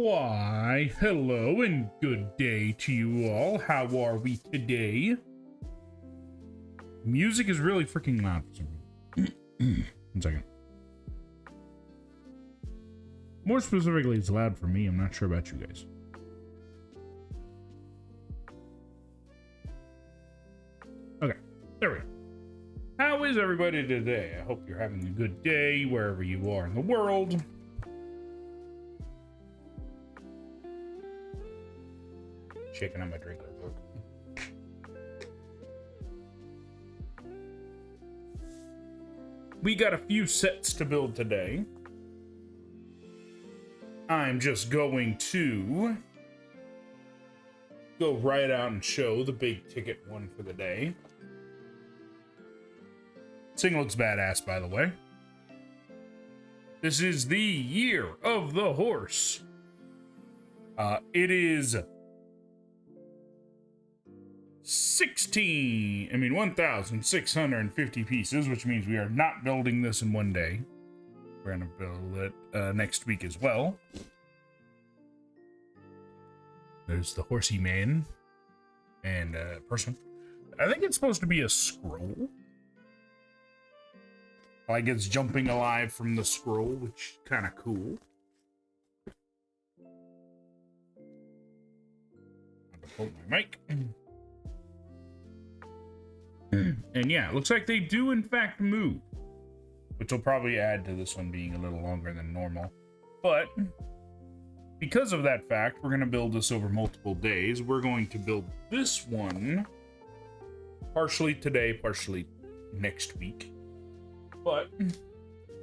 Why, hello and good day to you all. How are we today? Music is really freaking loud for some reason. 1 second. More specifically, it's loud for me. I'm not sure about you guys. Okay, there we go. How is everybody today? I hope you're having a good day wherever you are in the world. Shaking on my drink. We got a few sets to build today. I'm just going to go right out and show the big ticket one for the day. This thing looks badass, by the way. This is the Year of the Horse. It is 1,650 pieces, which means we are not building this in one day. We're gonna build it next week as well. There's the horsey man and person. I think it's supposed to be a scroll. Like it's jumping alive from the scroll, which is kind of cool. I'm gonna hold my mic. And yeah, it looks like they do in fact move, which will probably add to this one being a little longer than normal. But because of that fact, we're going to build this over multiple days. We're going to build this one partially today, partially next week. But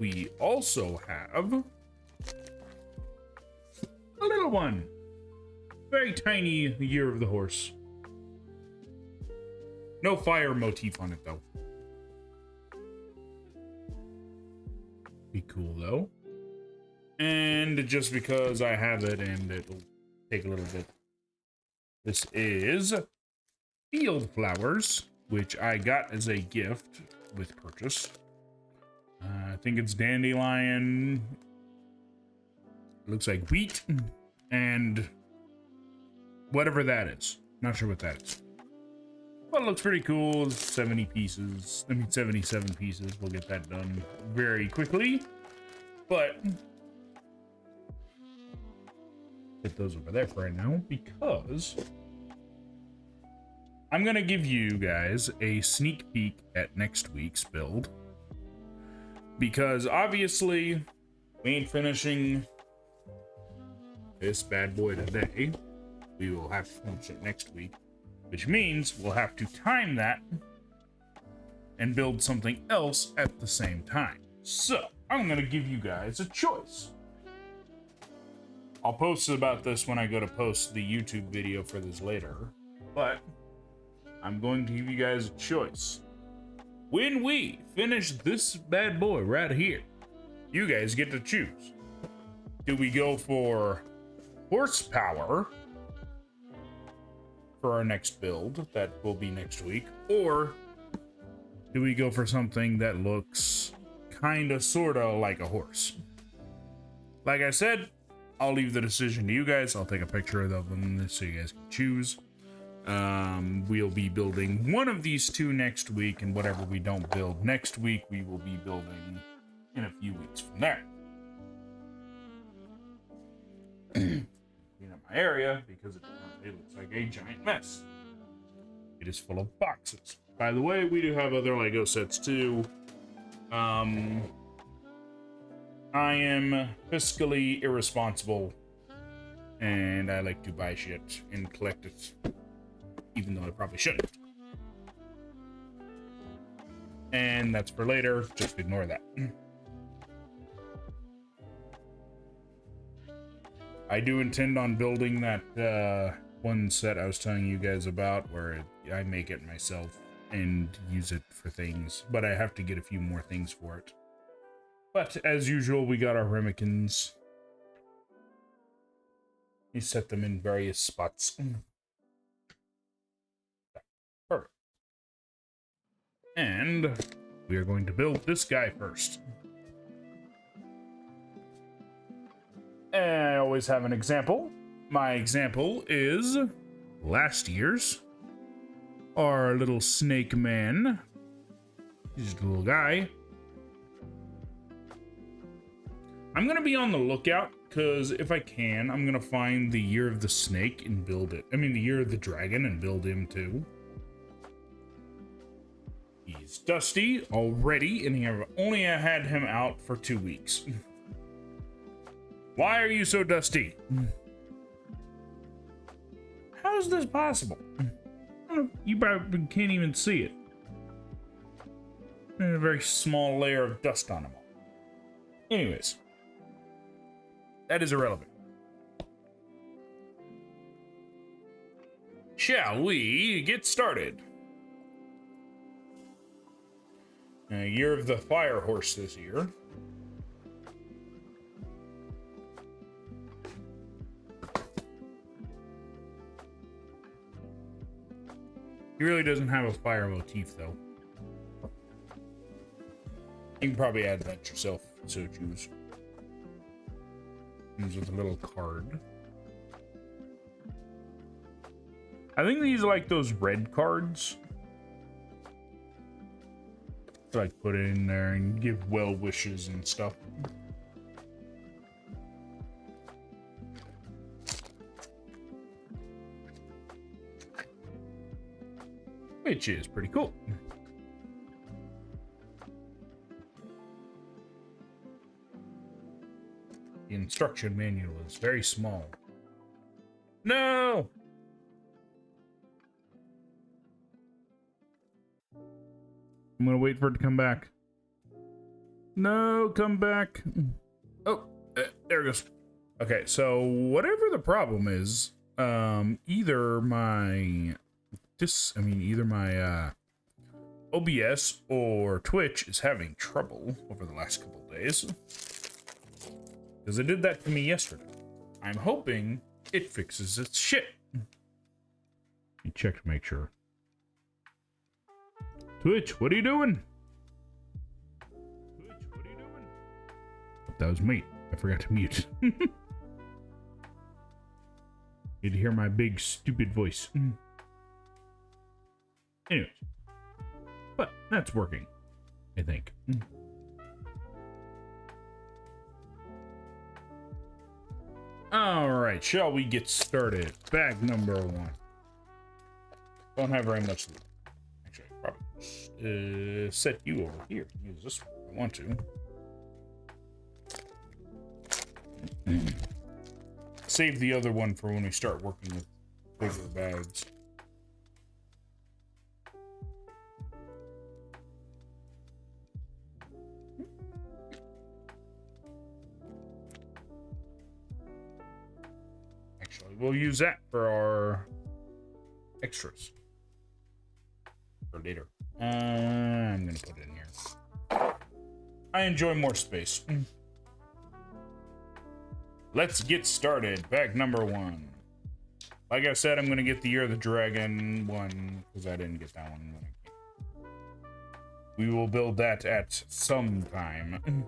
we also have a little one. Very tiny Year of the Horse. No fire motif on it, though. Be cool, though. And just because I have it and it'll take a little bit. This is field flowers, which I got as a gift with purchase. I think it's dandelion. It looks like wheat and whatever that is. Not sure what that is. Well, it looks pretty cool. 77 pieces. We'll get that done very quickly. But put those over there for right now because I'm gonna give you guys a sneak peek at next week's build. Because obviously we ain't finishing this bad boy today. We will have to finish it next week. Which means we'll have to time that and build something else at the same time. So, I'm going to give you guys a choice. I'll post about this when I go to post the YouTube video for this later. But, I'm going to give you guys a choice. When we finish this bad boy right here, you guys get to choose. Do we go for horsepower for our next build that will be next week, or do we go for something that looks kind of sort of like a horse? Like I said, I'll leave the decision to you guys. I'll take a picture of them so you guys can choose. We'll be building one of these two next week, and whatever we don't build next week, we will be building in a few weeks from there. Clean up my area because it looks like a giant mess. It is full of boxes. By the way, we do have other Lego sets too. I am fiscally irresponsible and I like to buy shit and collect it, even though I probably shouldn't. And that's for later. Just ignore that. I do intend on building that one set I was telling you guys about where I make it myself and use it for things, but I have to get a few more things for it. But as usual, we got our ramekins. We set them in various spots. Perfect. And we are going to build this guy first. always have an example. My example is last year's. Our little snake man. He's just a little guy. I'm gonna be on the lookout, because if I can, I'm gonna find the year of the snake and build it. I mean, the year of the dragon and build him too. He's dusty already, and I've only had him out for 2 weeks. Why are you so dusty? How is this possible? You probably can't even see it. There's a very small layer of dust on him. Anyways. That is irrelevant. Shall we get started? Year of the fire horse this year. He really doesn't have a fire motif, though. You can probably add that yourself, so choose. Comes with a little card. I think these are like those red cards. To like put it in there and give well wishes and stuff. Which is pretty cool. The instruction manual is very small. No! I'm gonna wait for it to come back. No, come back. Oh, there it goes. Okay, so whatever the problem is, either my OBS or Twitch is having trouble over the last couple of days. Because it did that to me yesterday. I'm hoping it fixes its shit. You check to make sure. Twitch, what are you doing? Twitch, what are you doing? That was me. I forgot to mute. You'd hear my big stupid voice. Anyways. But that's working, I think. Alright, shall we get started? Bag number 1. Don't have very much loot. Actually, I probably set you over here. Use this one if I want to. Save the other one for when we start working with bigger bags. We'll use that for our extras for later. I'm gonna put it in here. I enjoy more space. Let's get started. Bag number 1. Like I said, I'm gonna get the Year of the Dragon one because I didn't get that one. We will build that at some time.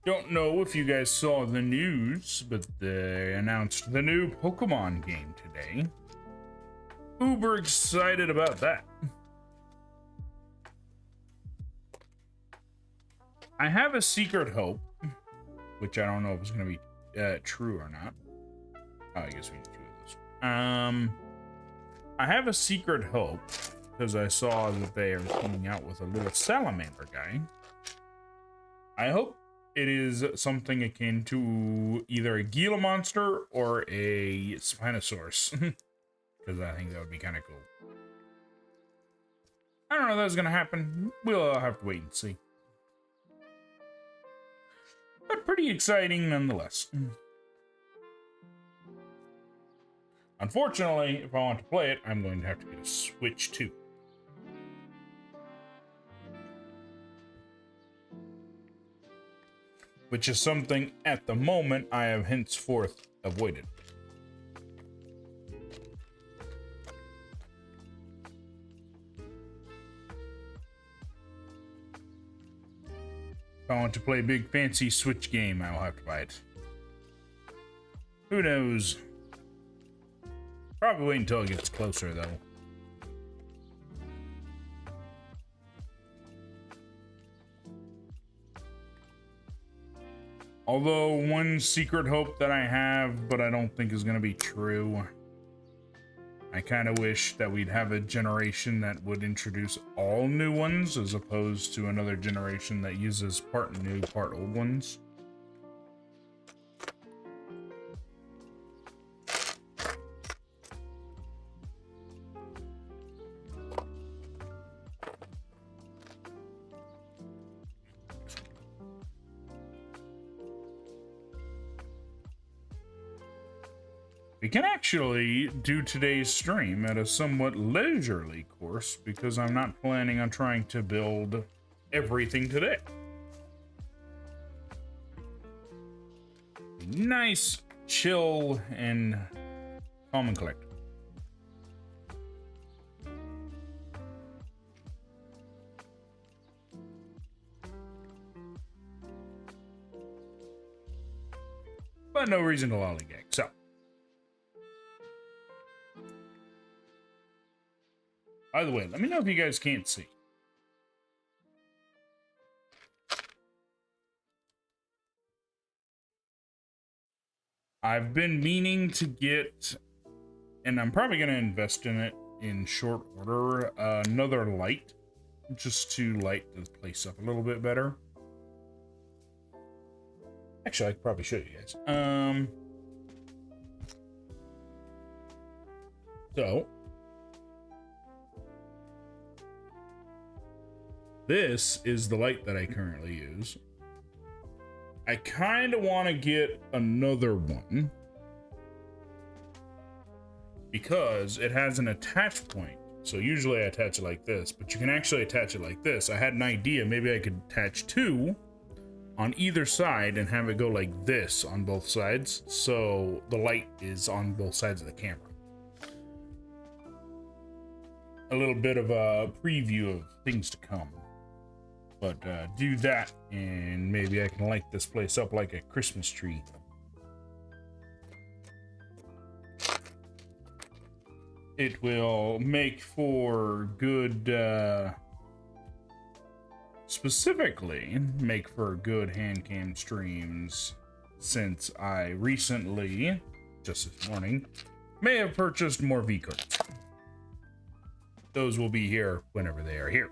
Don't know if you guys saw the news, but they announced the new Pokemon game today. Uber excited about that. I have a secret hope, which I don't know if it's going to be true or not. Oh, I guess we need 2 of those. I have a secret hope because I saw that they are coming out with a little salamander guy. I hope it is something akin to either a Gila monster or a Spinosaurus. Because I think that would be kind of cool. I don't know if that's going to happen. We'll have to wait and see. But pretty exciting nonetheless. Unfortunately, if I want to play it, I'm going to have to get a Switch too. Which is something at the moment I have henceforth avoided. If I want to play a big fancy Switch game, I'll have to buy it. Who knows? Probably wait until it gets closer, though. Although, one secret hope that I have, but I don't think is going to be true, I kind of wish that we'd have a generation that would introduce all new ones, as opposed to another generation that uses part new, part old ones. We can actually do today's stream at a somewhat leisurely course because I'm not planning on trying to build everything today. Nice, chill, and calm and collected. But no reason to lollygag, so. By the way, let me know if you guys can't see. I've been meaning to get, and I'm probably going to invest in it in short order, another light, just to light the place up a little bit better. Actually, I could probably show you guys. So, this is the light that I currently use. I kind of want to get another one because it has an attach point. So usually I attach it like this, but you can actually attach it like this. I had an idea, maybe I could attach two on either side and have it go like this on both sides, so the light is on both sides of the camera. A little bit of a preview of things to come. But do that, and maybe I can light this place up like a Christmas tree. It will make for good, specifically make for good hand cam streams, since I recently, just this morning, may have purchased more V cards. Those will be here whenever they are here.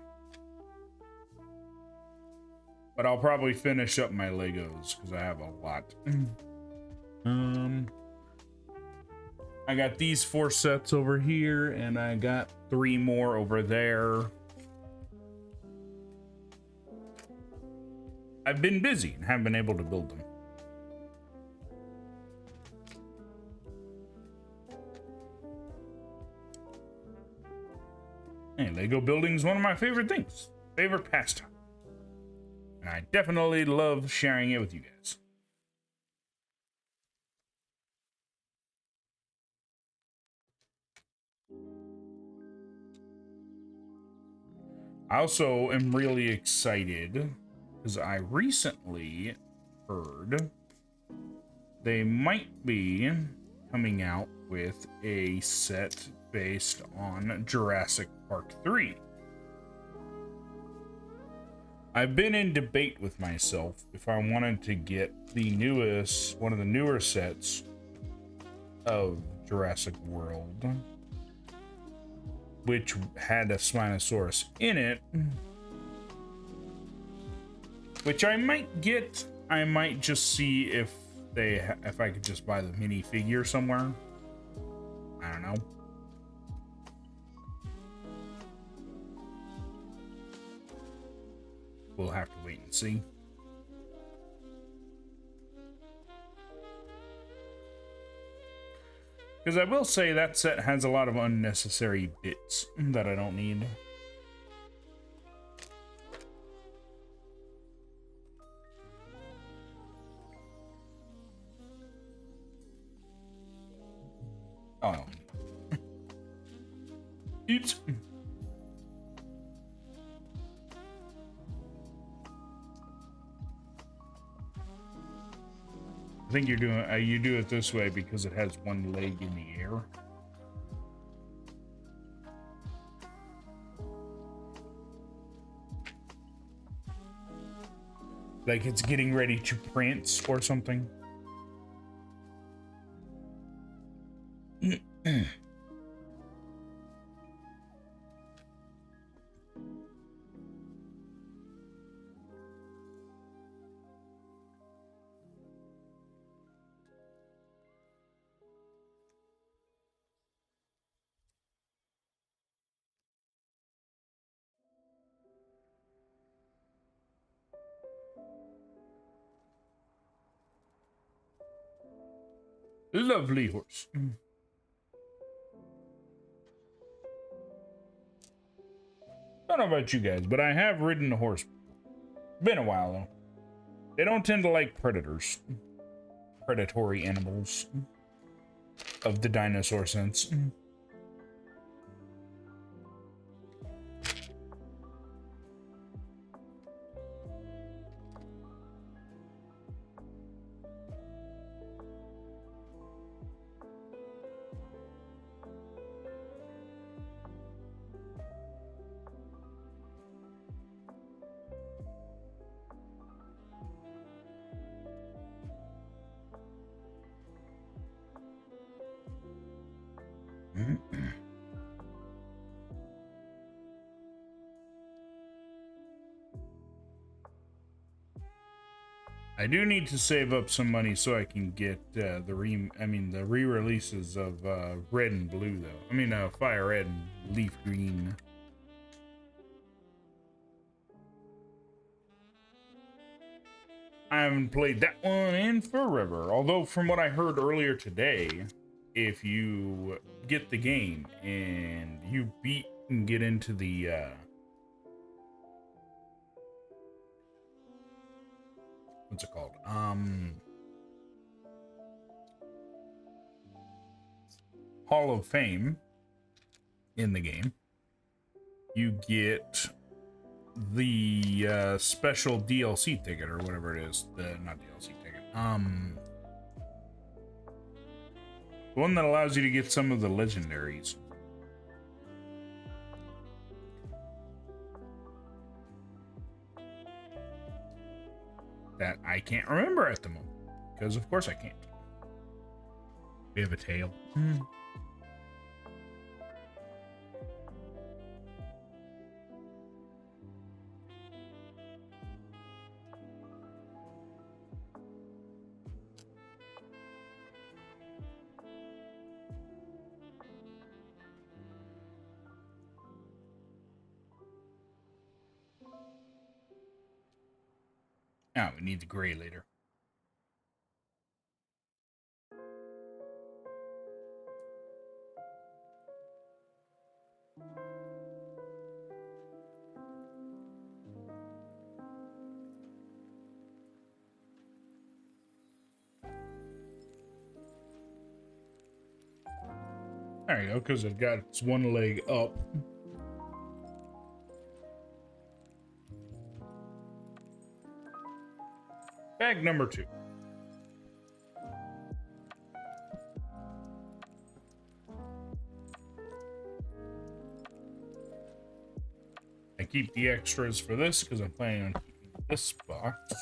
But I'll probably finish up my Legos because I have a lot. I got these 4 sets over here, and I got 3 more over there. I've been busy and haven't been able to build them. Hey, Lego building is one of my favorite things. Favorite pastime. And I definitely love sharing it with you guys. I also am really excited because I recently heard they might be coming out with a set based on Jurassic Park 3. I've been in debate with myself if I wanted to get one of the newer sets of Jurassic World, which had a Spinosaurus in it, which I might get. I might just see if I could just buy the minifigure somewhere. I don't know. We'll have to wait and see. Because I will say that set has a lot of unnecessary bits that I don't need. Oh. Oops. I think you're doing you do it this way because it has one leg in the air. Like it's getting ready to prance or something. Lovely horse. I don't know about you guys, but I have ridden a horse. Been a while though. They don't tend to like predators. Predatory animals. Of the dinosaur sense. I do need to save up some money so I can get the re-releases of Red and Blue though. I mean Fire Red and Leaf Green. I haven't played that one in forever. Although from what I heard earlier today, if you get the game and you beat and get into the what's it called? Hall of Fame in the game, you get the special DLC ticket or whatever it is. The not DLC ticket. The one that allows you to get some of the legendaries. That I can't remember at the moment. Because of course I can't. We have a tail. Oh, we need the gray later. There you go, because it got its one leg up. Bag number 2. I keep the extras for this because I'm planning on keeping this box.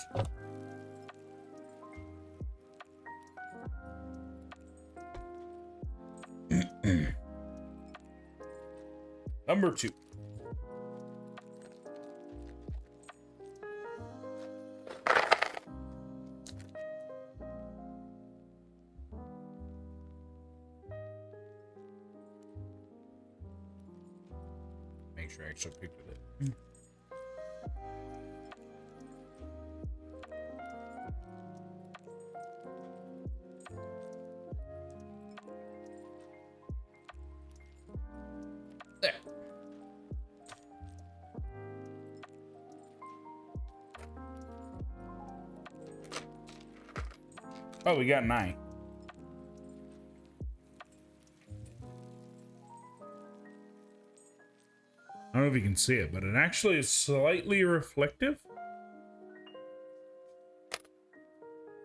Number 2. Make sure I actually picked it up. There. Oh, we got 9. I don't know if you can see it, but it actually is slightly reflective.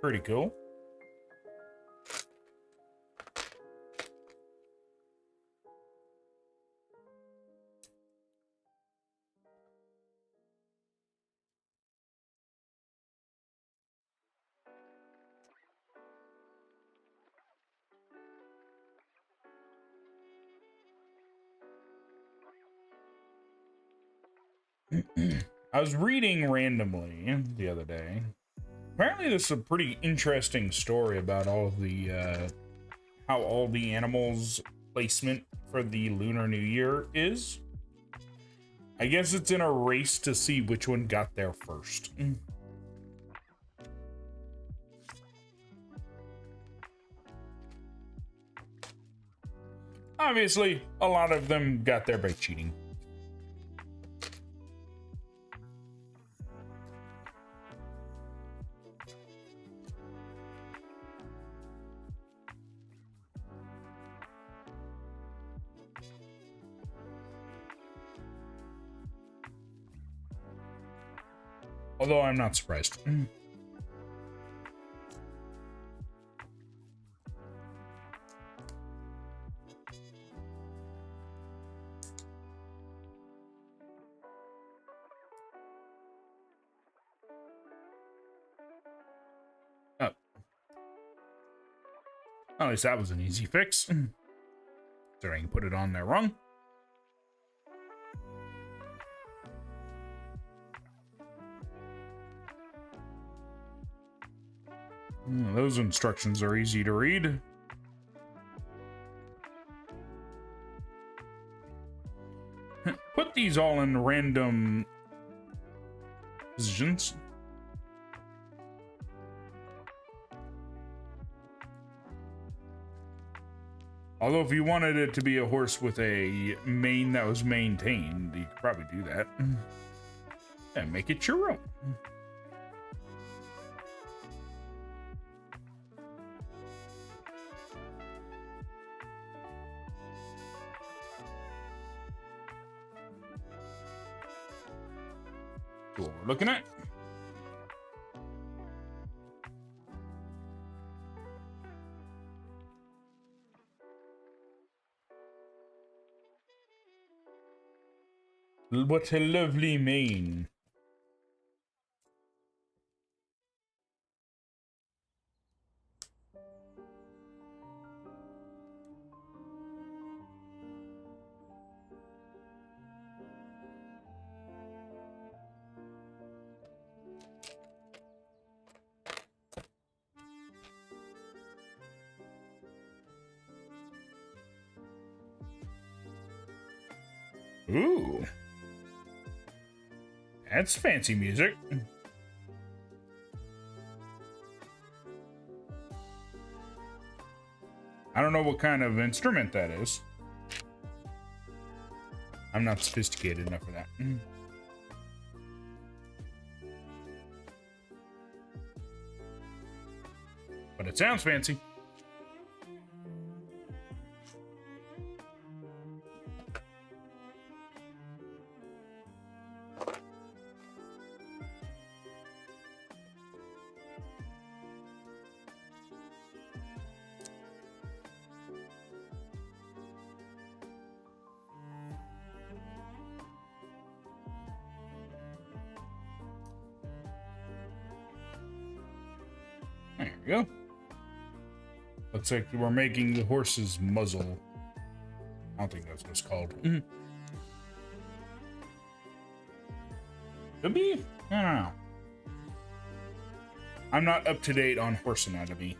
Pretty cool. I was reading randomly the other day. Apparently, this is a pretty interesting story about all the how all the animals' placement for the Lunar New Year is. I guess it's in a race to see which one got there first. Obviously, a lot of them got there by cheating. Although I'm not surprised. Oh. At least that was an easy fix. So I can put it on there wrong. Those instructions are easy to read. Put these all in random positions. Although if you wanted it to be a horse with a mane that was maintained, you could probably do that. And make it your own. What we're looking at. What a lovely mane. Ooh. That's fancy music. I don't know what kind of instrument that is. I'm not sophisticated enough for that. But it sounds fancy. There we go. Looks like we're making the horse's muzzle. I don't think that's what it's called. Could be? I don't know. I'm not up to date on horse anatomy.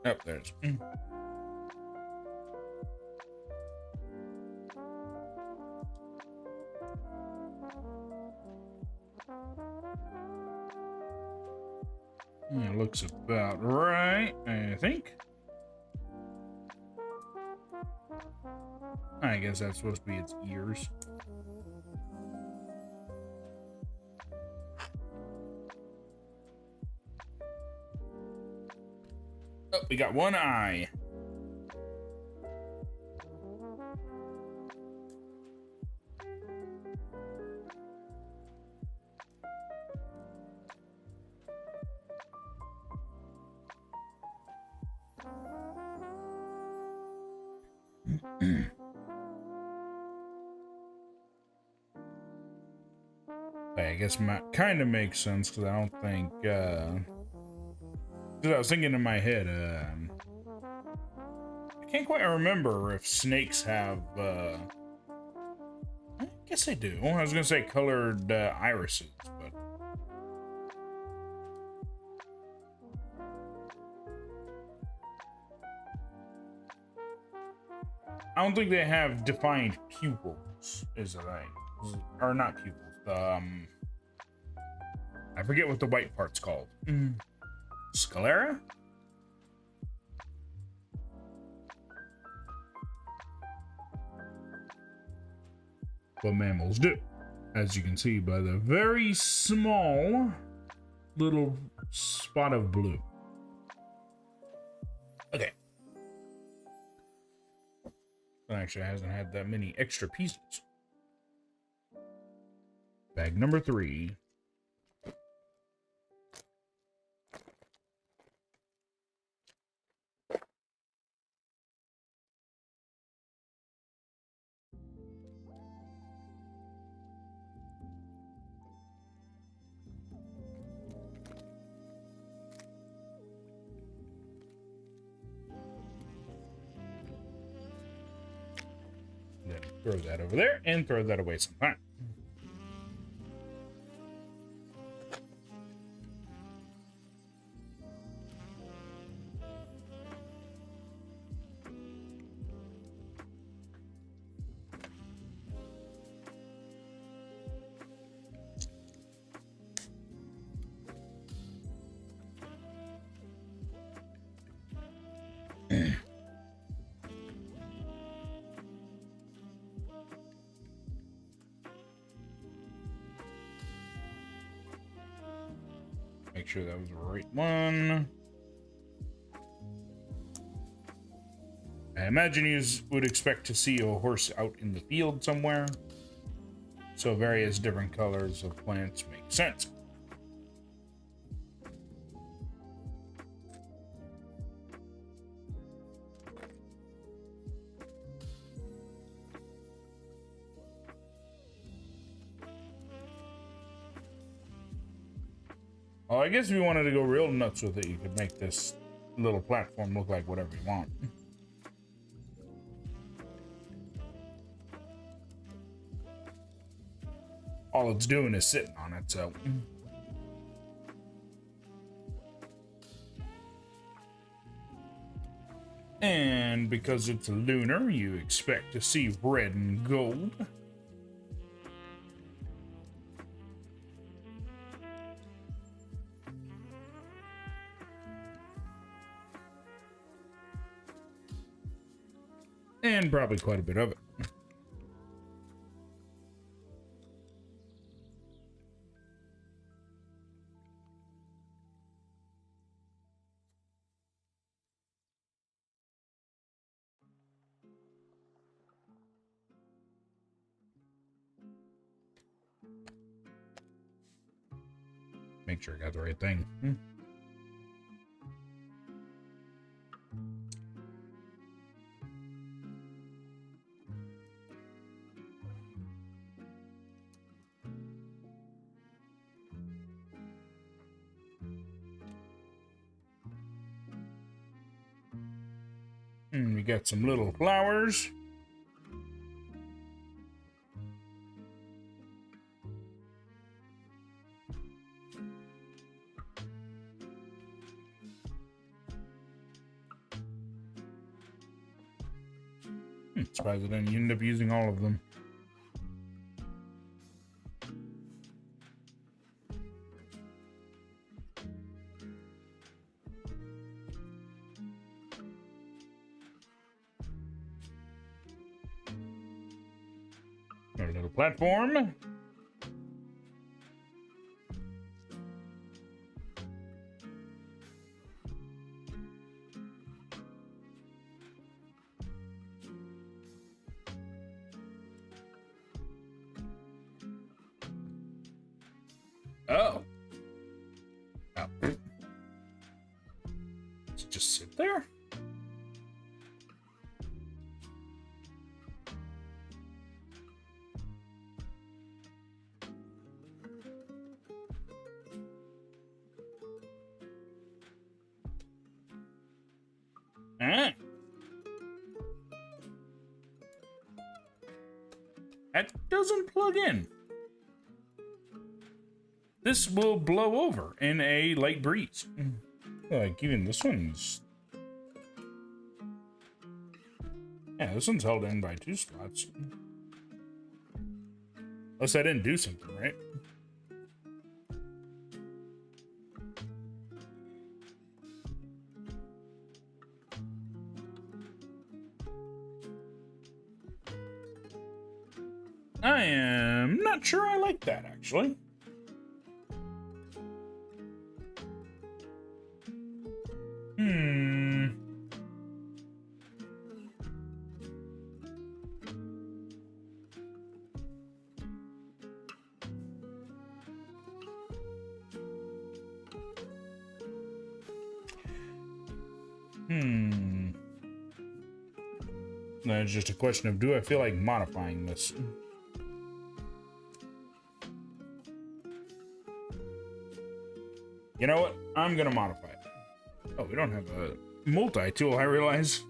Oh, there's. It looks about right, I think. I guess that's supposed to be its ears. we got one eye. I guess kind of makes sense because I don't think. Because I was thinking in my head, I can't quite remember if snakes have. I guess they do. I was gonna say colored irises, but. I don't think they have defined pupils, is the thing. Or not pupils. I forget what the white part's called. Sclera? But mammals do, as you can see by the very small little spot of blue. Okay. It actually hasn't had that many extra pieces. Bag number 3. Then throw that over there and throw that away sometime. Make sure that was the right one. I imagine you would expect to see a horse out in the field somewhere. So various different colors of plants make sense. Well, I guess if you wanted to go real nuts with it, you could make this little platform look like whatever you want. All it's doing is sitting on it, so. And because it's lunar, you expect to see red and gold. And probably quite a bit of it. Make sure I got the right thing. And we got some little flowers. Surprised I didn't end up using all of them. Our little platform. just sit there? Ah. That doesn't plug in. This will blow over in a light breeze. Like, even this one's... Yeah, this one's held in by 2 slots. Unless I didn't do something, right? I am not sure I like that, actually. No, it's just a question of, do I feel like modifying this? You know what? I'm gonna modify it. Oh, we don't have a multi-tool, I realize.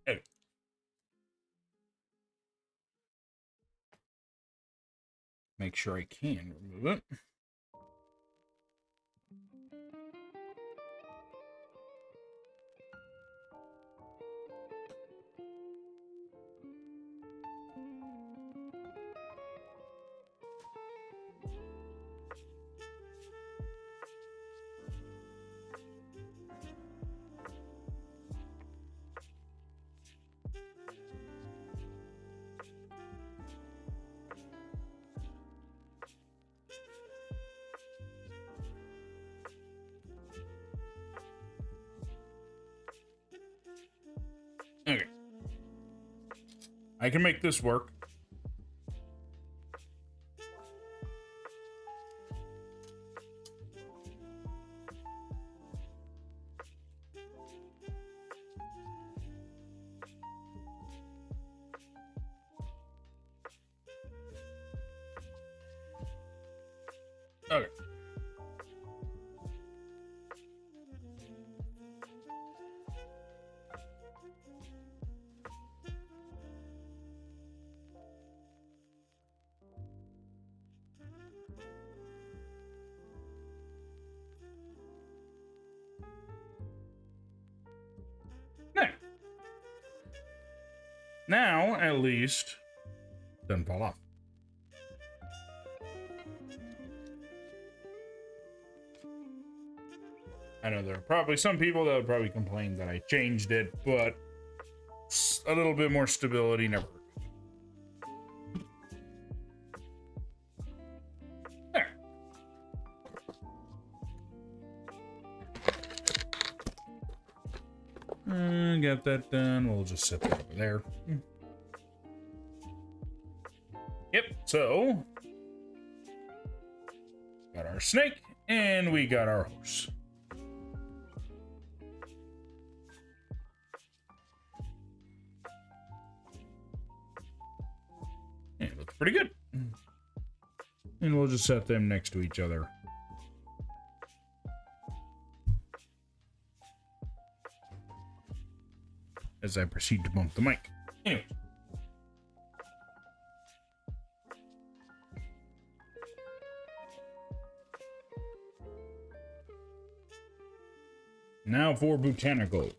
Hey. Make sure I can remove it. Okay. I can make this work. Okay. There. Now, at least, it doesn't fall off. I know there are probably some people that would probably complain that I changed it, but a little bit more stability never hurt. There. Got that done. We'll just set that over there. Yep, so got our snake and we got our horse. Yeah, it looks pretty good. And we'll just set them next to each other. As I proceed to bump the mic. Anyway. Now for botanical.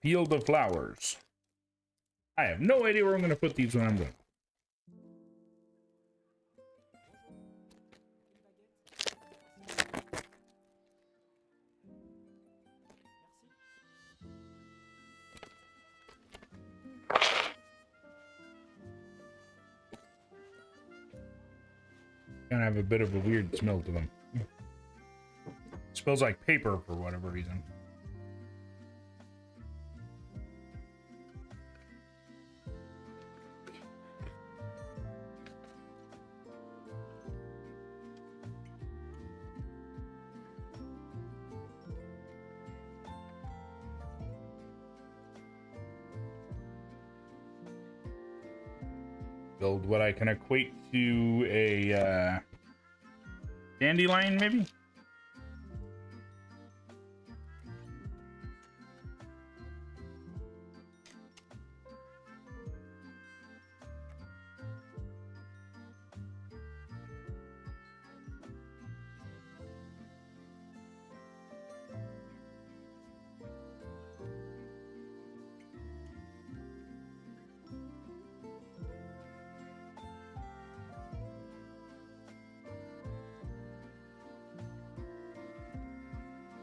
Field of flowers. I have no idea where I'm going to put these when I'm done. kind of have a bit of a weird smell to them. Smells like paper for whatever reason. Build what I can equate to a dandelion, maybe?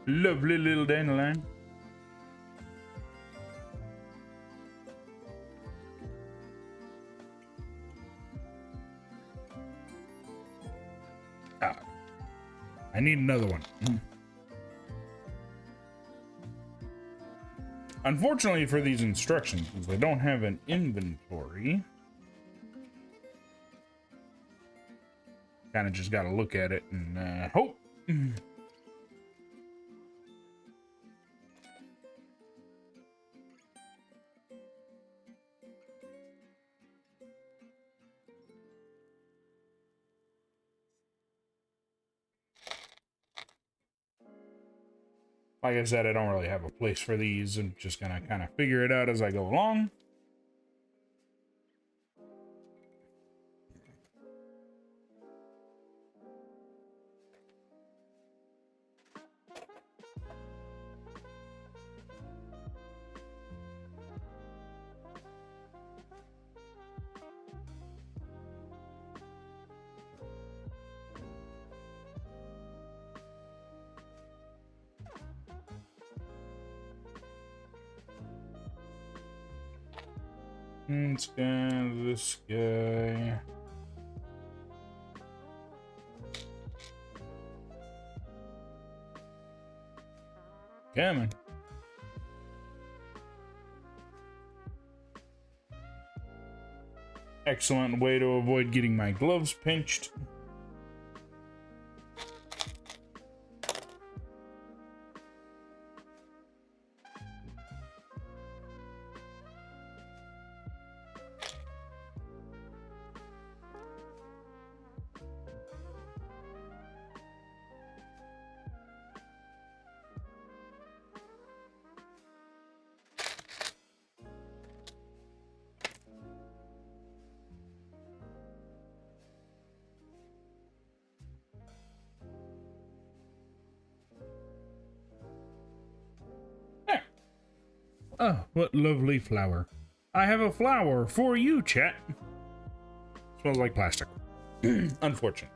Lovely little dandelion. Ah, I need another one. Unfortunately for these instructions, since I don't have an inventory, kind of just got to look at it and hope. Like I said, I don't really have a place for these. I'm just gonna kind of figure it out as I go along. Let's go this guy. Come on. Excellent way to avoid getting my gloves pinched. Oh, what lovely flower. I have a flower for you, chat. Smells like plastic. Unfortunate.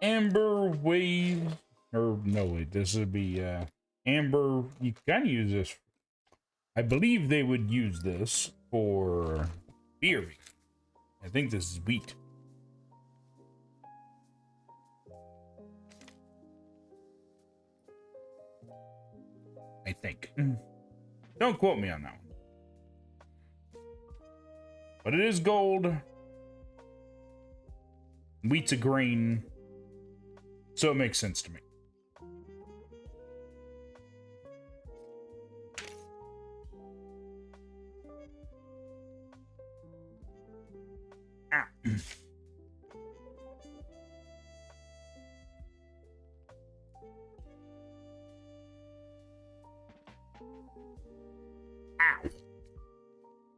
Amber wave, or no, wait, this would be amber. You can use this. I believe they would use this for beer. I think this is wheat. I think. Don't quote me on that one. But it is gold. Wheat's a grain. So it makes sense to me. Ah. Ow!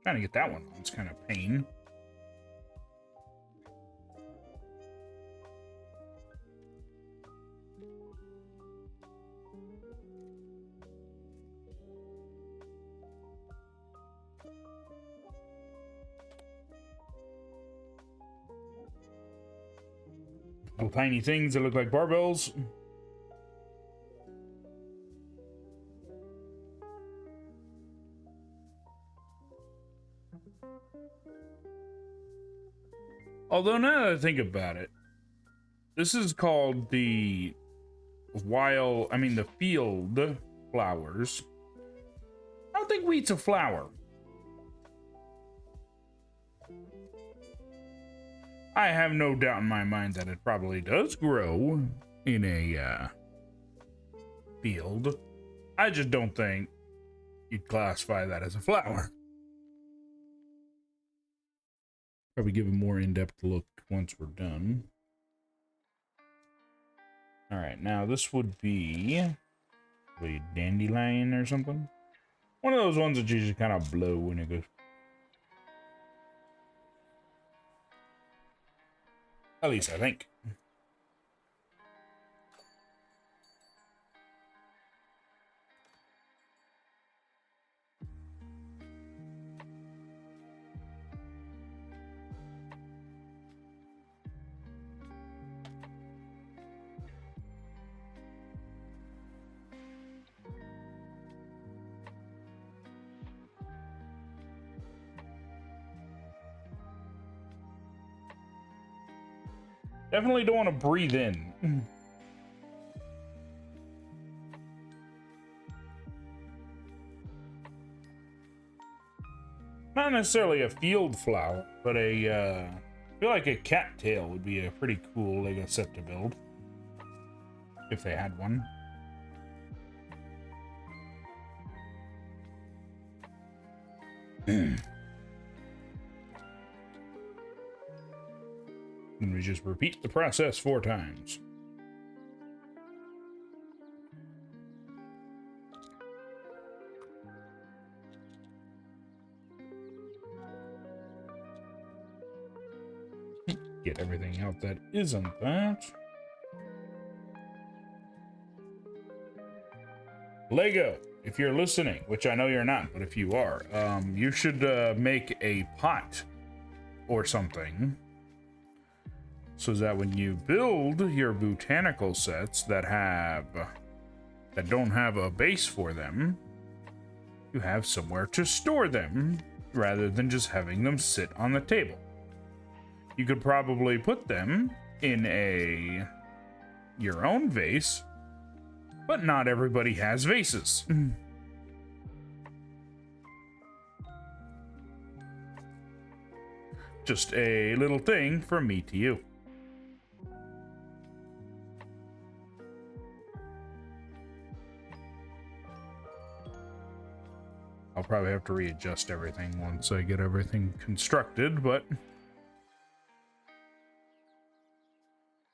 Trying to get that one. It's kind of pain. Little tiny things that look like barbells. Although now that I think about it, this is called the the field flowers. I don't think wheat's a flower. I have no doubt in my mind that it probably does grow in a field. I just don't think you'd classify that as a flower. Probably give a more in-depth look once we're done. All right, now this would be a dandelion or something. One of those ones that you just kind of blow when it goes. At least I think. Definitely don't want to breathe in. Not necessarily a field flower, but I feel like a cattail would be a pretty cool Lego set to build. If they had one. And we just repeat the process 4 times. Get everything out that isn't that. Lego, if you're listening, which I know you're not, but if you are, you should make a pot or something. So that when you build your botanical sets that don't have a base for them, you have somewhere to store them rather than just having them sit on the table. You could probably put them in your own vase, but not everybody has vases. Just a little thing from me to you. I'll probably have to readjust everything once I get everything constructed, but...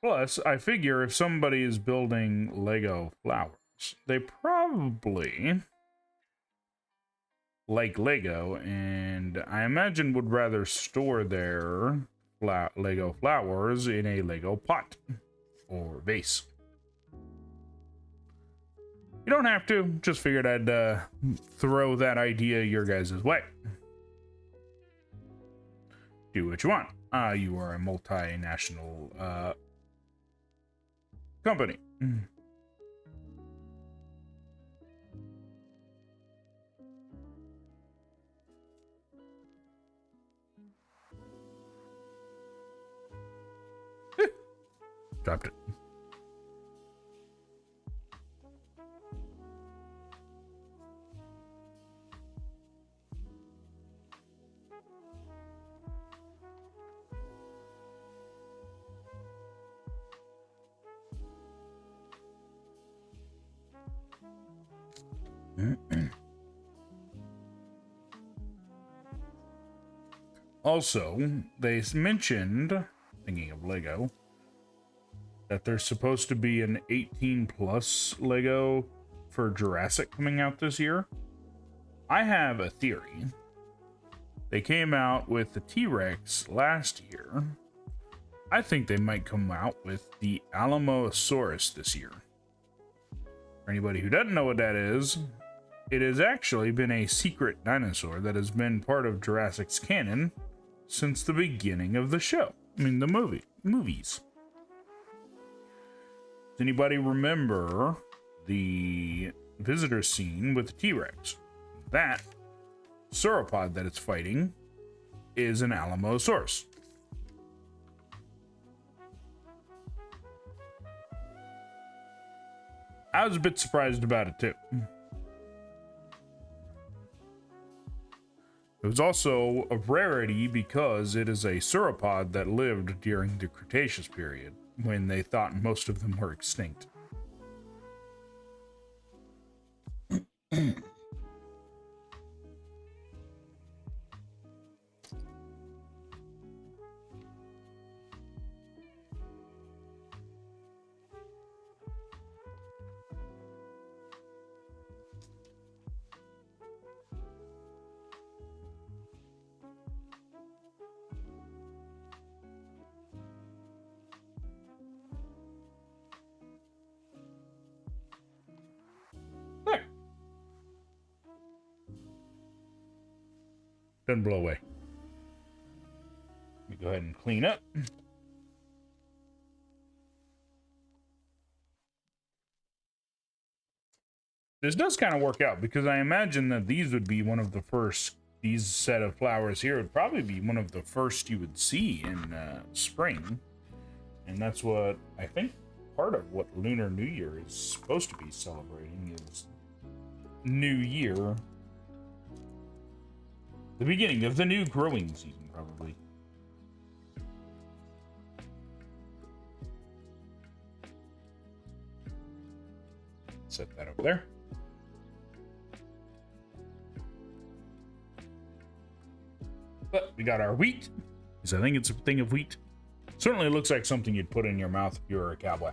Plus, I figure if somebody is building Lego flowers, they probably like Lego, and I imagine would rather store their Lego flowers in a Lego pot or vase. You don't have to, just figured I'd throw that idea your guys' way. Do what you want. You are a multinational company. Dropped it. Also, they mentioned, thinking of Lego, that there's supposed to be an 18 plus Lego for Jurassic coming out this year. I have a theory. They came out with the T-Rex last year. I think they might come out with the Alamosaurus this year. For anybody who doesn't know what that is, it has actually been a secret dinosaur that has been part of Jurassic's canon since the beginning of the show. I mean, the movies. Does anybody remember the visitor scene with the T-Rex? That sauropod that it's fighting is an Alamosaurus. I was a bit surprised about it too. It was also a rarity because it is a sauropod that lived during the Cretaceous period, when they thought most of them were extinct. Doesn't blow away. Let me go ahead and clean up. This does kind of work out because I imagine that these would be one of the first, these set of flowers here would probably be one of the first you would see in spring. And that's what I think part of what Lunar New Year is supposed to be celebrating is New Year. The beginning of the new growing season, probably. Set that over there. But we got our wheat, because I think it's a thing of wheat. Certainly looks like something you'd put in your mouth if you were a cowboy.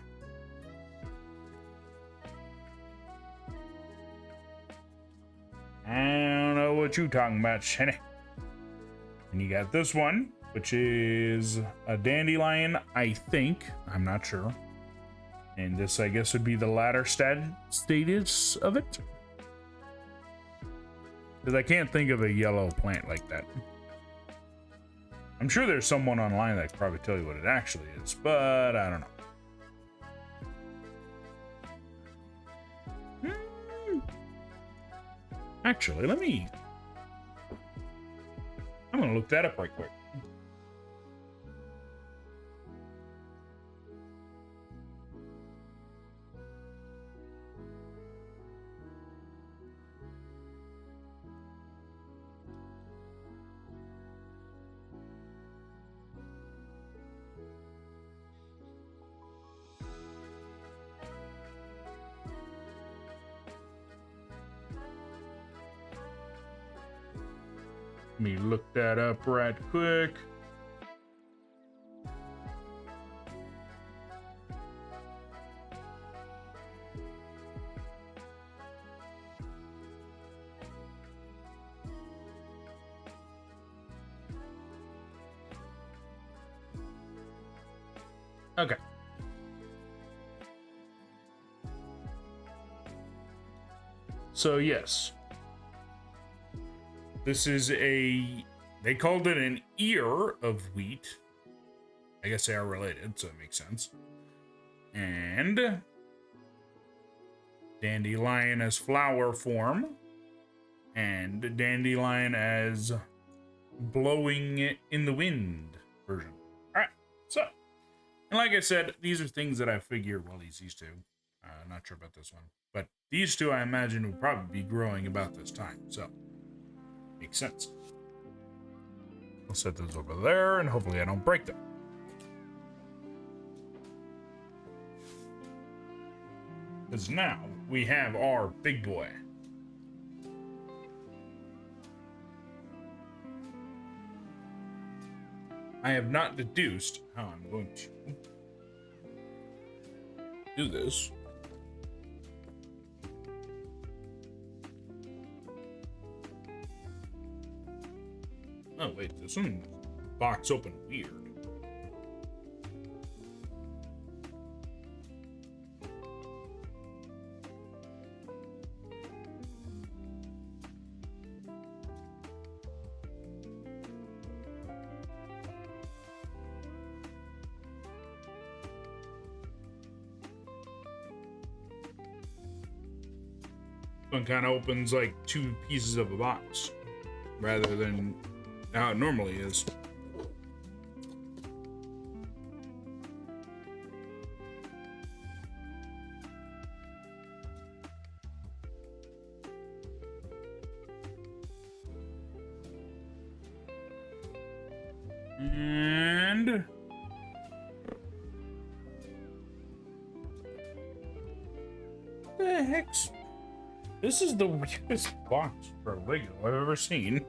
I don't know what you talking about, Shenny. And you got this one, which is a dandelion, I think. I'm not sure. And this, I guess, would be the latter status of it. Because I can't think of a yellow plant like that. I'm sure there's someone online that could probably tell you what it actually is, but I don't know. Actually, I'm gonna look that up right quick. Let me look that up right quick. Okay. So yes. This is they called it an ear of wheat. I guess they are related, so it makes sense. And dandelion as flower form. And dandelion as blowing in the wind version. Alright, so. And like I said, these are things that I figure, well, these two. Not sure about this one. But these two, I imagine, would probably be growing about this time, so. Makes sense. I'll set those over there, and hopefully I don't break them. Because now we have our big boy. I have not deduced how I'm going to do this. Oh, wait, this one box open weird. One kind of opens like two pieces of a box rather than how it normally is. And the heck's this is the weirdest box for Lego I've ever seen.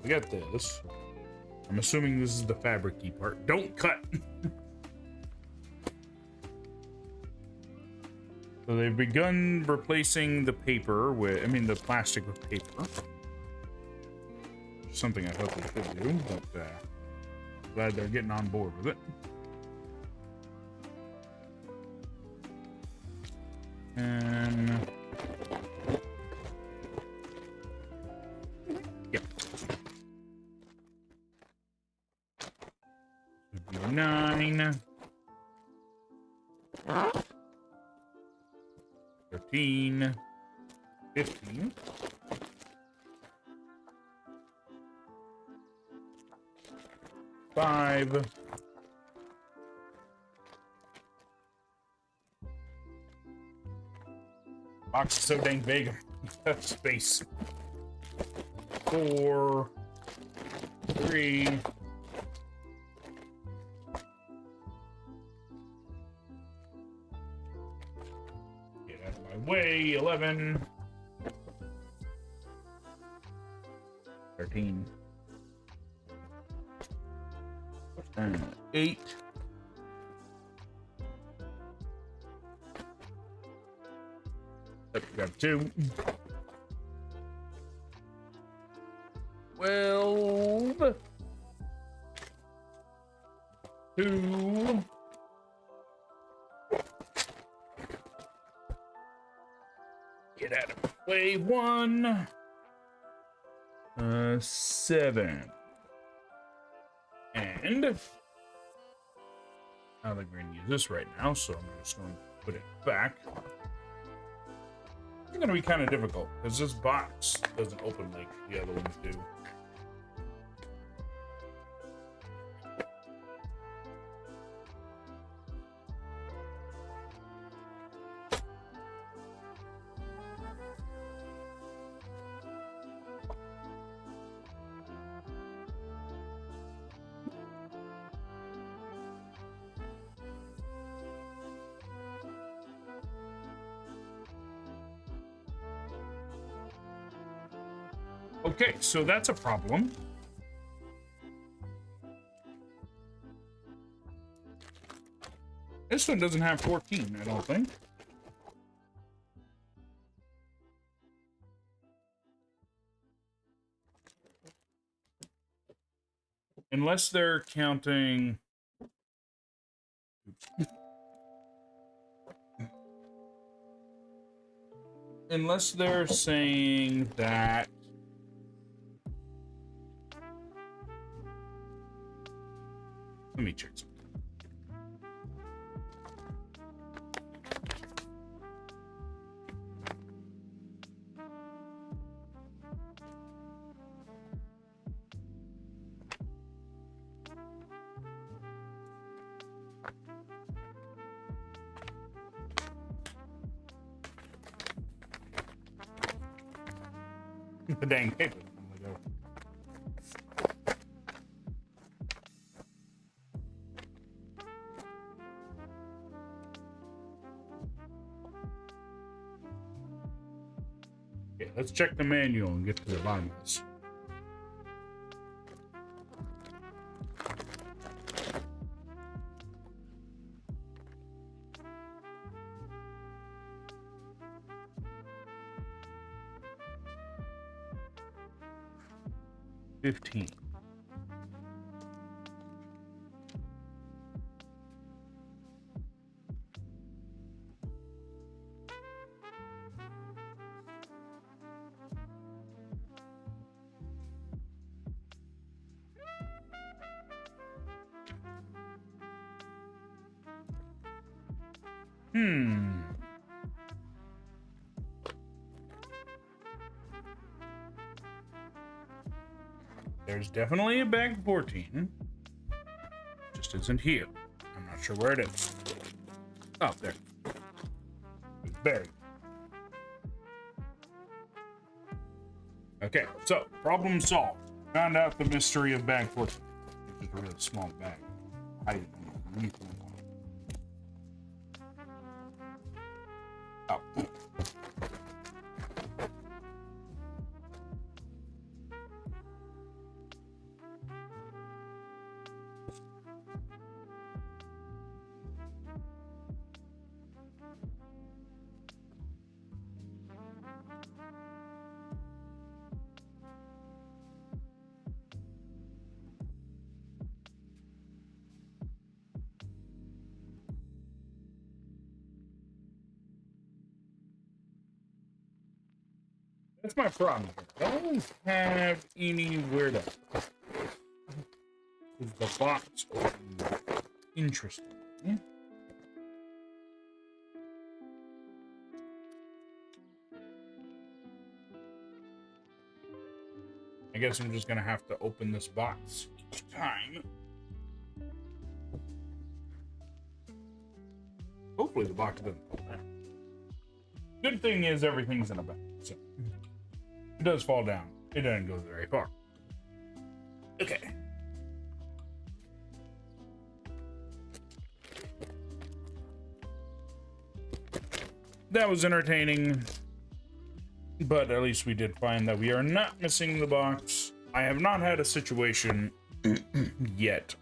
We got this. I'm assuming this is the fabric-y part. Don't cut! So they've begun replacing the paper with, the plastic with paper. Something I hope they should do, but glad they're getting on board with it. And yeah, 9, 13, 15, 5, 'Box is so dang big. Space. 4, 3. Get out of my way. 11. 13. 8. 2. 12. 2. Get out of the way. 1. 7. And I don't think we're going to use this right now, so I'm just going to put it back. It's going to be kind of difficult because this box doesn't open like the other ones do. Okay, so that's a problem. This one doesn't have 14, I don't think. Unless they're counting... Unless they're saying that... Let me check something. The dang paper. Okay, let's check the manual and get to the bottom of this. 15. There's definitely a bag 14. Just isn't here. I'm not sure where it is. Oh, there. It's buried. Okay, so problem solved. Found out the mystery of bag 14, which is a really small bag. Hide it underneath the wall. Oh. That's my problem here. I don't have anywhere to put the box open. Interesting. Yeah. I guess I'm just gonna have to open this box each time. Hopefully the box doesn't fall down. Good thing is everything's in a bag, so it does fall down. It doesn't go very far. Okay. That was entertaining, but at least we did find that we are not missing the box. I have not had a situation yet.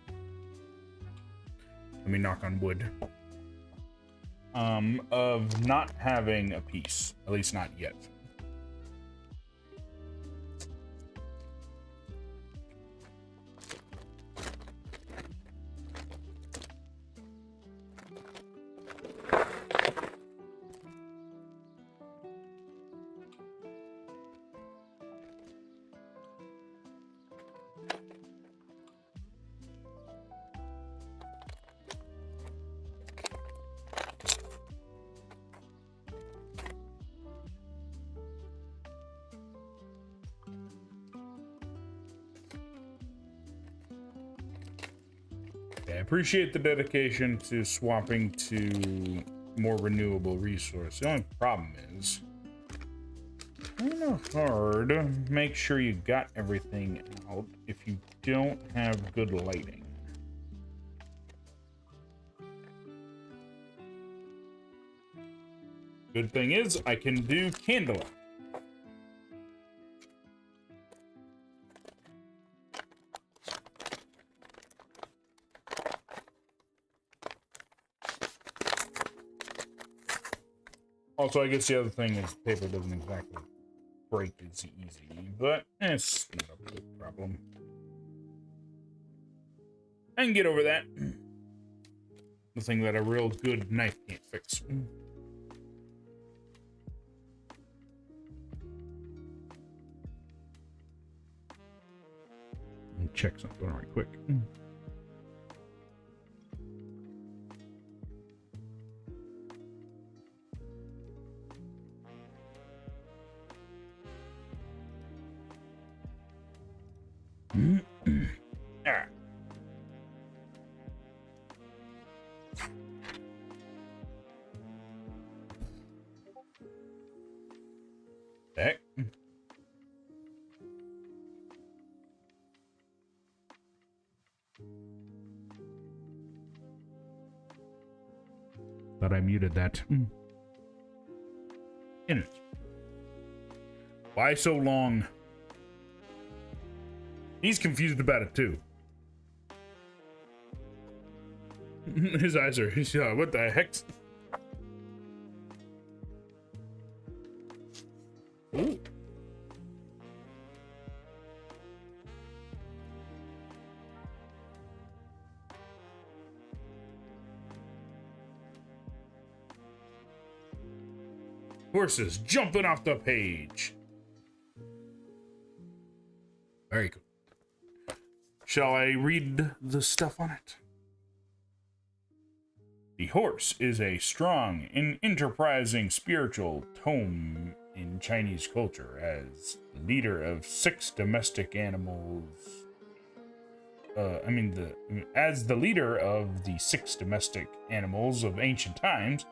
Let me knock on wood. Of not having a piece, at least not yet. I appreciate the dedication to swapping to more renewable resource. The only problem is kind of hard to make sure you got everything out if you don't have good lighting. Good thing is I can do candlelight. Also, I guess the other thing is paper doesn't exactly break as easy, but it's not a big problem. I can get over that. The thing that a real good knife can't fix. Let me check something right quick. Alright. Heck. Thought I muted that. Anyways. Why so long? He's confused about it too. His eyes are, what the heck? Ooh. Horses jumping off the page. Very cool. Shall I read the stuff on it? The horse is a strong and enterprising spiritual tome in Chinese culture as leader of 6 domestic animals. As the leader of the 6 domestic animals of ancient times,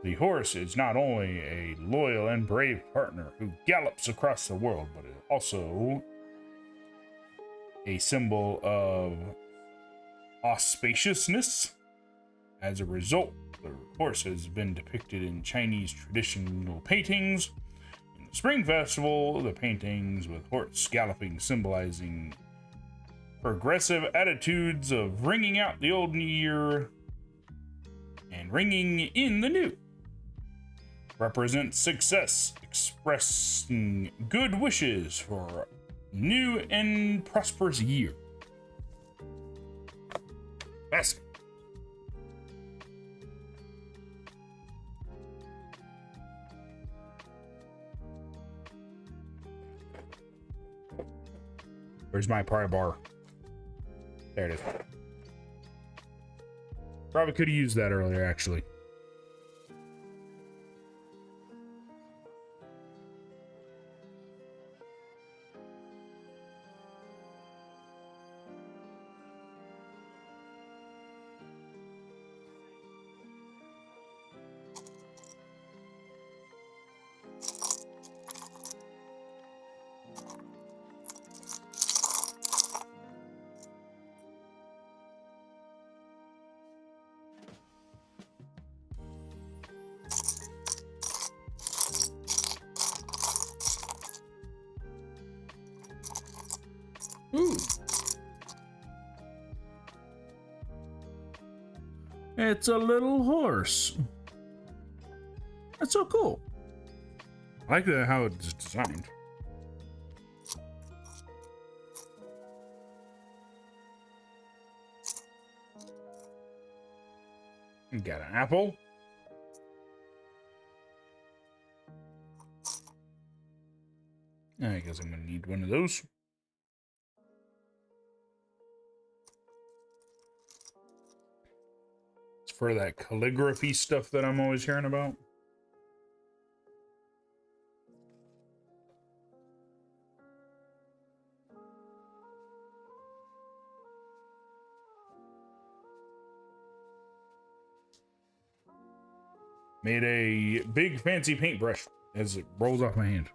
the horse is not only a loyal and brave partner who gallops across the world, but is also a symbol of auspiciousness. As a result, the horse has been depicted in Chinese traditional paintings. In the Spring Festival, the paintings with horse galloping symbolizing progressive attitudes of ringing out the old New Year and ringing in the new. Represents success, expressing good wishes for new and prosperous year. Fascinating. Where's my pry bar? There it is. Probably could have used that earlier, actually. Ooh. It's a little horse. That's so cool. I like how it's designed. Got an apple. I guess I'm gonna need one of those. It's for that calligraphy stuff that I'm always hearing about. Made a big fancy paintbrush as it rolls off my hand.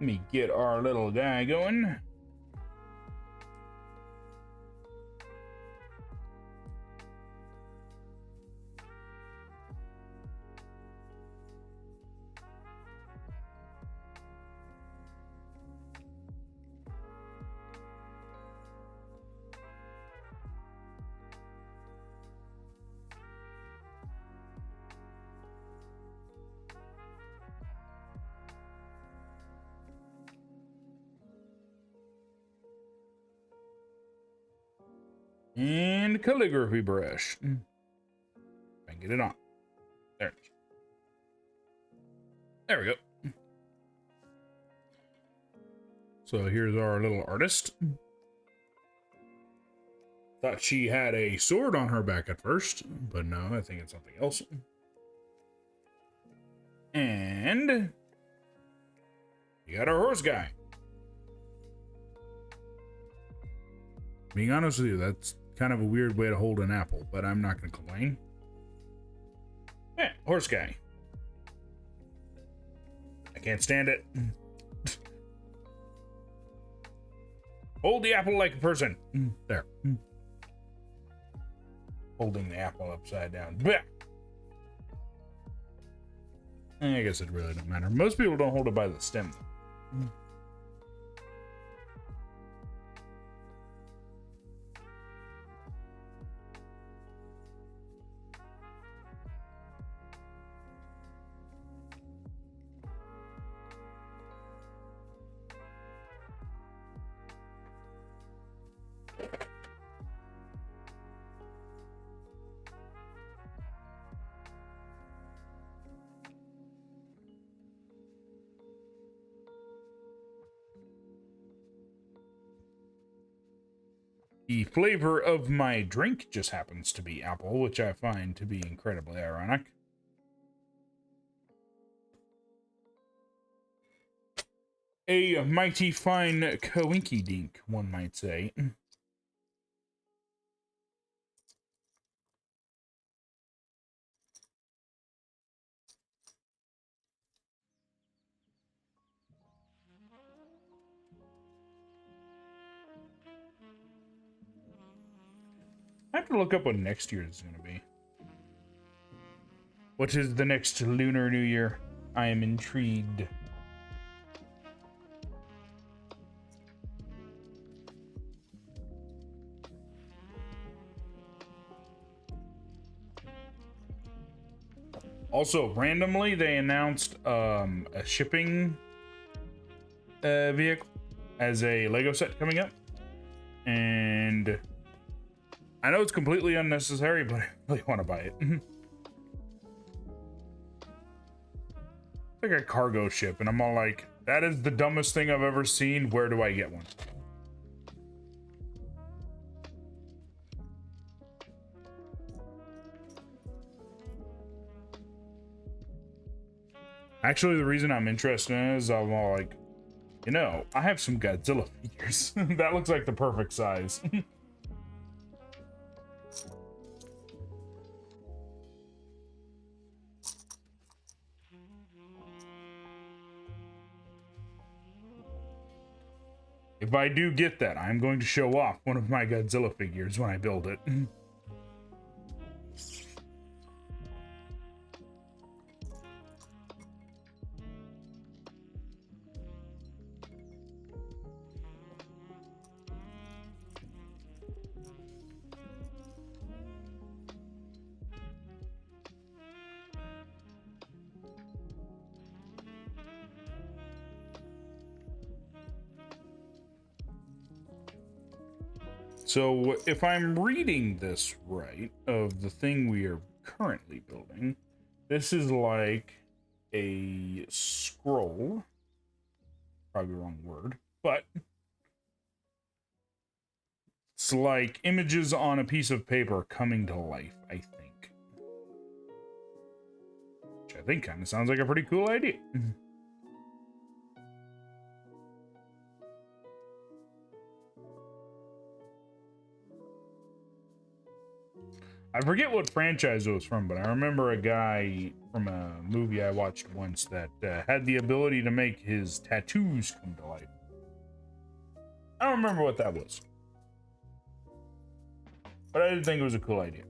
Let me get our little guy going. And calligraphy brush. I can get it on. There it is. There we go. So here's our little artist. Thought she had a sword on her back at first, but no, I think it's something else. And you got our horse guy. Being honest with you, that's kind of a weird way to hold an apple, but I'm not going to complain. Yeah, horse guy. I can't stand it. Hold the apple like a person. There. Holding the apple upside down. Blech. I guess it really doesn't matter. Most people don't hold it by the stem. The flavor of my drink just happens to be apple, which I find to be incredibly ironic. A mighty fine coinky-dink, one might say. I have to look up what next year is going to be. What is the next Lunar New Year? I am intrigued. Also, randomly, they announced a shipping vehicle as a Lego set coming up. And I know it's completely unnecessary, but I really want to buy it. Like a cargo ship, and I'm all like, that is the dumbest thing I've ever seen. Where do I get one? Actually, the reason I'm interested in it is I'm all like, you know, I have some Godzilla figures. That looks like the perfect size. If I do get that, I'm going to show off one of my Godzilla figures when I build it. So, if I'm reading this right, of the thing we are currently building, this is like a scroll. Probably the wrong word, but it's like images on a piece of paper coming to life, I think. Which I think kind of sounds like a pretty cool idea. I forget what franchise it was from, but I remember a guy from a movie I watched once that had the ability to make his tattoos come to life. I don't remember what that was, but I did think it was a cool idea.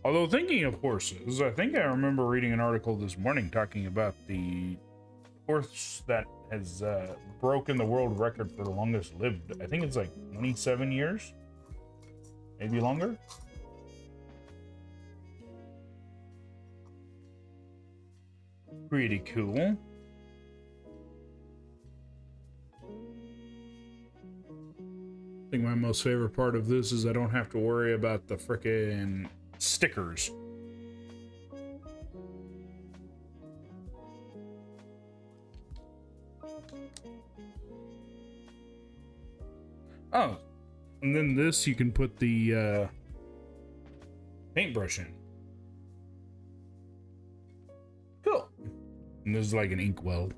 Although, thinking of horses, I think I remember reading an article this morning talking about the horse that has broken the world record for the longest lived. I think it's like 27 years, maybe longer. Pretty cool. I think my most favorite part of this is I don't have to worry about the frickin' stickers. Oh, and then this you can put the paintbrush in. Cool. And this is like an inkwell.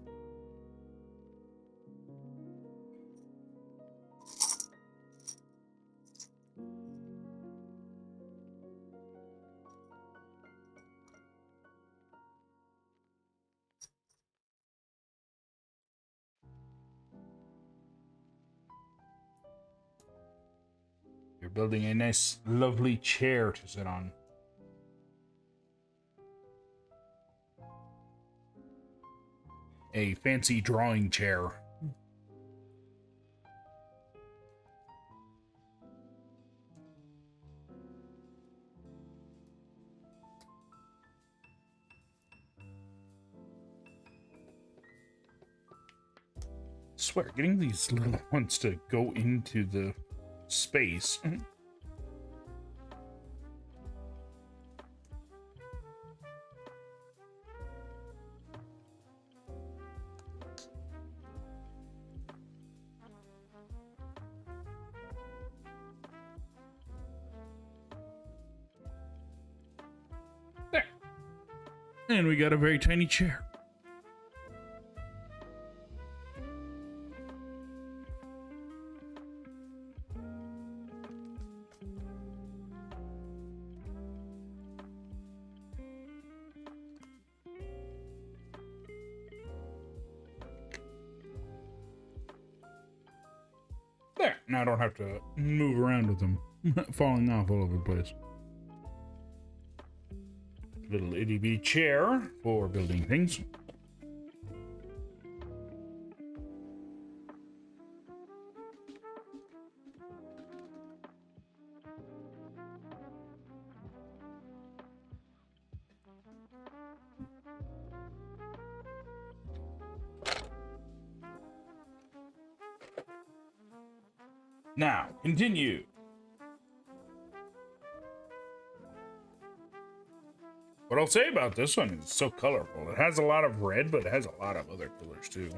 You're building a nice, lovely chair to sit on. A fancy drawing chair. Swear, getting these little ones to go into the space. There. And we got a very tiny chair. There. Now I don't have to move around with them falling off all over the place. Little itty bitty chair for building things. Now, continue. What I'll say about this one is it's so colorful. It has a lot of red, but it has a lot of other colors too.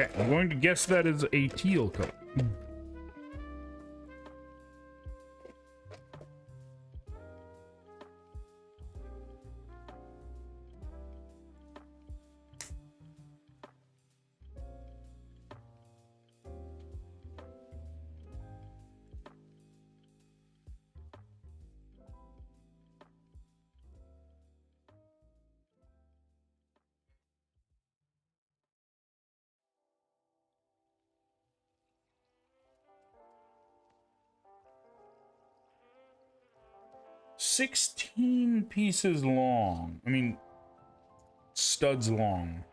Okay, I'm going to guess that is a teal color. "16 pieces long." I mean, studs long.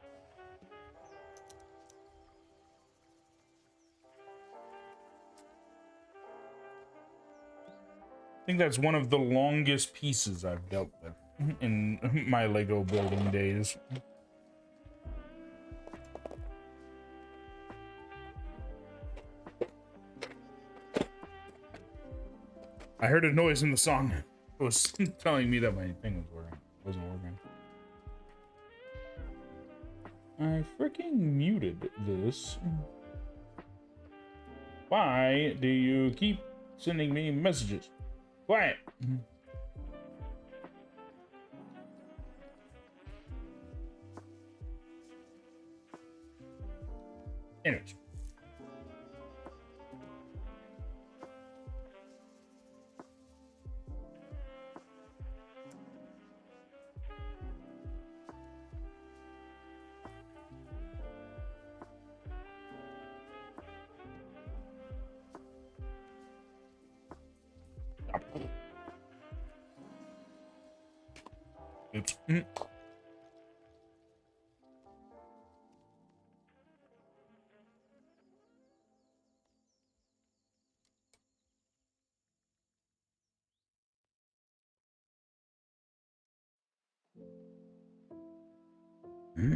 I think that's one of the longest pieces I've dealt with in my Lego building days. I heard a noise in the song. It was telling me that my thing wasn't working. I freaking muted this. Why do you keep sending me messages? Quiet. Anyways. Oops. Look.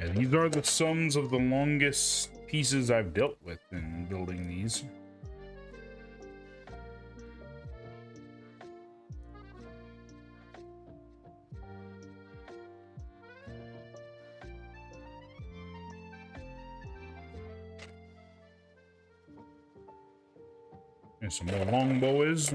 Yeah, these are the sums of the longest pieces I've dealt with in building these. And some more longbows.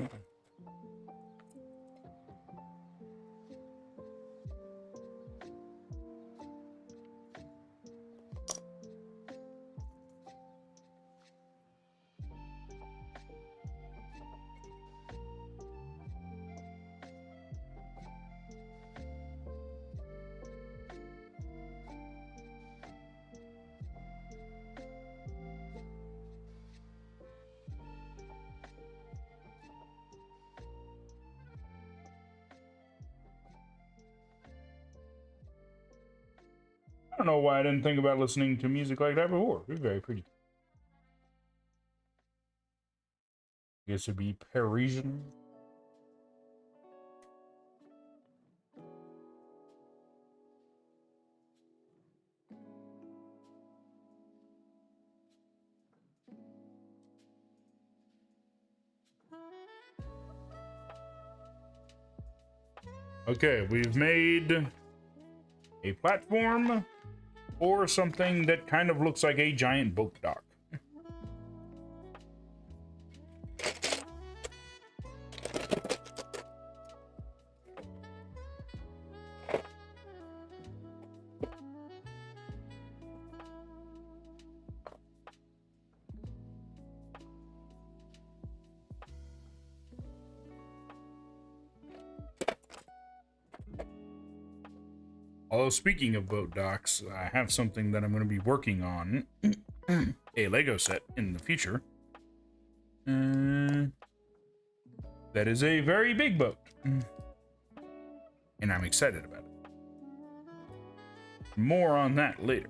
I don't know why I didn't think about listening to music like that before. It's very pretty. I guess it'd be Parisian. Okay, we've made a platform or something that kind of looks like a giant boat dock. Although, speaking of boat docks, I have something that I'm going to be working on. A Lego set in the future. That is a very big boat. And I'm excited about it. More on that later.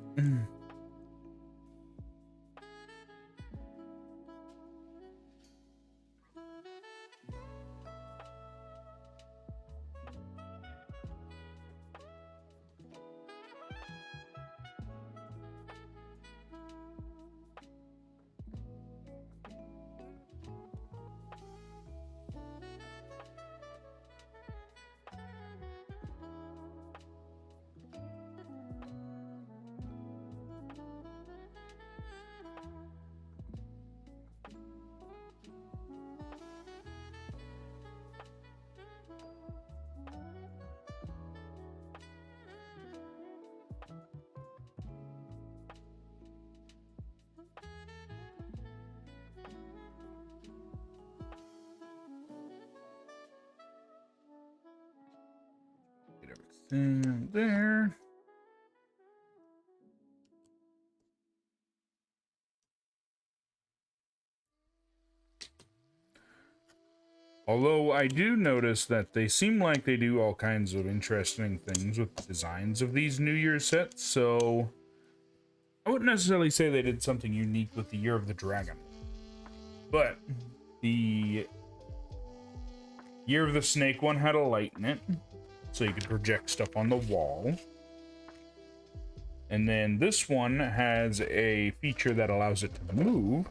Get everything there. Although I do notice that they seem like they do all kinds of interesting things with the designs of these New Year sets, so I wouldn't necessarily say they did something unique with the Year of the Dragon. But the Year of the Snake one had a light in it, so you could project stuff on the wall. And then this one has a feature that allows it to move.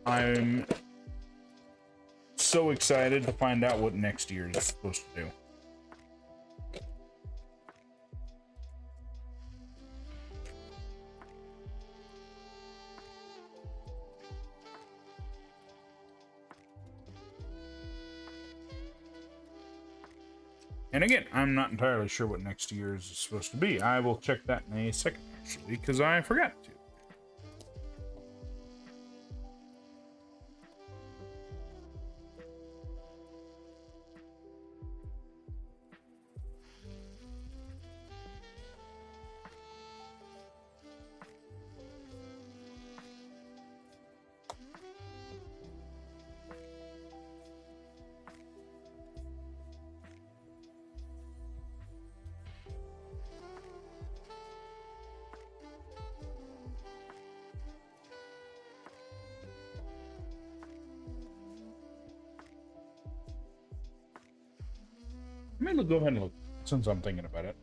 I'm so excited to find out what next year is supposed to do. And again, I'm not entirely sure what next year's is supposed to be. I will check that in a second, actually, because I forgot to. may go ahead and look since I'm thinking about it.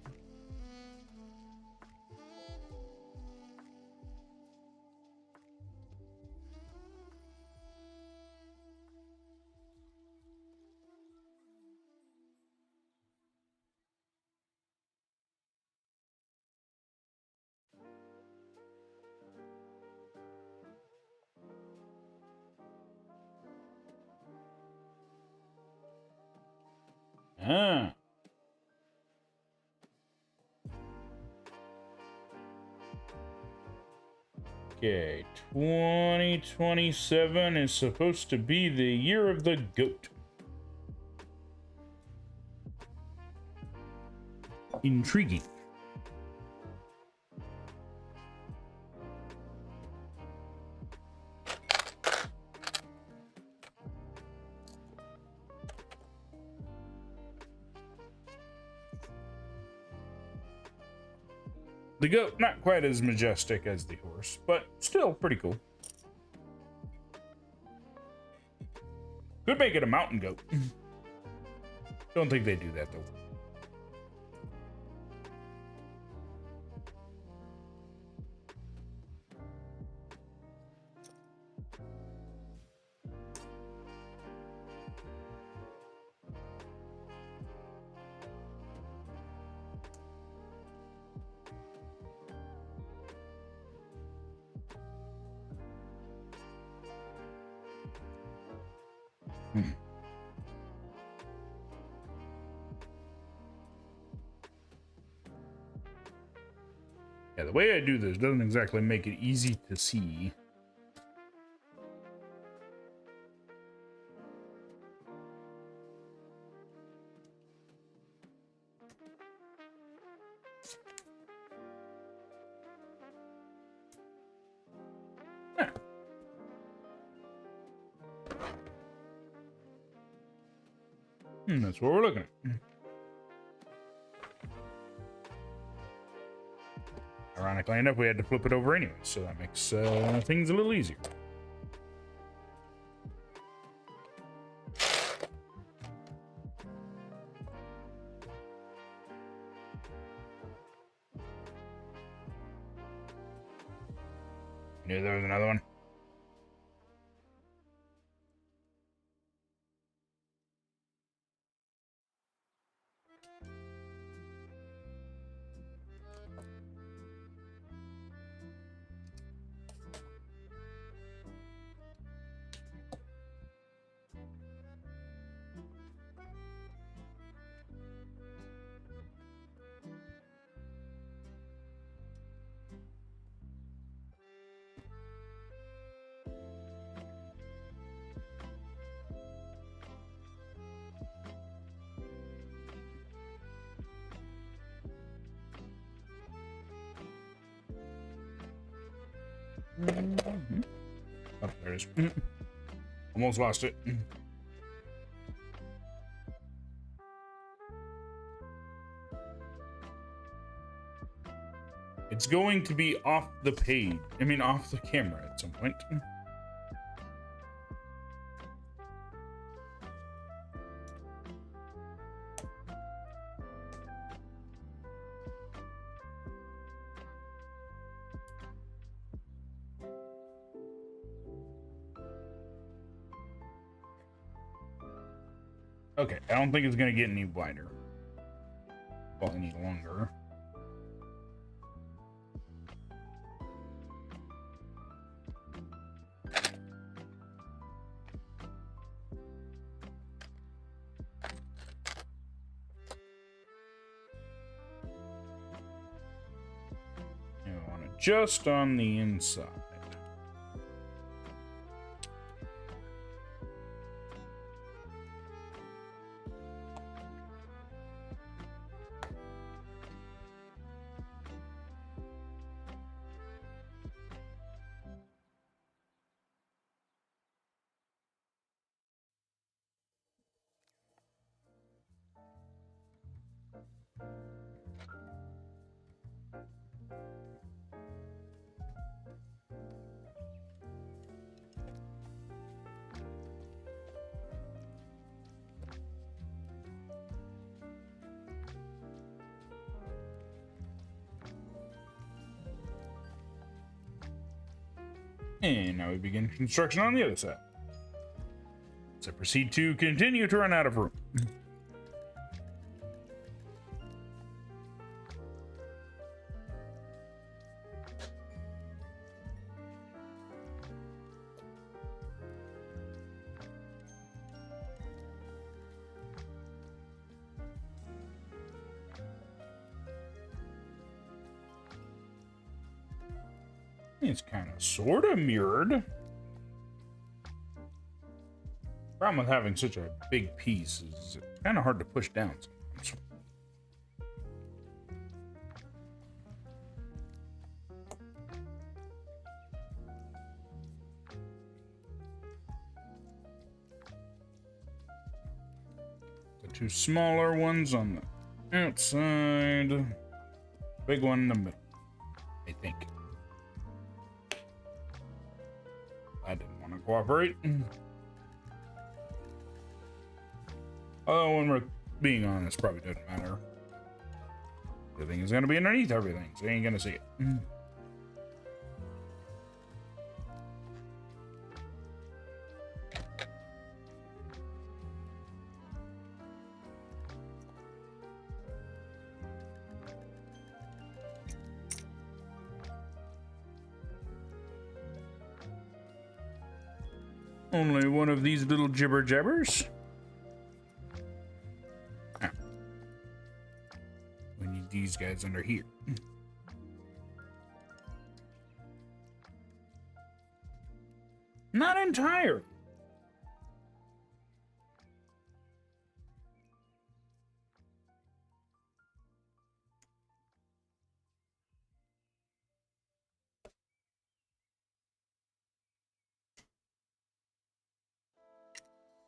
Ah. Okay, 2027 is supposed to be the year of the goat. Intriguing. The goat, not quite as majestic as the horse, but still pretty cool. Could make it a mountain goat. Don't think they do that, though. Yeah, the way I do this doesn't exactly make it easy to see. Yeah. That's what we're looking at. Ironically enough, we had to flip it over anyway, so that makes things a little easier. Knew there was another one. Oh, there it is. Almost lost it. It's going to be off the page. I mean, off the camera at some point. Okay, I don't think it's going to get any wider. Well, any longer. And I want it just on the inside. And now we begin construction on the other side. So proceed to continue to run out of room. It's kind of sort of mirrored. Problem with having such a big piece is it's kind of hard to push down sometimes. The two smaller ones on the outside, big one in the middle, I think. I didn't want to cooperate. Although, when we're being honest, probably doesn't matter. Everything is going to be underneath everything, so you ain't going to see it. Only one of these little jibber jabbers. Ah. We need these guys under here. Not entire.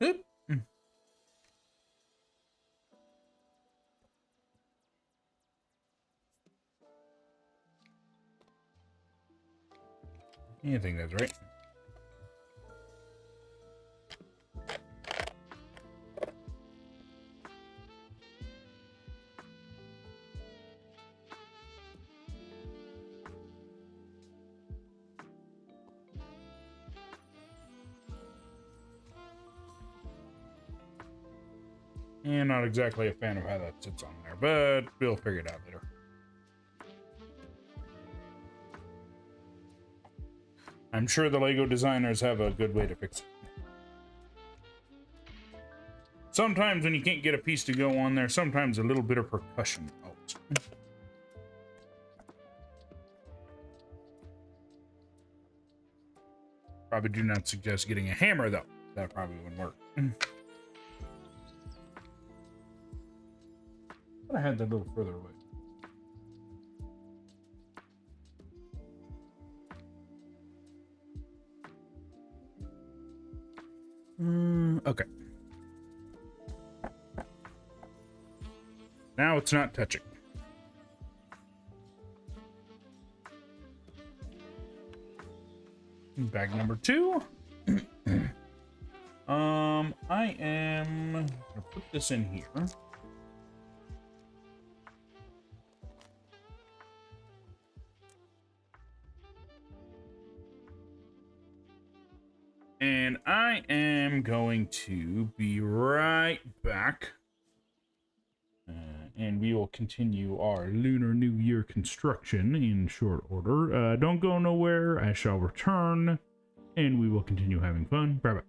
Oop. I think that's right. Yeah, not exactly a fan of how that sits on there, but we'll figure it out later. I'm sure the Lego designers have a good way to fix it. Sometimes when you can't get a piece to go on there, sometimes a little bit of percussion helps. Probably do not suggest getting a hammer, though. That probably wouldn't work. But I had that a little further away. Okay. Now it's not touching. Bag number 2. I am gonna put this in here. And I am going to be right back. And we will continue our Lunar New Year construction in short order. Don't go nowhere. I shall return, and we will continue having fun. Bye-bye.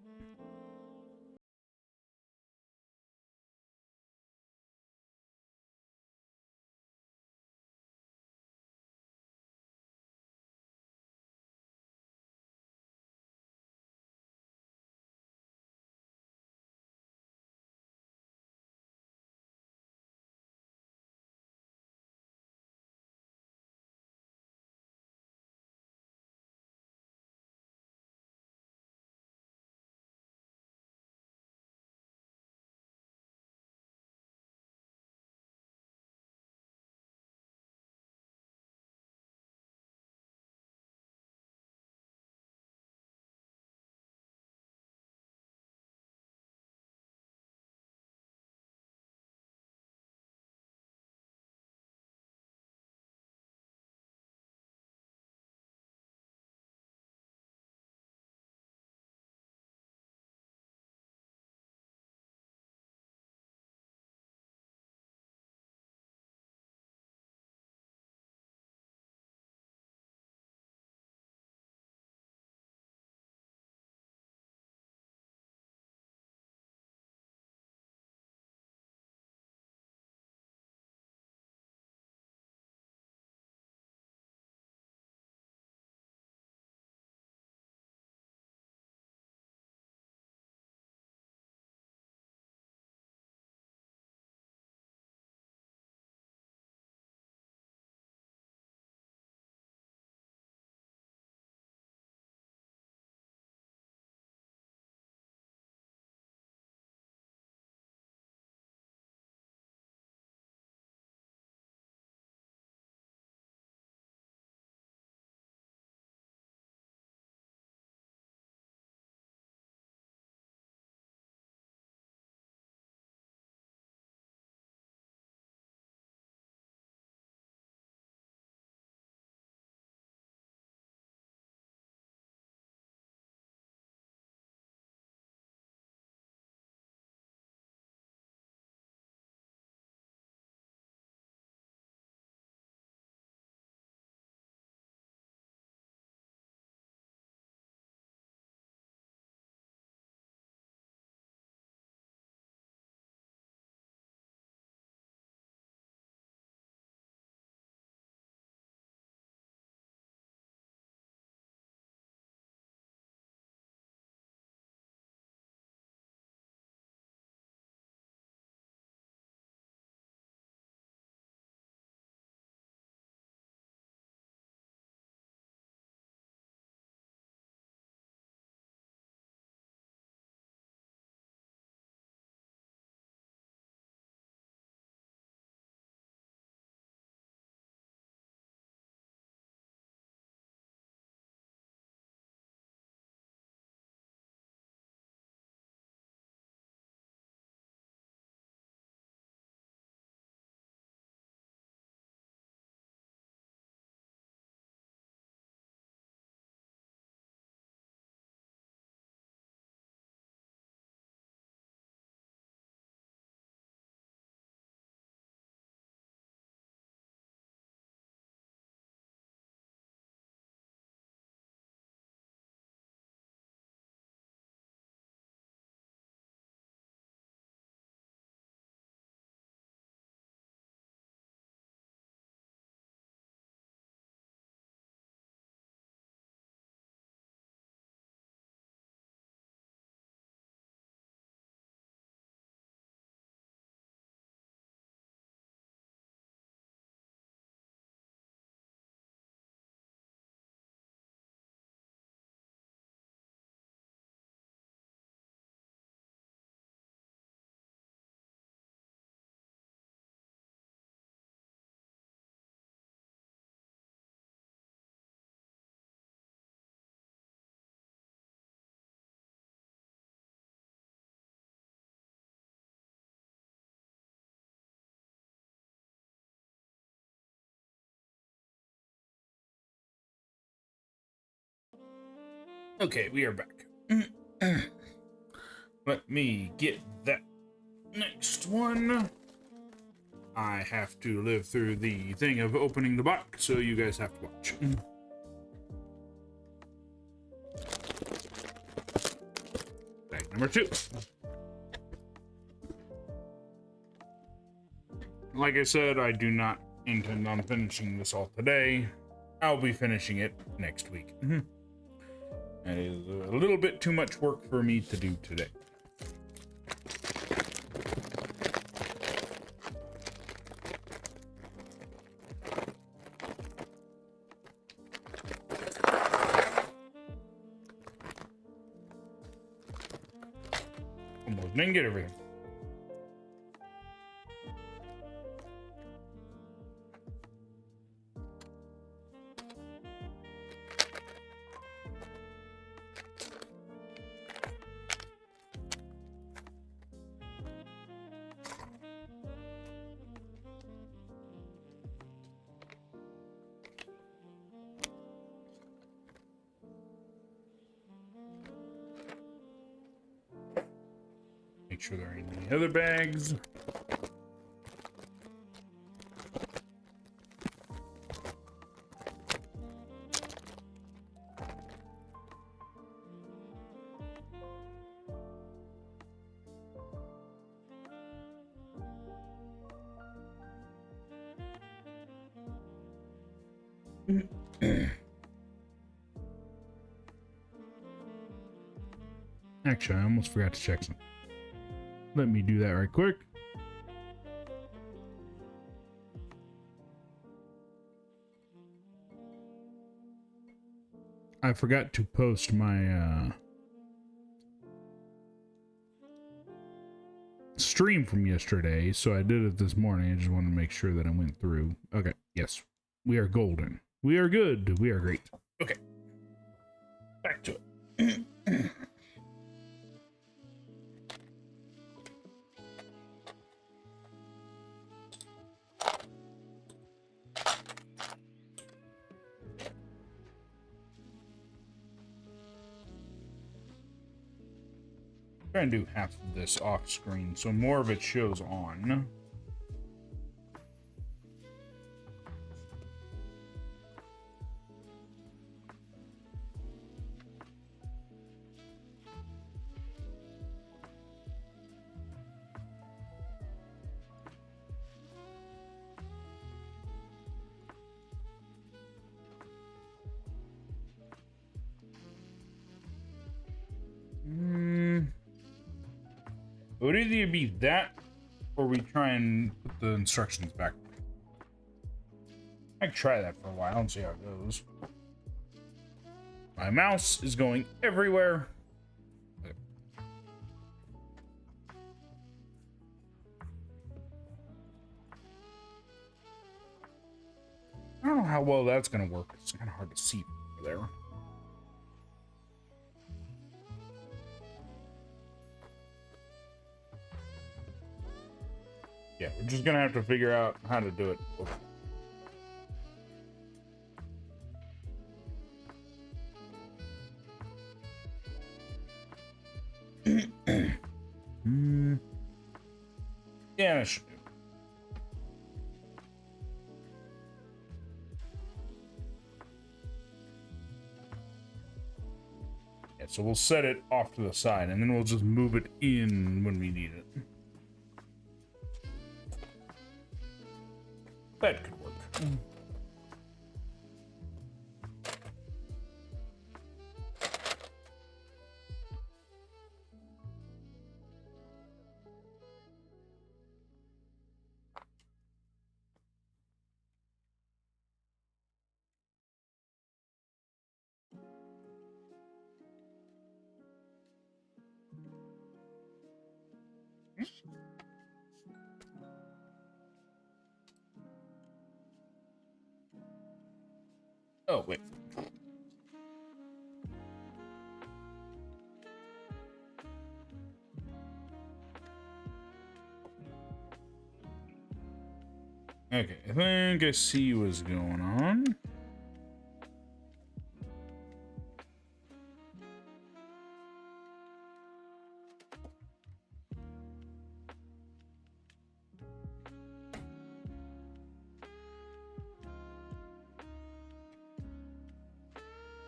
Okay, we are back. Let me get that next one. I have to live through the thing of opening the box, so you guys have to watch. Bag number 2. Like I said, I do not intend on finishing this all today. I'll be finishing it next week. That is a little bit too much work for me to do today. Almost didn't get everything. Make sure there ain't any other bags. Actually, I almost forgot to check something. Let me do that right quick. I forgot to post my stream from yesterday, so I did it this morning. I just wanted to make sure that I went through. Okay, yes. We are golden. We are good. We are great. Okay. Back to it. Try and do half of this off screen so more of it shows on. It would either be that, or we try and put the instructions back. I can try that for a while and see how it goes. My mouse is going everywhere. Okay. I don't know how well that's going to work. It's kind of hard to see over there. Yeah, we're just gonna have to figure out how to do it. Yeah, that should do. Yeah, so we'll set it off to the side, and then we'll just move it in when we need it. That could work. Oh, wait. Okay, I think I see what's going on.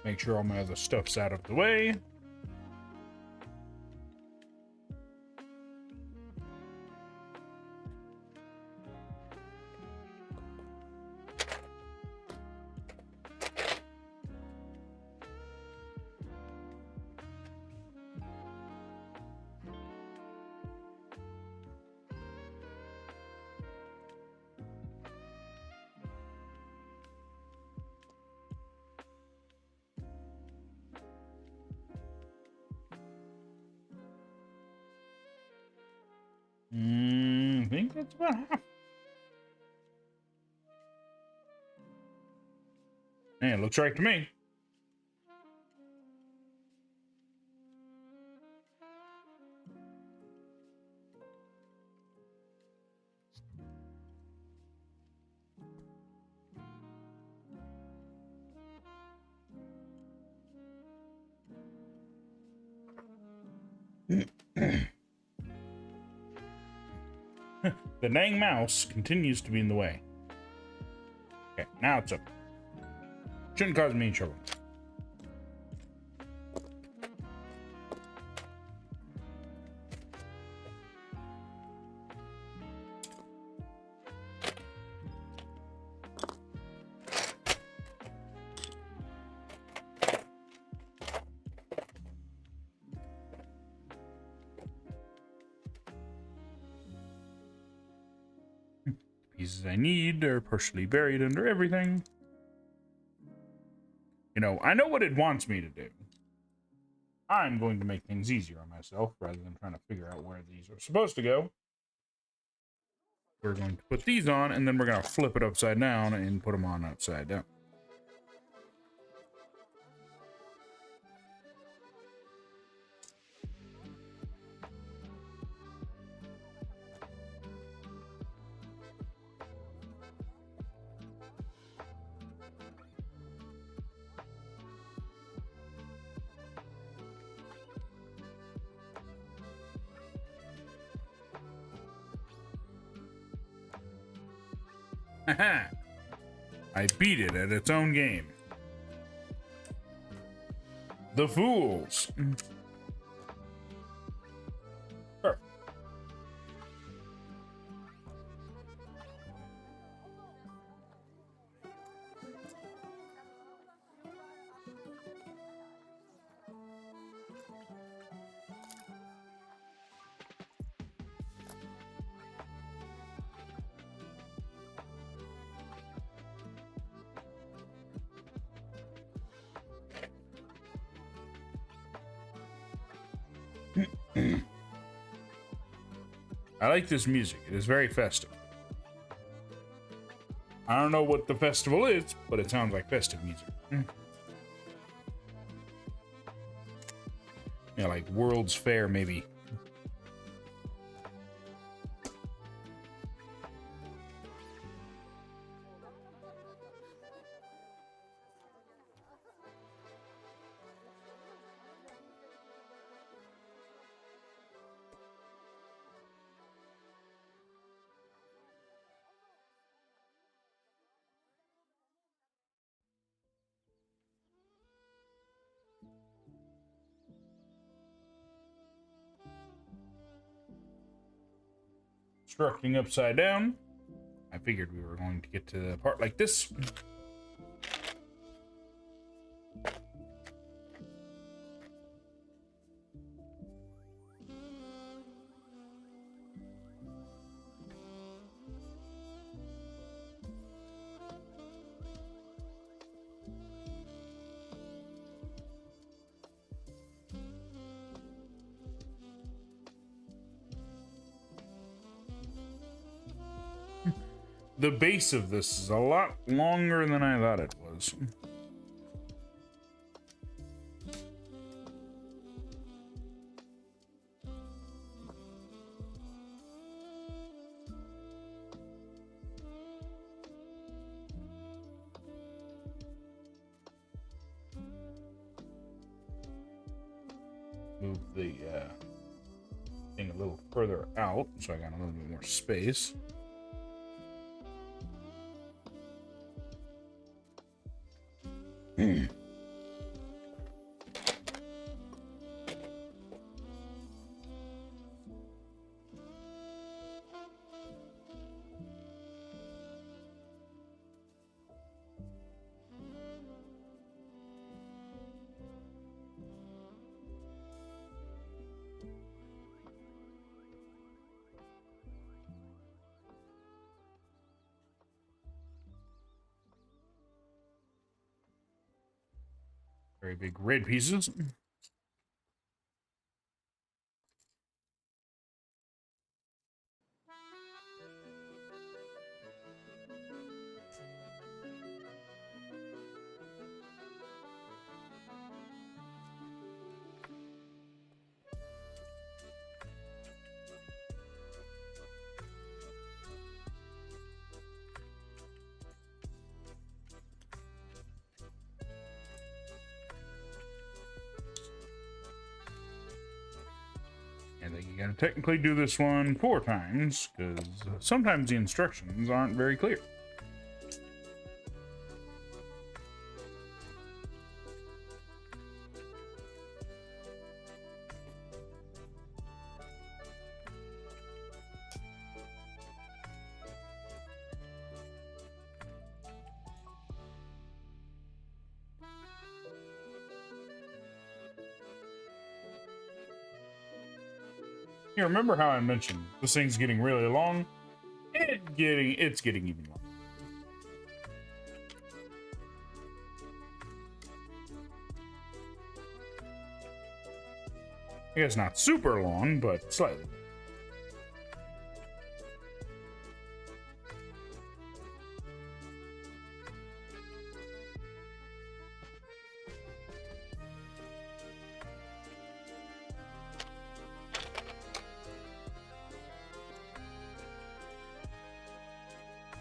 Make sure all my other stuff's out of the way. I think that's about half. Yeah, it looks right to me. The dang mouse continues to be in the way. Okay, now it's up. Shouldn't cause me any trouble. Pieces I need are partially buried under everything. You know, I know what it wants me to do. I'm going to make things easier on myself rather than trying to figure out where these are supposed to go. We're going to put these on, and then we're going to flip it upside down and put them on upside down. Haha! I beat it at its own game. The Fools. Sure. I like this music. It is very festive. I don't know what the festival is, but it sounds like festive music. Yeah, like World's Fair, maybe. Constructing upside down. I figured we were going to get to the part like this. The base of this is a lot longer than I thought it was. Move the thing a little further out so I got a little bit more space. Very big red pieces. And then you gotta technically do this one 4 times, because sometimes the instructions aren't very clear. You remember how I mentioned this thing's getting really long? It's getting even longer. I guess not super long, but slightly.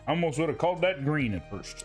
I almost would have called that green at first.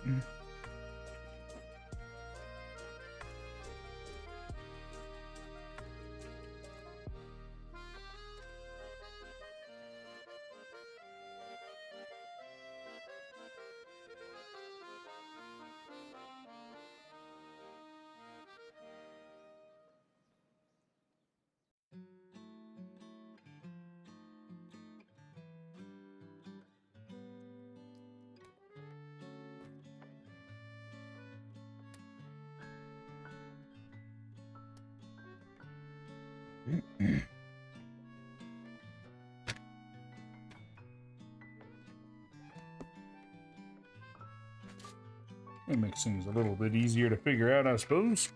That makes things a little bit easier to figure out, I suppose.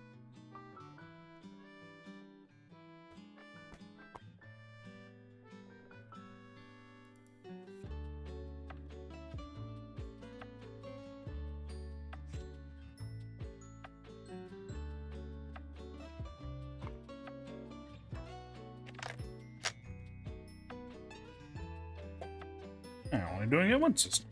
I'm only doing it once this time.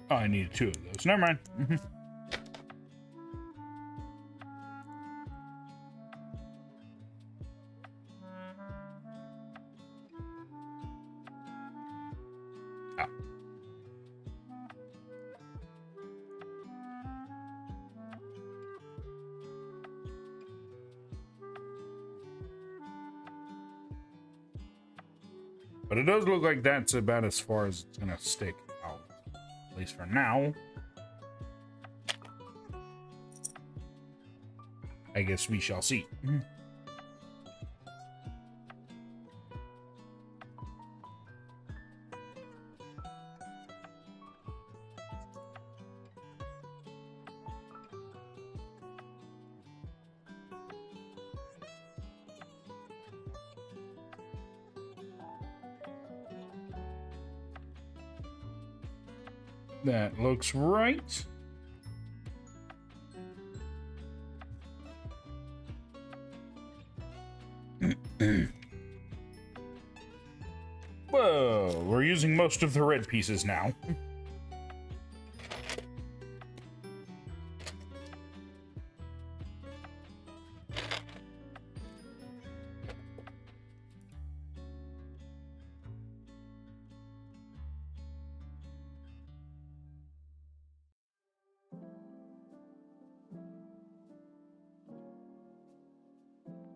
Oh, I needed 2 of those. Never mind. Ah. But it does look like that's about as far as it's gonna stick out. At least for now. I guess we shall see. That looks right. Whoa, we're using most of the red pieces now.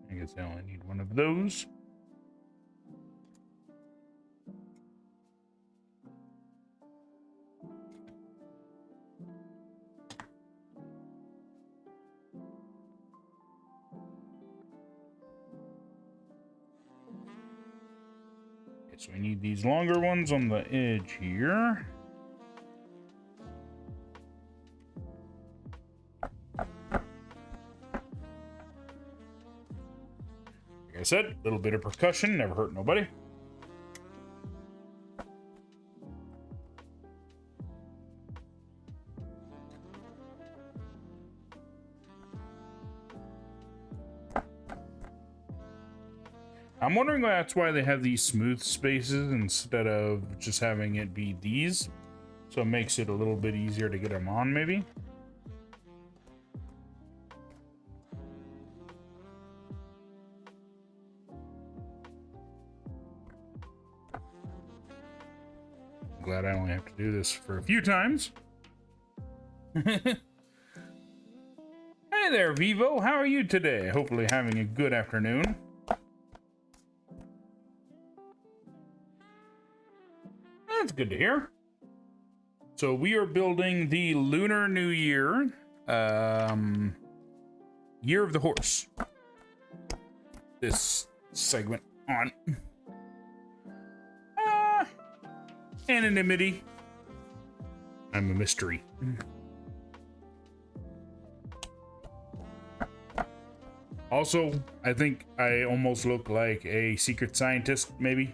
I guess I only need one of those. so we need these longer ones on the edge here. Like I said, a little bit of percussion, never hurt nobody. I'm wondering that's why they have these smooth spaces instead of just having it be these. So it makes it a little bit easier to get them on, maybe. I'm glad I only have to do this for a few times. Hey there, Vivo. How are you today? Hopefully having a good afternoon. That's good to hear. So we are building the Lunar New Year, Year of the Horse. This segment on anonymity. I'm a mystery. Also, I think I almost look like a secret scientist, maybe.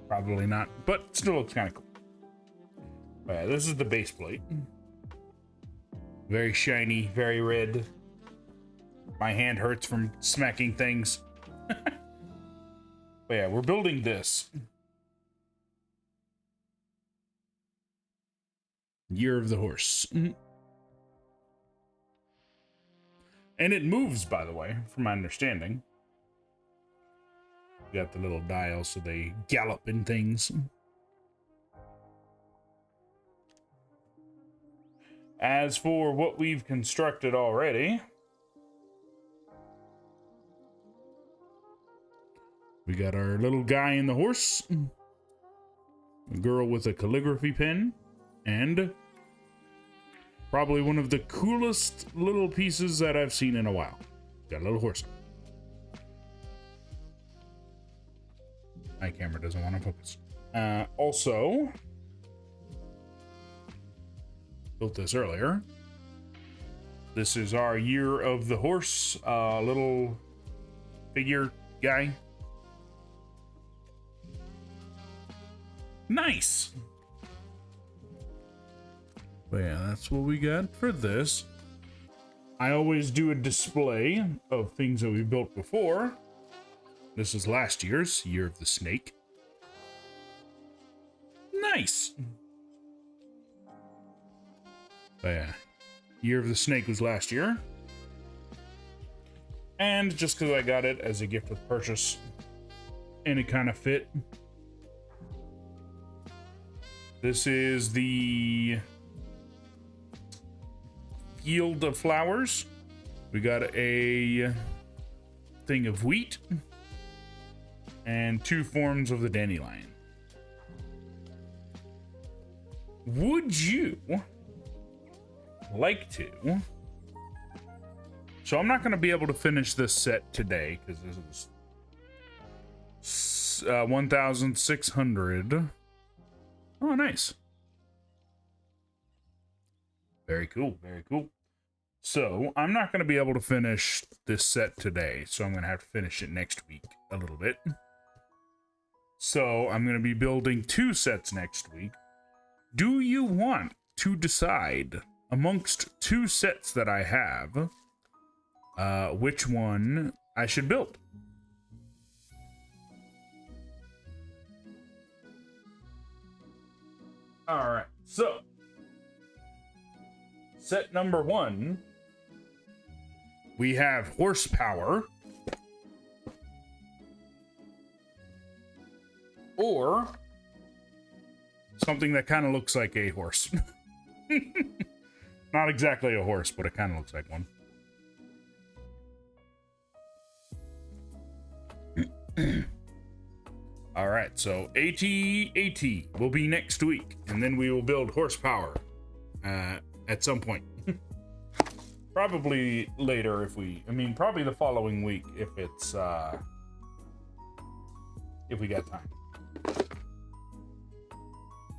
Probably not, but still looks kind of cool. This is the base plate. Very shiny, very red. My hand hurts from smacking things. But yeah, we're building this. Year of the Horse. And it moves, by the way, from my understanding. Got the little dial so they gallop in things. As for what we've constructed already, we got our little guy in the horse, a girl with a calligraphy pen, and probably one of the coolest little pieces that I've seen in a while. Got a little horse. My camera doesn't want to focus. Also, built this earlier. This is our Year of the Horse, little figure guy. Nice. But yeah, that's what we got for this. I always do a display of things that we built before. This is last year's Year of the Snake. Nice. But yeah, Year of the Snake was last year. And just because I got it as a gift with purchase, and it kind of fit. This is the Field of Flowers. We got a thing of wheat. And 2 forms of the dandelion. Would you like to? So I'm not going to be able to finish this set today because this is 1,600. Oh, nice. Very cool. Very cool. So I'm not going to be able to finish this set today. So I'm going to have to finish it next week a little bit. So I'm going to be building 2 sets next week. Do you want to decide amongst 2 sets that I have which one I should build? All right. So set number 1, we have horsepower. Or something that kind of looks like a horse. Not exactly a horse, but it kind of looks like one. All right, so AT will be next week, and then we will build horsepower at some point. Probably later probably the following week if we got time.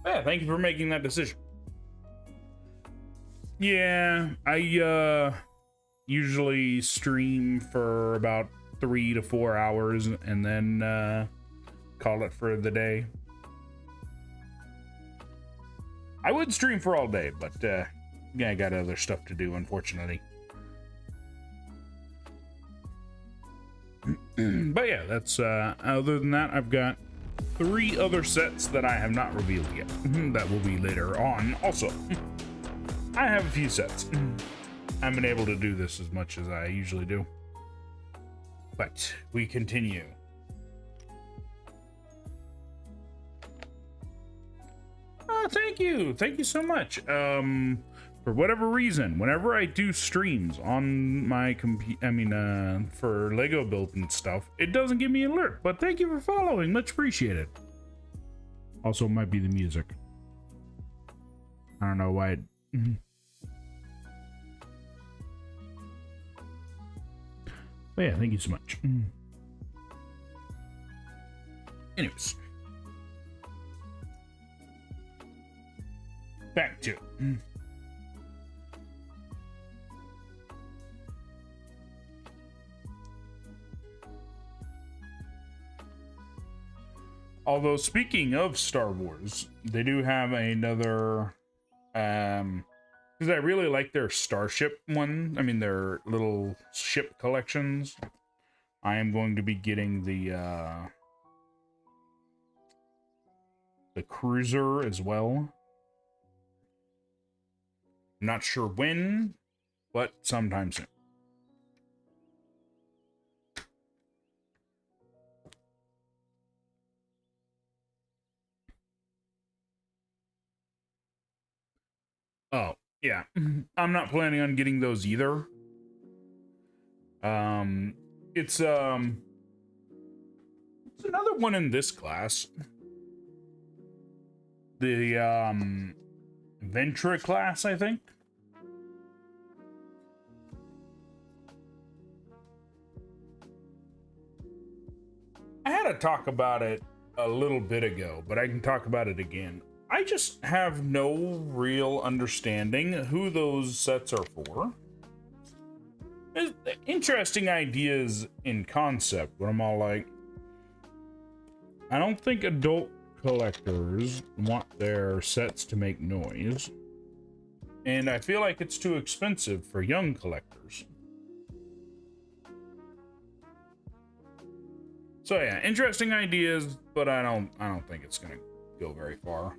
Yeah, thank you for making that decision. Yeah, I usually stream for about 3 to 4 hours and then call it for the day. I would stream for all day, but yeah, I got other stuff to do, unfortunately. But yeah, that's other than that, I've got 3 other sets that I have not revealed yet. That will be later on. Also, I have a few sets. I haven't been able to do this as much as I usually do. But we continue. Thank you. Thank you so much. For whatever reason, whenever I do streams on my for Lego build and stuff, it doesn't give me an alert. But thank you for following. Much appreciated. Also, it might be the music. I don't know why. But yeah, thank you so much. Anyways. Back to it. Although, speaking of Star Wars, they do have another, because I really like their Starship one. I mean, their little ship collections. I am going to be getting the cruiser as well. I'm not sure when, but sometime soon. Oh, yeah. I'm not planning on getting those either. It's another one in this class. The Ventra class, I think. I had to talk about it a little bit ago, but I can talk about it again. I just have no real understanding who those sets are for. There's interesting ideas in concept, but I'm all like, I don't think adult collectors want their sets to make noise. And I feel like it's too expensive for young collectors. So yeah, interesting ideas, but I don't think it's gonna go very far.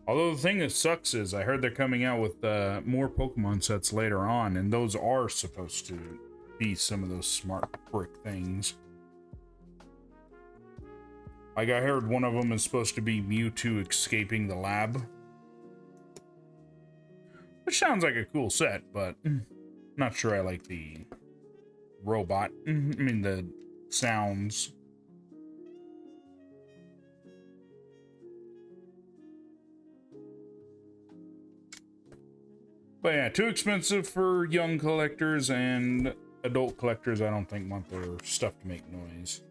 Although the thing that sucks is I heard they're coming out with more Pokemon sets later on, and those are supposed to be some of those smart brick things. Like I heard one of them is supposed to be Mewtwo escaping the lab. Which sounds like a cool set, but not sure I like the robot. I mean, the sounds. But yeah, too expensive for young collectors, and adult collectors I don't think want their stuff to make noise.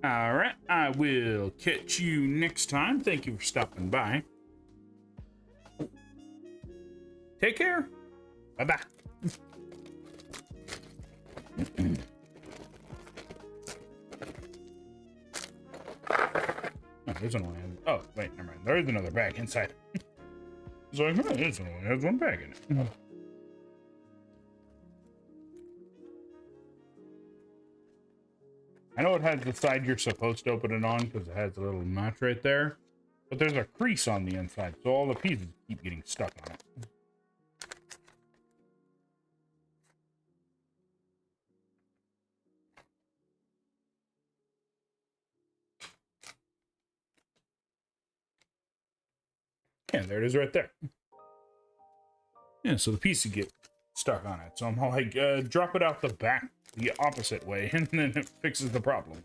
All right, I will catch you next time. Thank you for stopping by. Take care. Bye-bye. Oh, there's only one. Oh, wait, never mind. There is another bag inside. It's like, oh, this one only has one bag in it. I know it has the side you're supposed to open it on because it has a little notch right there, but there's a crease on the inside, so all the pieces keep getting stuck on it. Yeah, there it is right there. Yeah, so the piece would get stuck on it. So I'm like, drop it out the back the opposite way, and then it fixes the problem.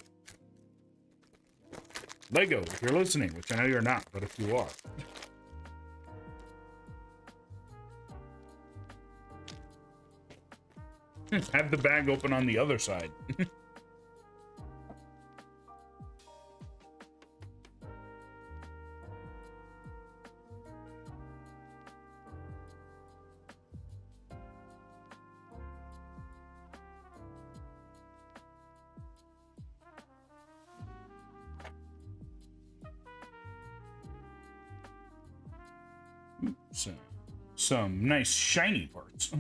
Lego, if you're listening, which I know you're not, but if you are. Have the bag open on the other side. So, some nice shiny parts.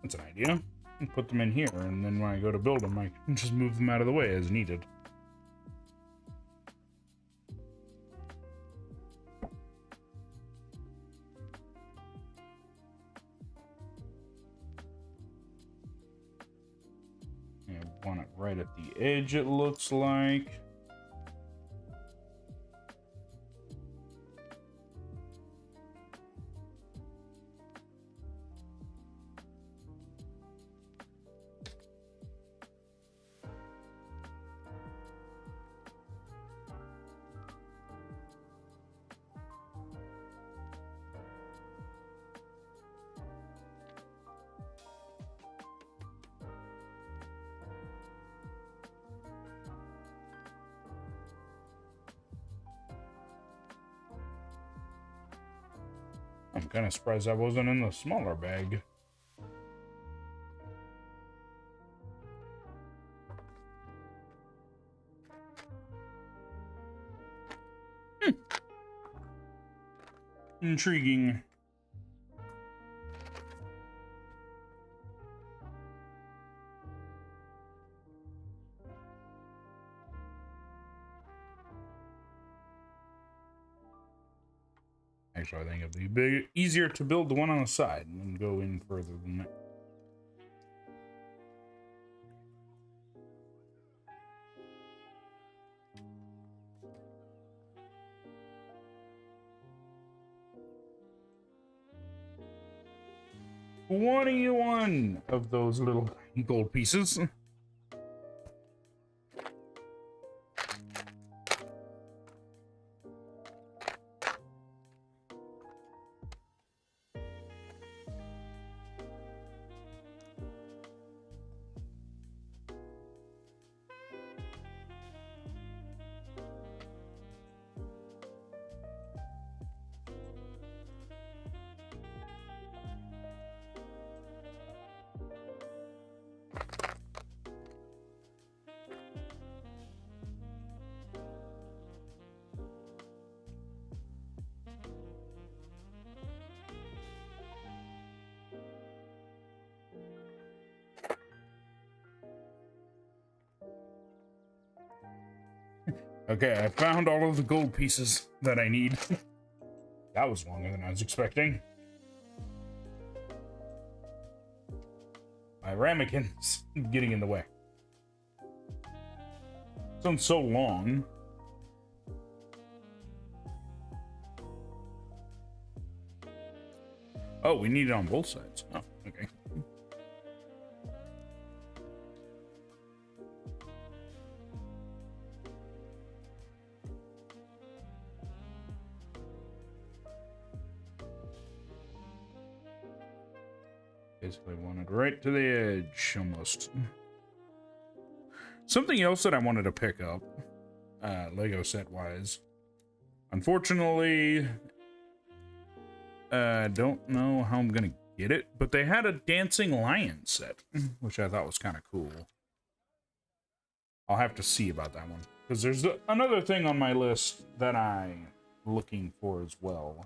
That's an idea. Put them in here, and then when I go to build them, I can just move them out of the way as needed. I want it right at the edge, it looks like. I'm kind of surprised I wasn't in the smaller bag. Intriguing. Actually, I think it'd be easier to build the one on the side and then go in further than that. $21 of those little gold pieces. Okay, I found all of the gold pieces that I need. That was longer than I was expecting. My ramekin's getting in the way. Sounds so long. Oh, we need it on both sides. Oh, okay. Basically wanted right to the edge, almost. Something else that I wanted to pick up, Lego set-wise. Unfortunately, don't know how I'm gonna get it, but they had a dancing lion set, which I thought was kind of cool. I'll have to see about that one, because there's another thing on my list that I'm looking for as well.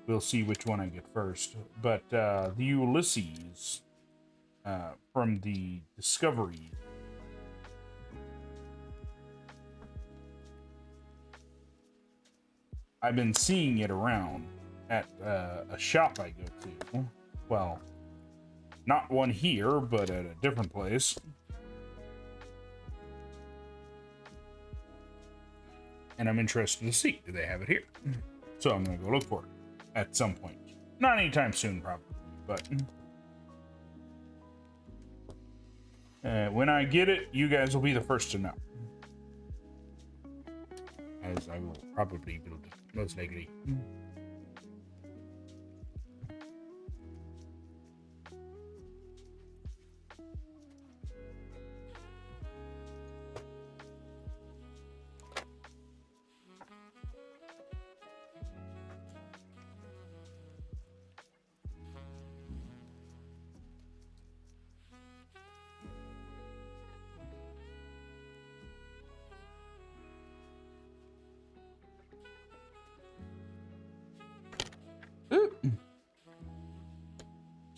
We'll see which one I get first. But the Ulysses from the Discovery. I've been seeing it around at a shop I go to. Well, Not one here, but at a different place. And I'm interested to see, do they have it here? So I'm gonna go look for it at some point. Not anytime soon, probably, but when I get it, you guys will be the first to know. As I will probably build it, most likely.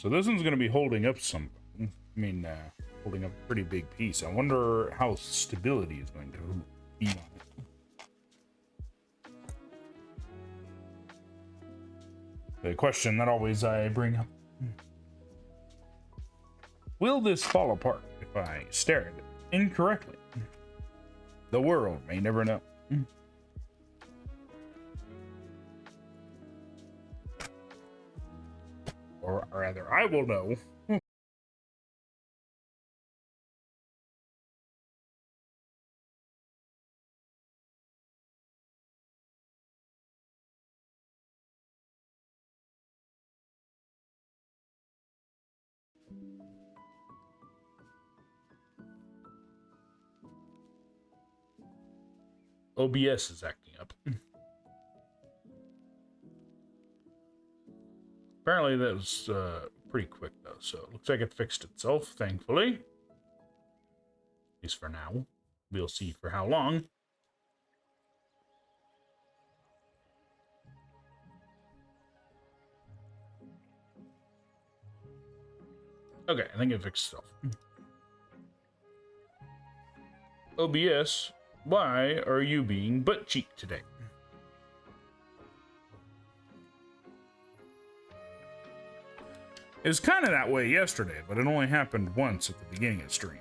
So this one's going to be holding up some, holding up a pretty big piece. I wonder how stability is going to be on it. The question that always I bring up. Will this fall apart if I stare at it incorrectly? The world may never know. Or rather, I will know. OBS is acting up. Apparently that was pretty quick though, so it looks like it fixed itself, thankfully. At least for now. We'll see for how long. Okay, I think it fixed itself. OBS, why are you being butt cheek today? It was kind of that way yesterday, but it only happened once at the beginning of stream.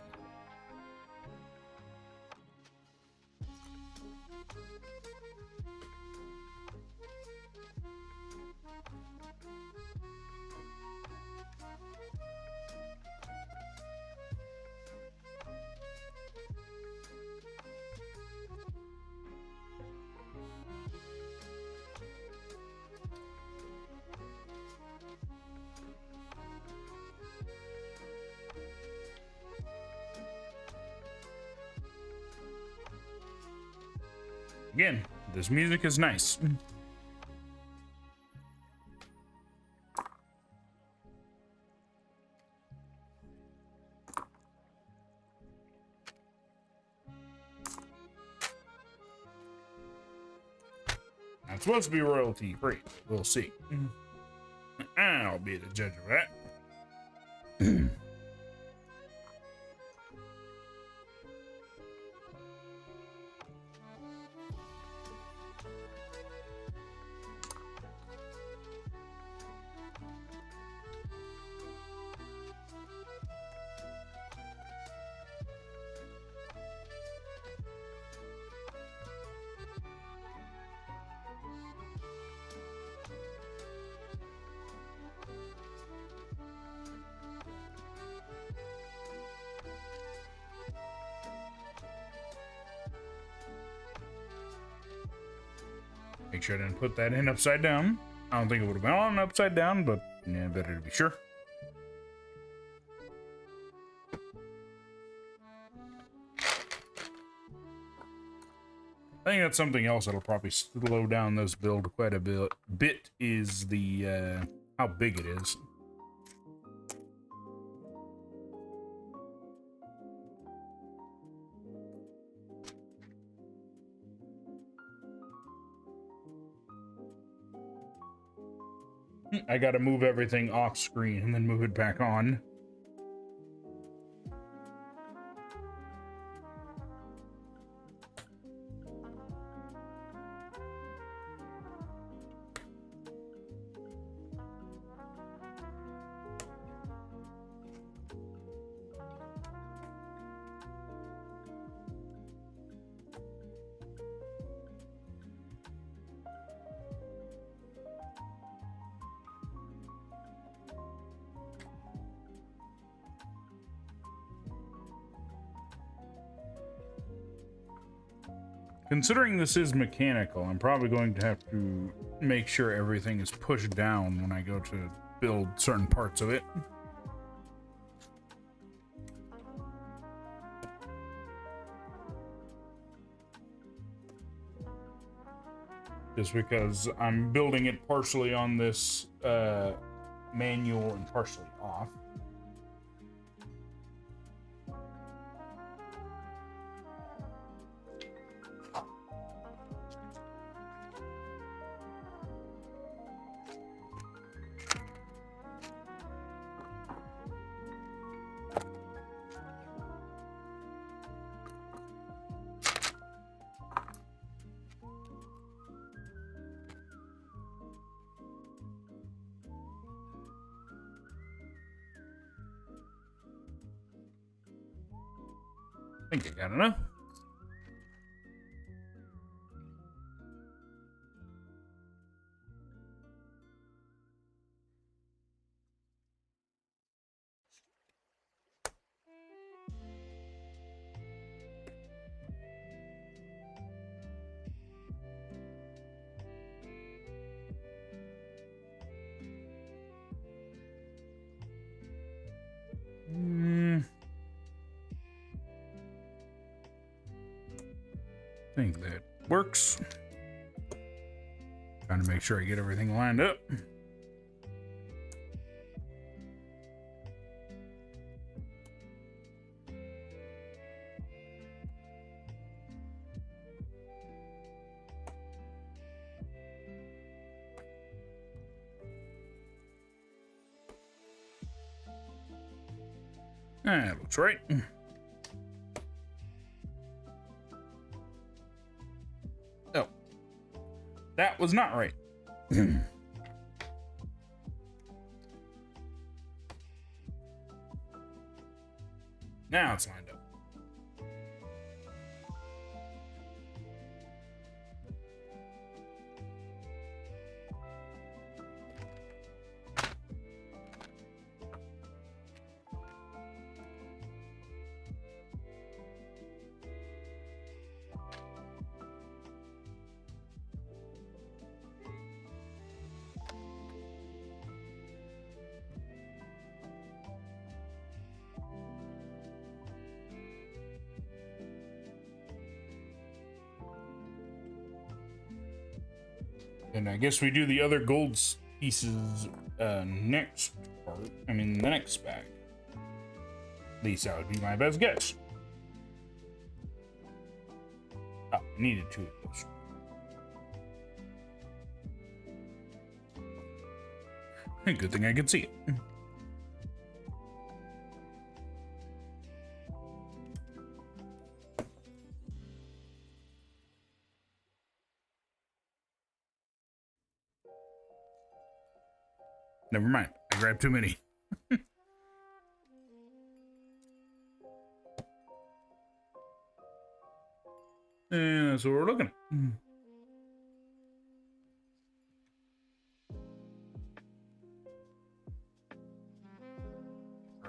Again, this music is nice. It's supposed to be royalty free. We'll see. I'll be the judge of that. Make sure I didn't put that in upside down. I don't think it would have been on upside down, but yeah, better to be sure. I think that's something else that'll probably slow down this build quite a bit is the how big it is. I gotta move everything off screen and then move it back on. Considering this is mechanical, I'm probably going to have to make sure everything is pushed down when I go to build certain parts of it. Just because I'm building it partially on this manual and partially off. I think I got enough. I think that works. Trying to make sure I get everything lined up. That looks right. Oh, that was not right. Now it's lined up. And I guess we do the other gold pieces next part. I mean, the next bag. At least that would be my best guess. Oh, I needed two of those. Good thing I could see it. Never mind. I grabbed too many. And that's what we're looking at.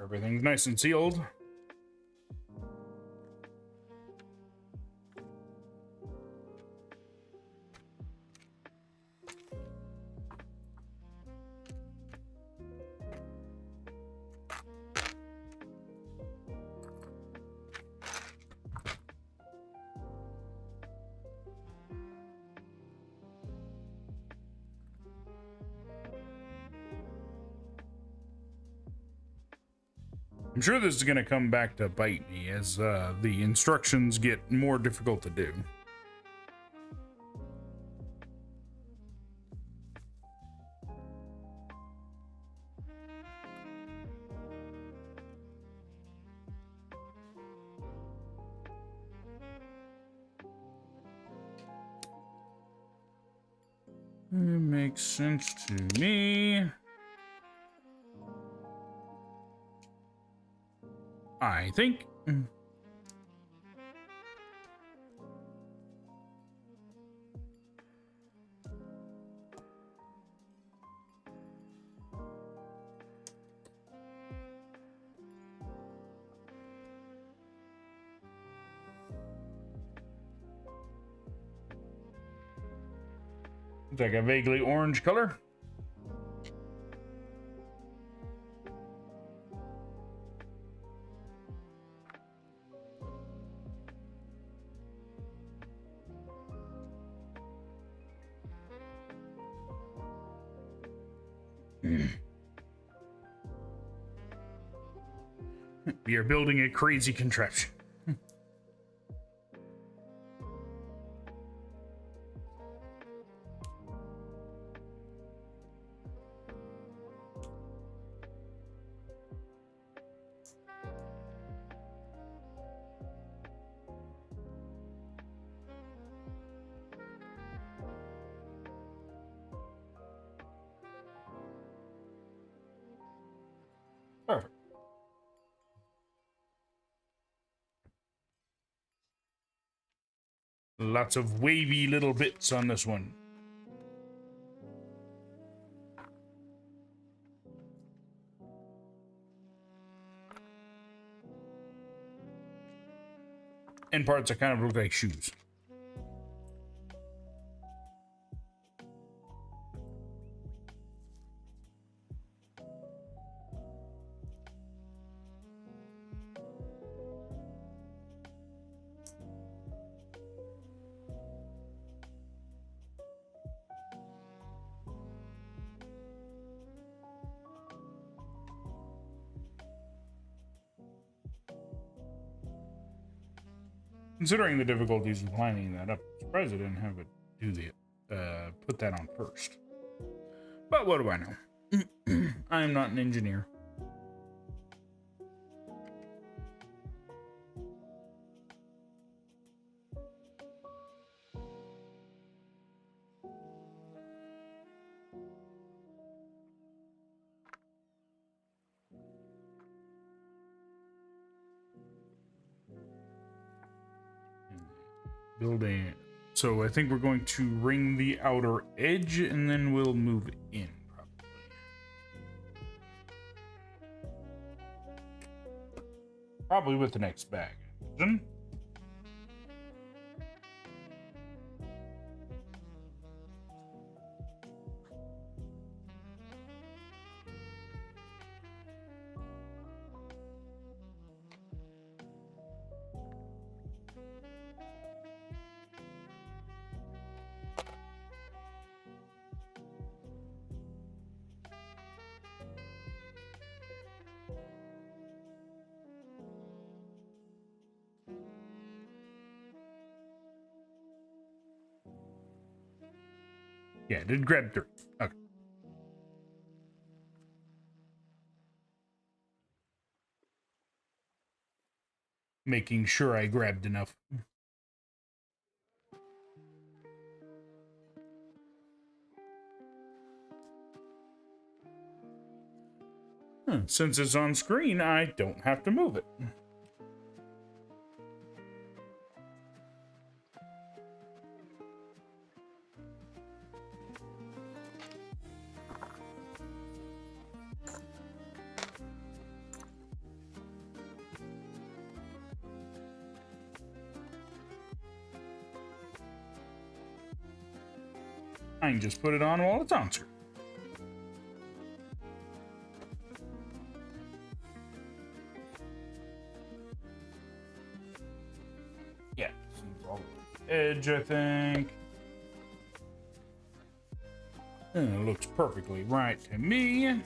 Everything's nice and sealed. I'm sure this is going to come back to bite me as the instructions get more difficult to do. It makes sense to me. I think. It's like a vaguely orange color. We are building a crazy contraption. Perfect. Lots of wavy little bits on this one. And parts that kind of look like shoes. Considering the difficulties of lining that up, I'm surprised I didn't have it do the put that on first. But what do I know? I am not an engineer. Building. So I think we're going to ring the outer edge and then we'll move in, probably with the next bag. Yeah, did grab 3. Okay. Making sure I grabbed enough. Since it's on screen, I don't have to move it. I can just put it on while it's on screen. Yeah, seems all the edge, I think. It looks perfectly right to me.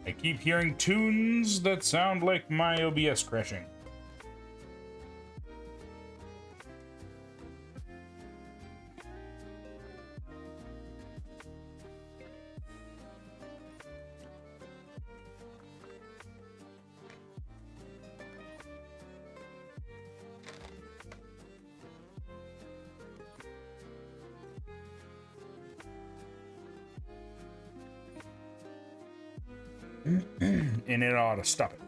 I keep hearing tunes that sound like my OBS crashing. and it ought to stop it.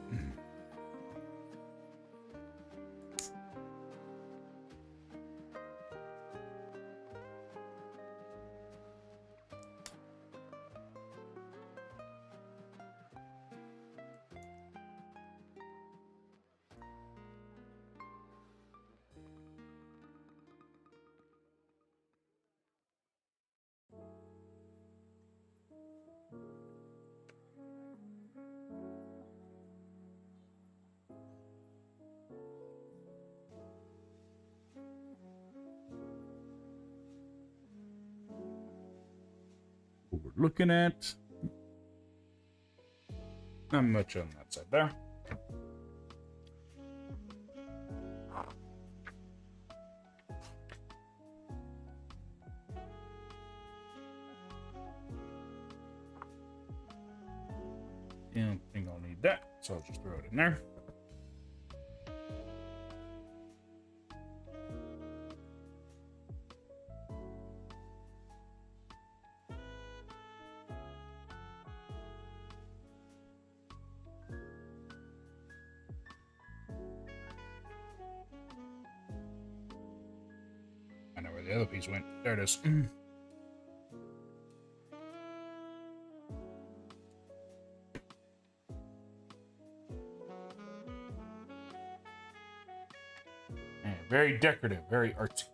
What we're looking at, not much on that side there. I don't think I'll need that, so I'll just throw it in there. I know where the other piece went. There it is. Very decorative, very artsy.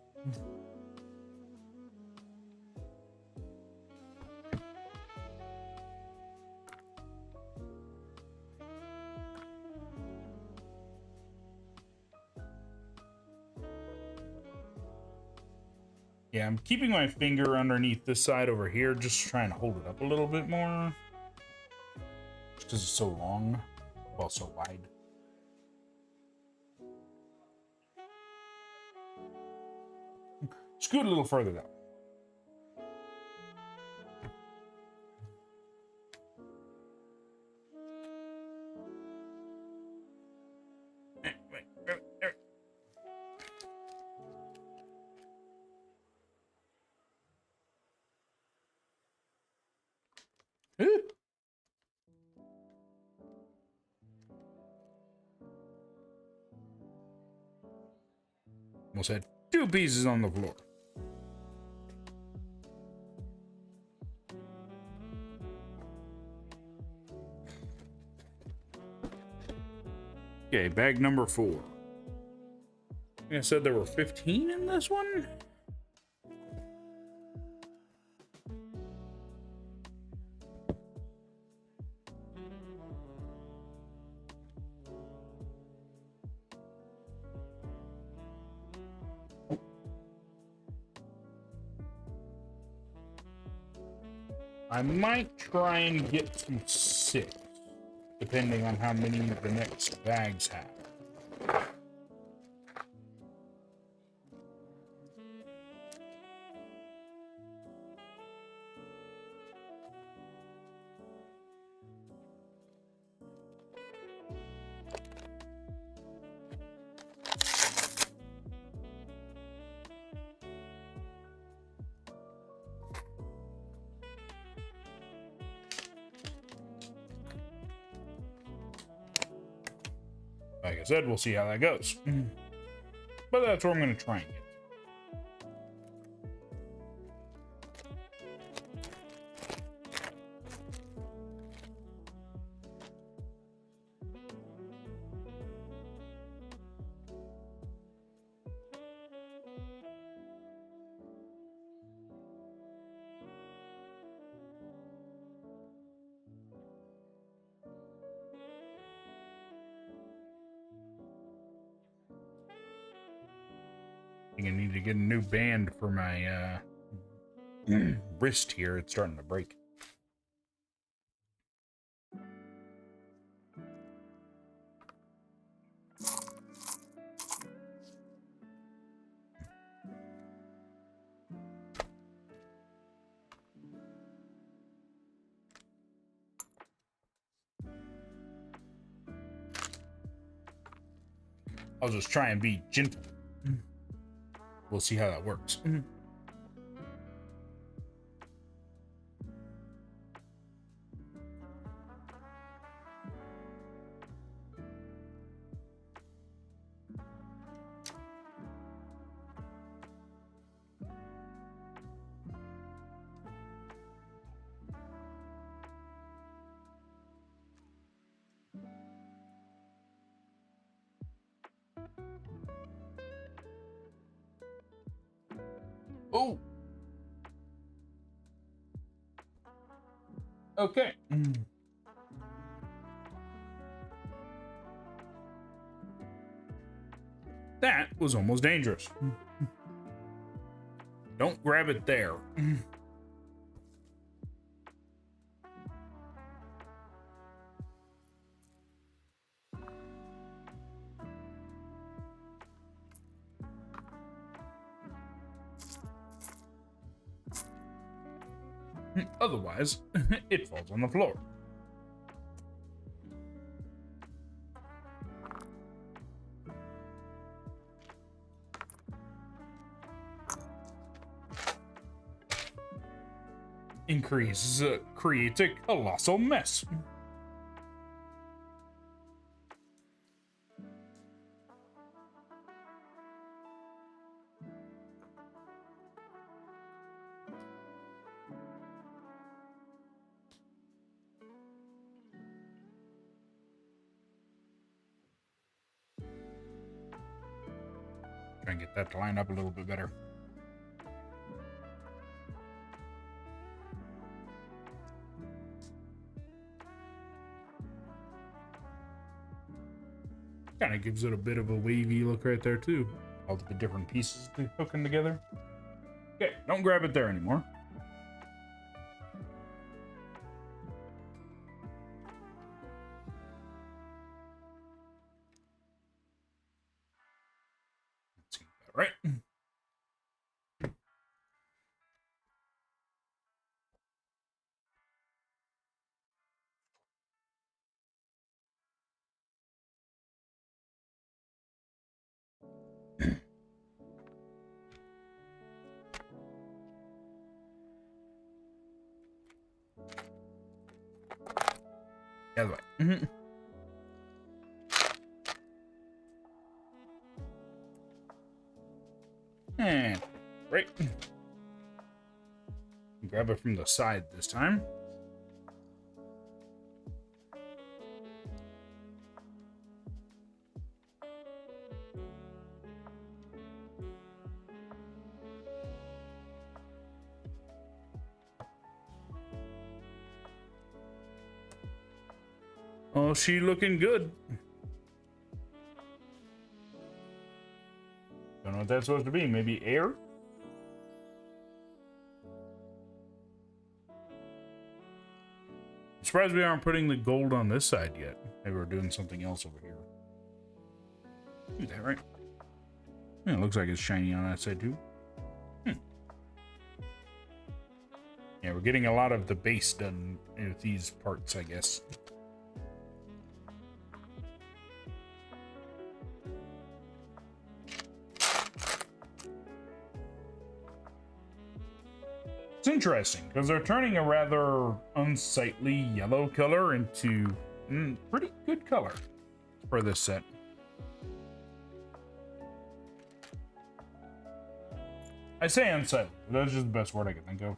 Yeah, I'm keeping my finger underneath this side over here, just trying to hold it up a little bit more. Just because it's so long, well, so wide. Scoot a little further down. Almost had two pieces on the floor. Okay, bag number 4. I said there were 15 in this one? I might try and get to 6, depending on how many the next bags have. Like I said, we'll see how that goes. But that's where I'm going to try and get. I think I need to get a new band for my wrist here. It's starting to break. I'll just try and be gentle. We'll see how that works. Oh. Okay. That was almost dangerous. Don't grab it there. Otherwise, it falls on the floor. Creates a colossal mess. Try and get that to line up a little bit better. Kind of gives it a bit of a wavy look right there too. All the different pieces hooking together. Okay, don't grab it there anymore. Let's get that right. The other way. And right. Grab it from the side this time. Oh, she looking good. Don't know what that's supposed to be. Maybe air? I'm surprised we aren't putting the gold on this side yet. Maybe we're doing something else over here. Do that, right? Yeah, it looks like it's shiny on that side too. Yeah, we're getting a lot of the base done with these parts, I guess. It's interesting, because they're turning a rather unsightly yellow color into pretty good color for this set. I say unsightly, but that's just the best word I can think of.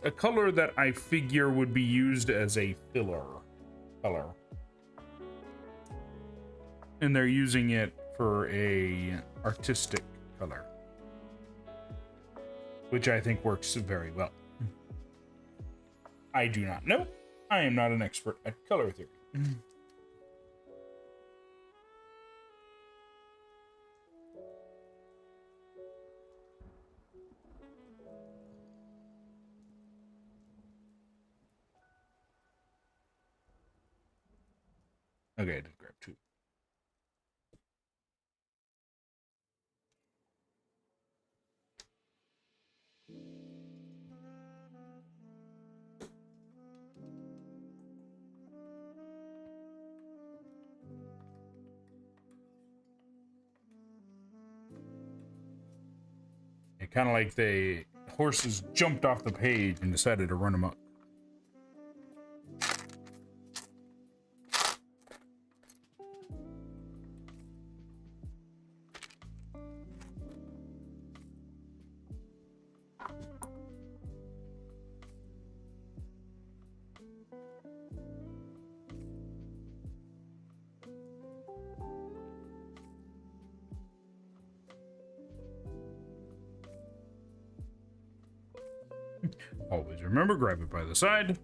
A color that I figure would be used as a filler color. And they're using it for a artistic color, which I think works very well. I do not know. I am not an expert at color theory. Okay, I did grab two. It kind of like the horses jumped off the page and decided to run them up. Always remember, grab it by the side.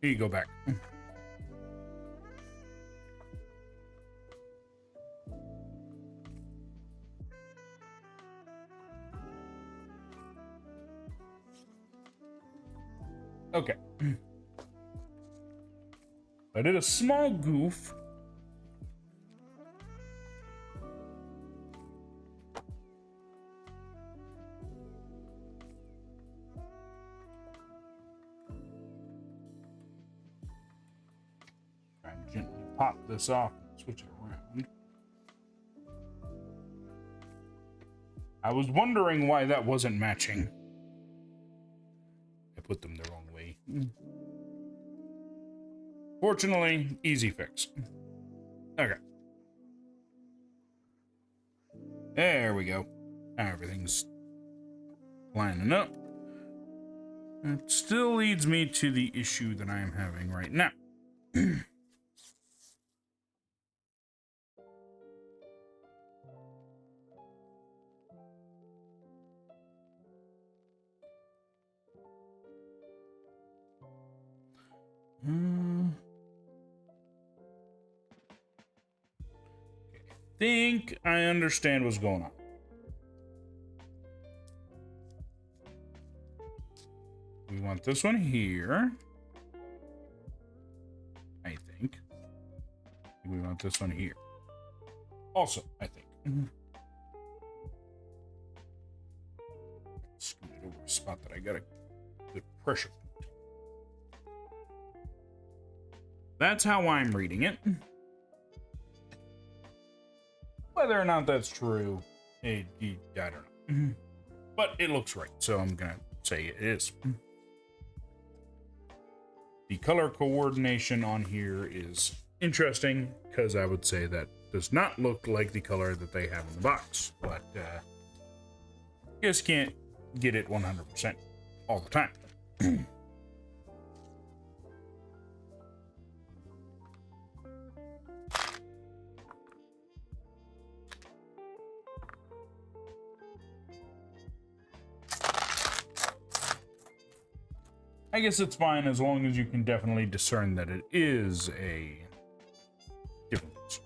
Here you go back. Okay. I did a small goof. Try and gently pop this off and switch it around. I was wondering why that wasn't matching. I put them the wrong way. Fortunately, easy fix. Okay. There we go. Everything's lining up. It still leads me to the issue that I am having right now. I think I understand what's going on. We want this one here. I think. We want this one here. Also, I think. Scoot it over a spot that I got a good pressure point. That's how I'm reading it. Whether or not that's true, I don't know. But it looks right, so I'm gonna say it is. The color coordination on here is interesting, because I would say that does not look like the color that they have in the box, but just can't get it 100% all the time. I guess it's fine as long as you can definitely discern that it is a difference.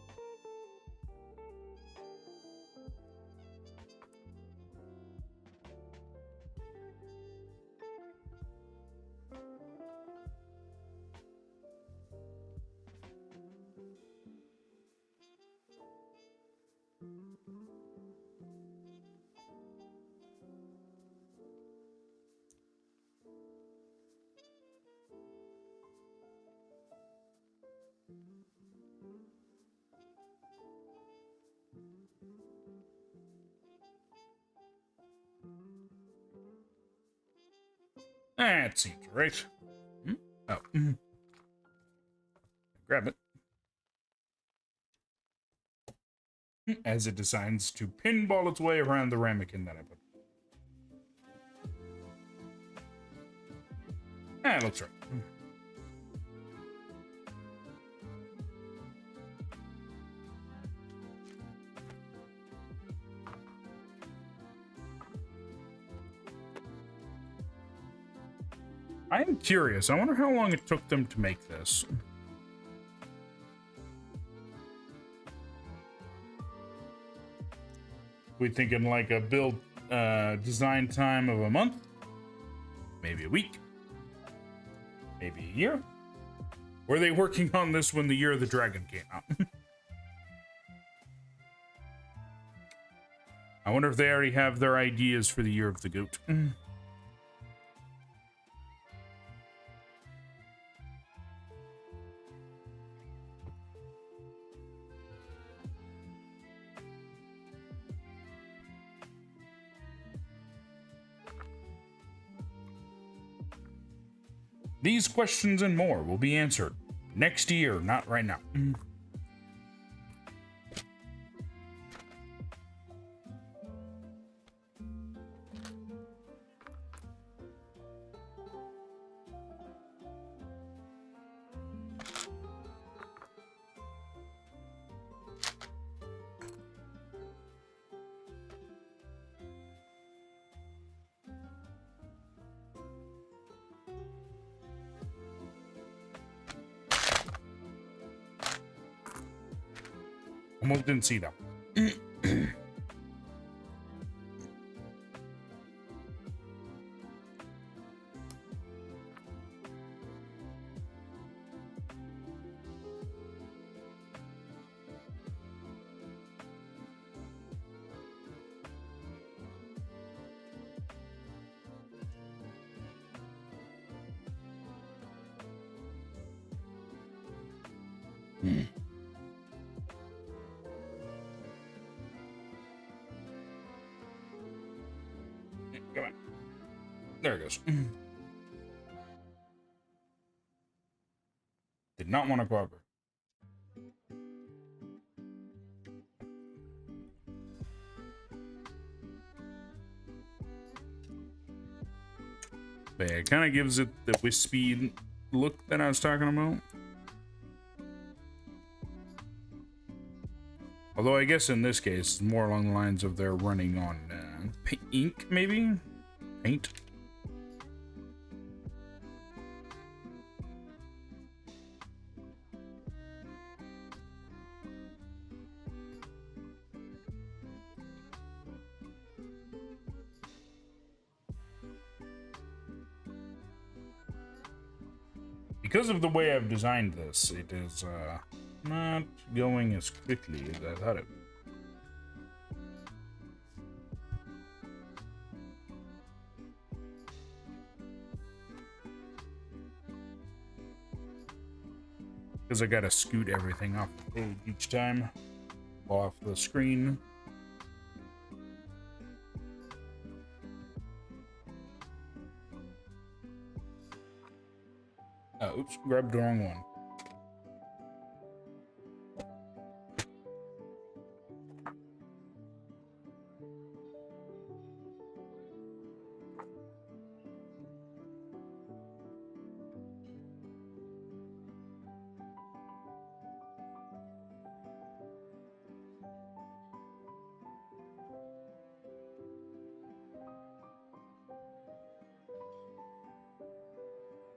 That seems right. Oh. Grab it. As it decides to pinball its way around the ramekin that I put. That looks right. I am curious. I wonder how long it took them to make this. We thinking like a build design time of a month? Maybe a week? Maybe a year? Were they working on this when the Year of the Dragon came out? I wonder if they already have their ideas for the year of the goat. These questions and more will be answered next year, not right now. Almost didn't see that. Come on. There it goes. Did not want to go over. But yeah, it kind of gives it the wispy look that I was talking about. Although I guess in this case, it's more along the lines of they're running on ink, maybe? Paint? Because of the way I've designed this, it is not going as quickly as I thought it would. Because I gotta scoot everything off the page each time, off the screen. Oh, oops, grabbed the wrong one.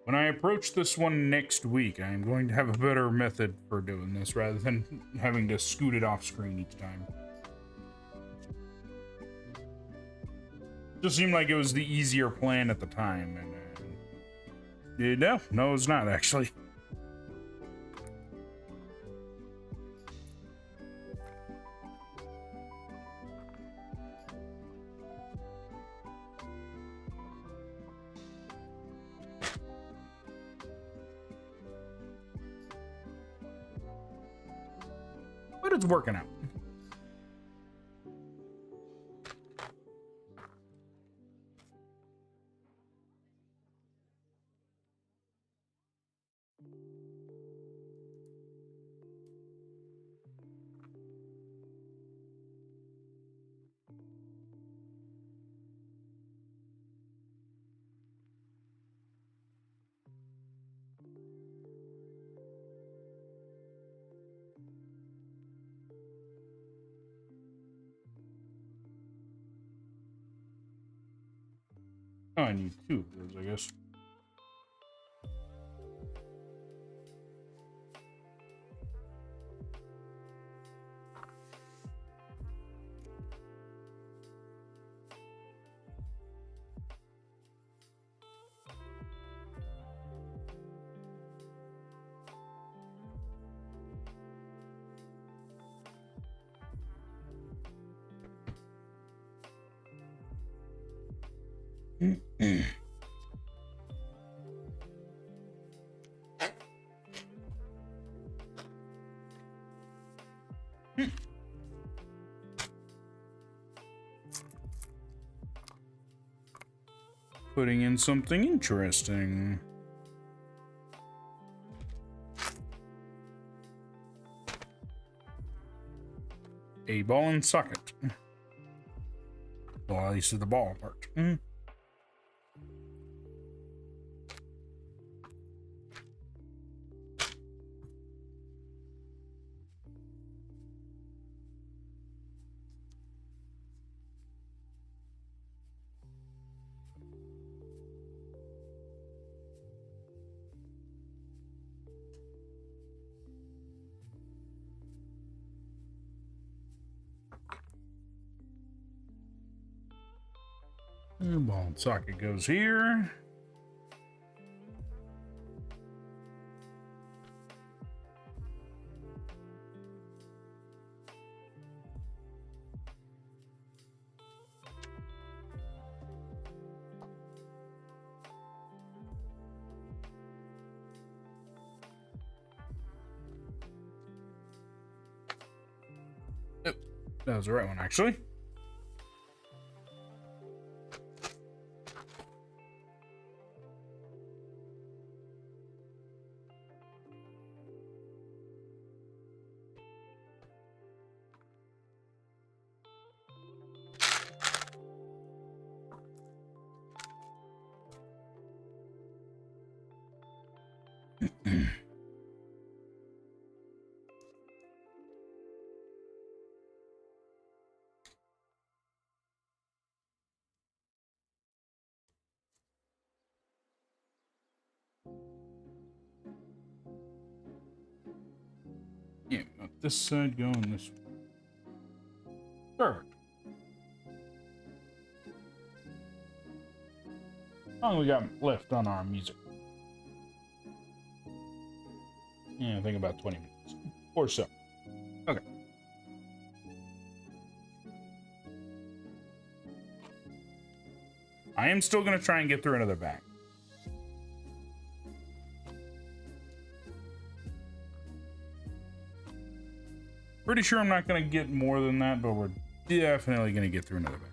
When I approach this one next week, I'm going to have a better method for doing this rather than having to scoot it off screen each time. Just seemed like it was the easier plan at the time, and no, it's not actually. But it's working out. Oh, I need two of those, I guess. Putting in something interesting. A ball and socket. Well, at least the ball part. Ball and socket goes here. Oh, that was the right one, actually. Yeah, got this side going this way. Perfect. How long we got left on our music? Yeah, I think about 20 minutes or so. Okay. I am still going to try and get through another bag. Pretty sure I'm not going to get more than that, but we're definitely going to get through another bag.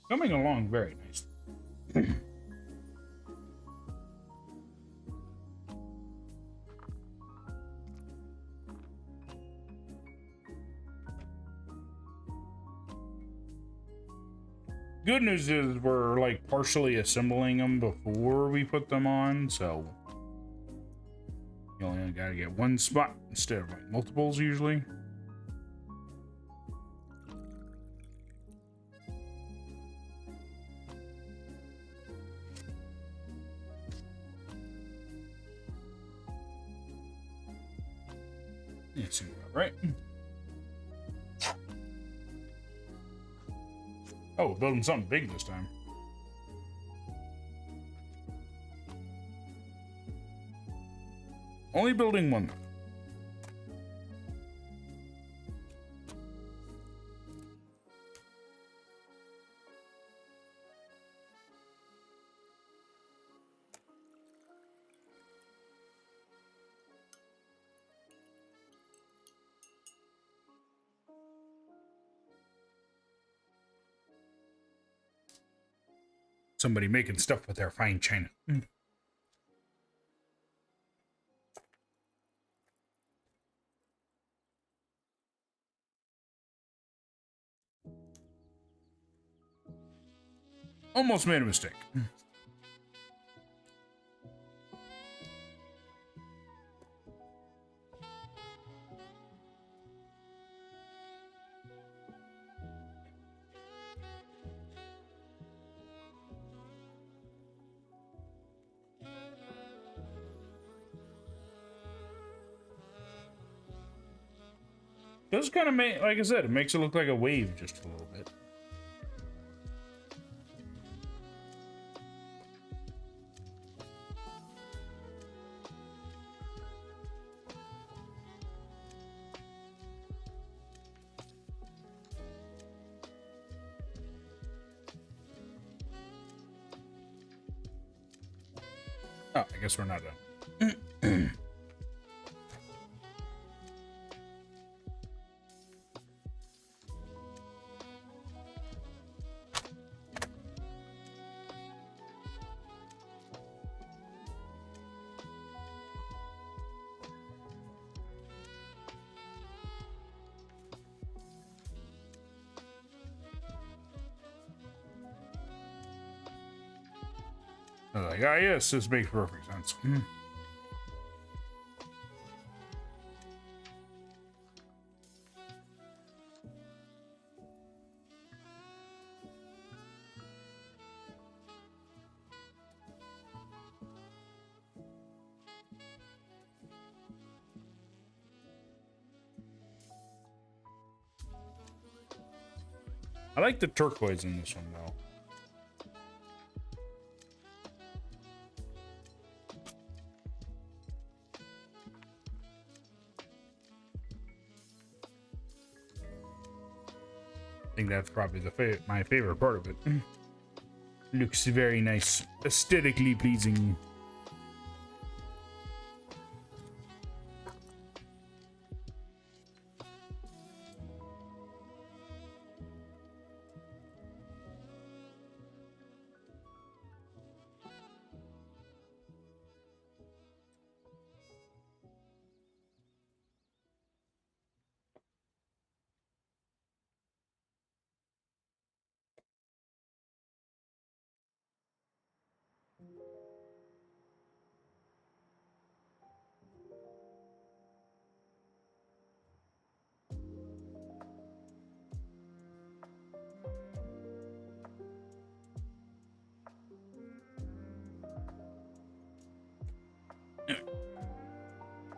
Coming along very nicely. Good news is we're like partially assembling them before we put them on, so you only gotta get one spot instead of like multiples usually. Yeah, seems about right. Oh, building something big this time. Only building one though. Somebody making stuff with their fine china. Almost made a mistake. Does kind of make, like I said, it makes it look like a wave just a little bit. Oh, I guess we're not done. I was like, ah, yes, this makes perfect sense. I like the turquoise in this one, though. I think that's probably my favorite part of it. Looks very nice, aesthetically pleasing.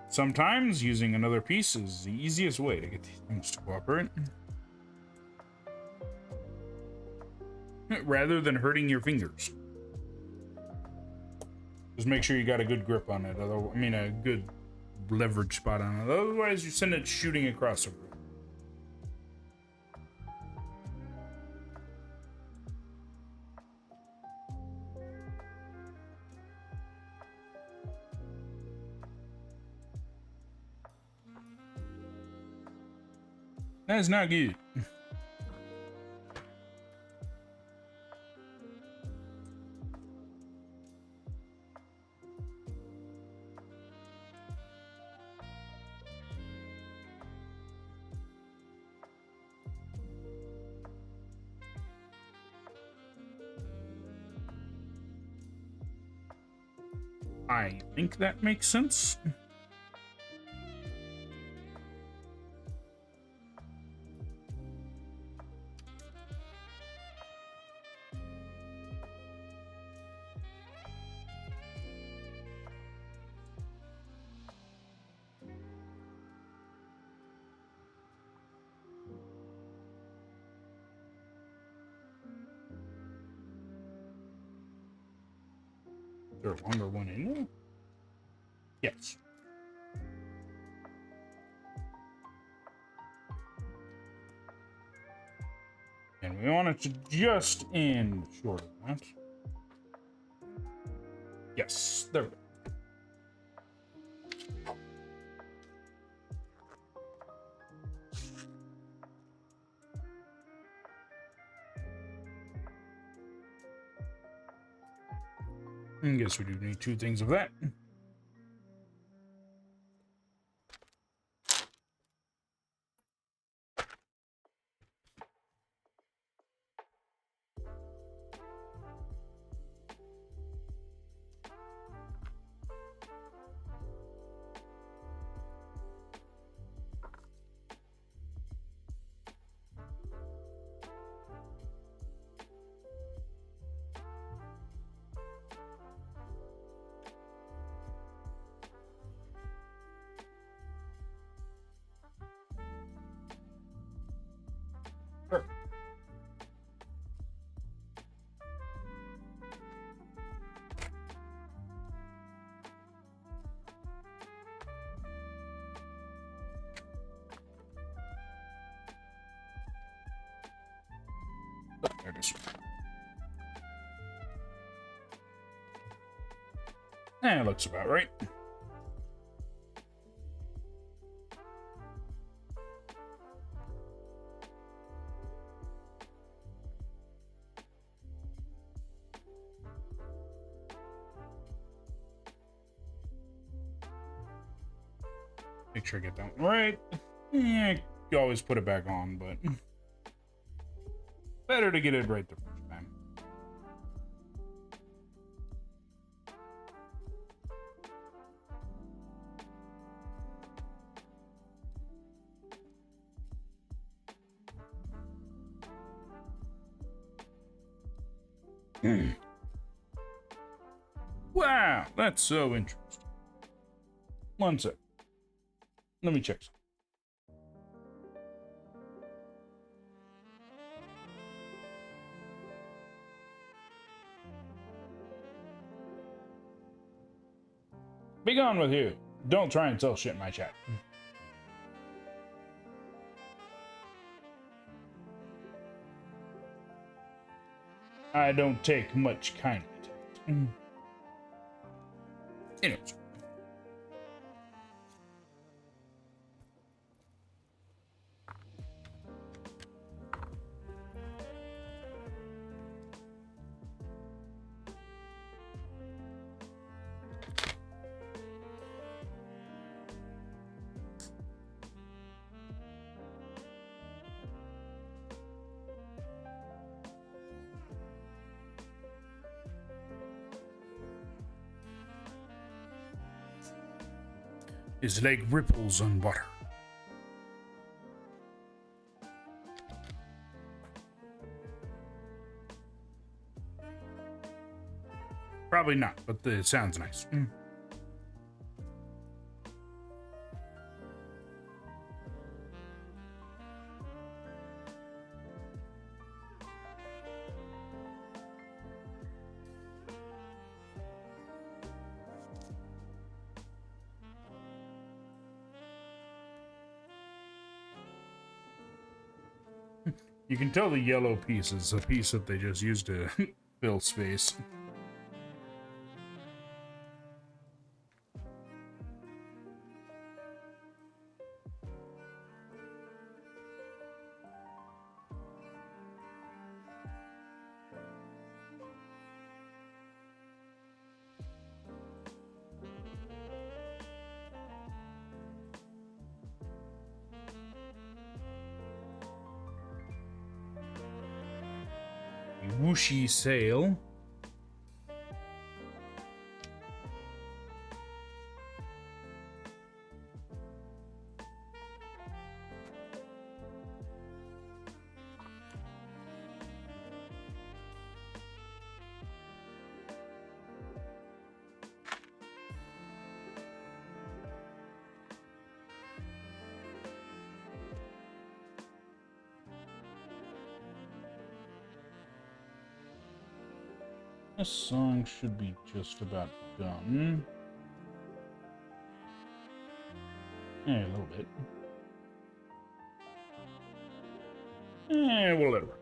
Sometimes using another piece is the easiest way to get these things to cooperate. Rather than hurting your fingers. Just make sure you got a good grip on it. I mean, a good leverage spot on it. Otherwise, you send it shooting across the room. That's not good. I think that makes sense. Is there a longer one in there? Yes. And we want it to just end short of that. Yes, there we go. I guess we do need 2 things of that. nice. That looks about right. Make sure I get that one right. Yeah, you always put it back on, but better to get it right the first time. Wow, that's so interesting. One sec. Let me check. Be gone with you. Don't try and sell shit in my chat. I don't take much kindly to it. Anyways. Is like ripples on water. Probably not, but it sounds nice. You can tell the yellow piece is a piece that they just used to fill space. Whooshy sail. This song should be just about done. Yeah, a little bit. We'll let it run.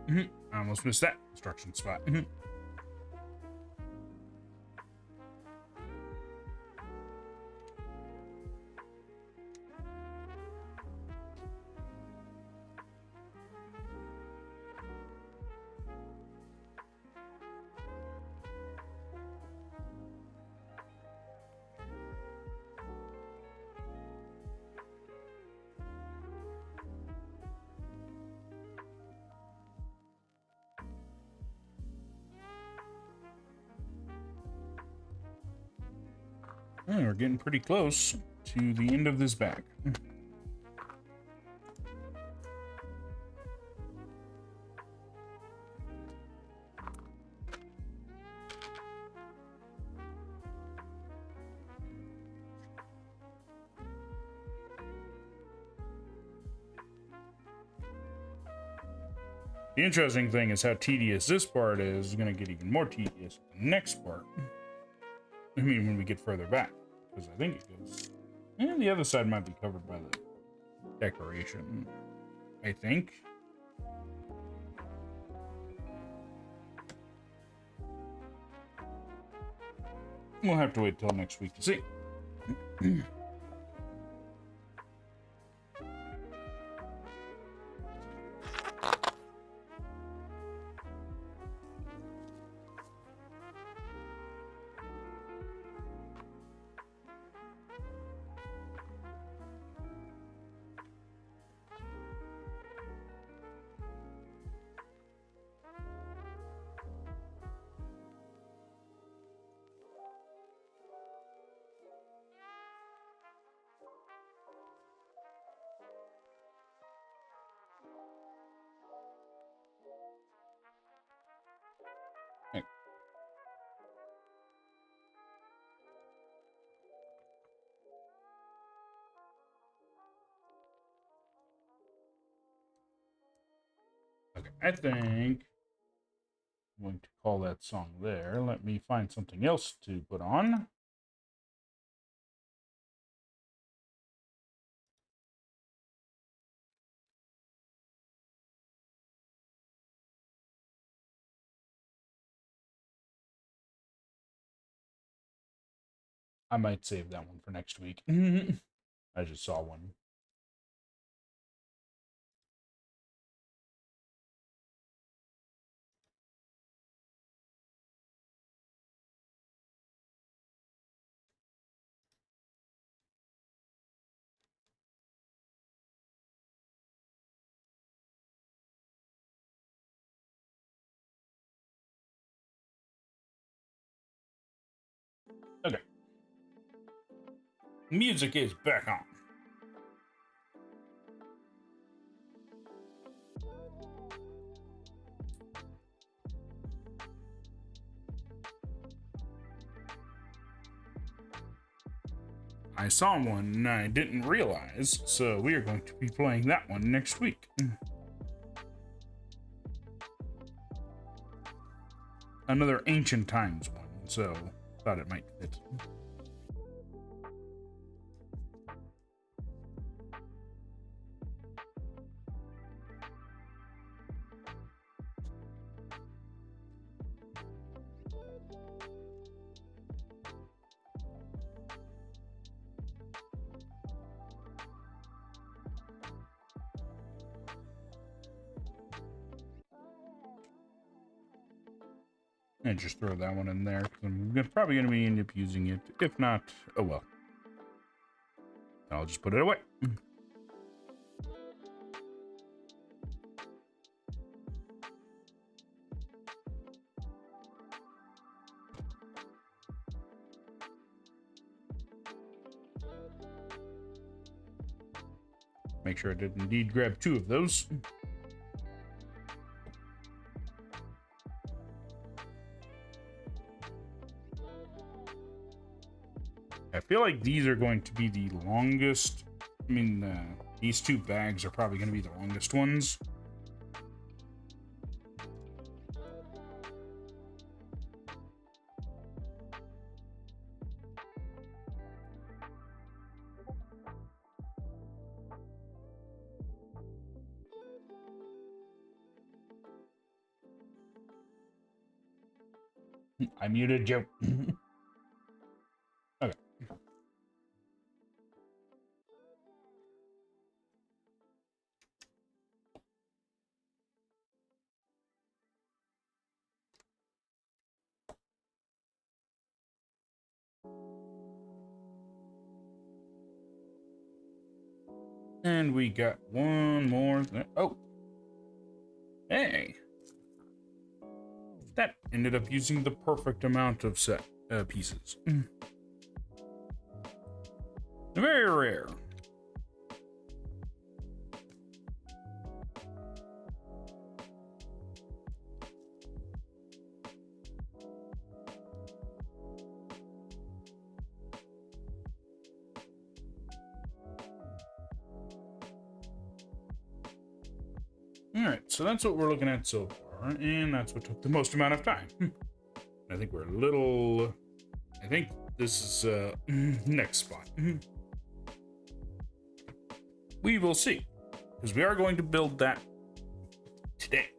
Yeah, I almost missed that construction spot. Oh, we're getting pretty close to the end of this bag. The interesting thing is how tedious this part is going to get even more tedious in the next part. I mean, when we get further back. Because I think it goes... And the other side might be covered by the decoration. I think. We'll have to wait till next week to see. Okay, I think I'm going to call that song there. Let me find something else to put on. I might save that one for next week. I just saw one. Okay. Music is back on. I saw one and I didn't realize, so we are going to be playing that one next week. Another ancient times one, so thought it might fit. And just throw that one in there, because I'm probably going to be end up using it. If not, oh well. I'll just put it away. Make sure I did indeed grab 2 of those. I feel like these are going to be the longest. I mean, these 2 bags are probably going to be the longest ones. I muted Joe. Okay. And we got one more. Oh. Hey. That ended up using the perfect amount of set pieces. Very rare. Alright, so that's what we're looking at so far, and that's what took the most amount of time. I think we're a little... I think this is next spot. We will see, because we are going to build that today.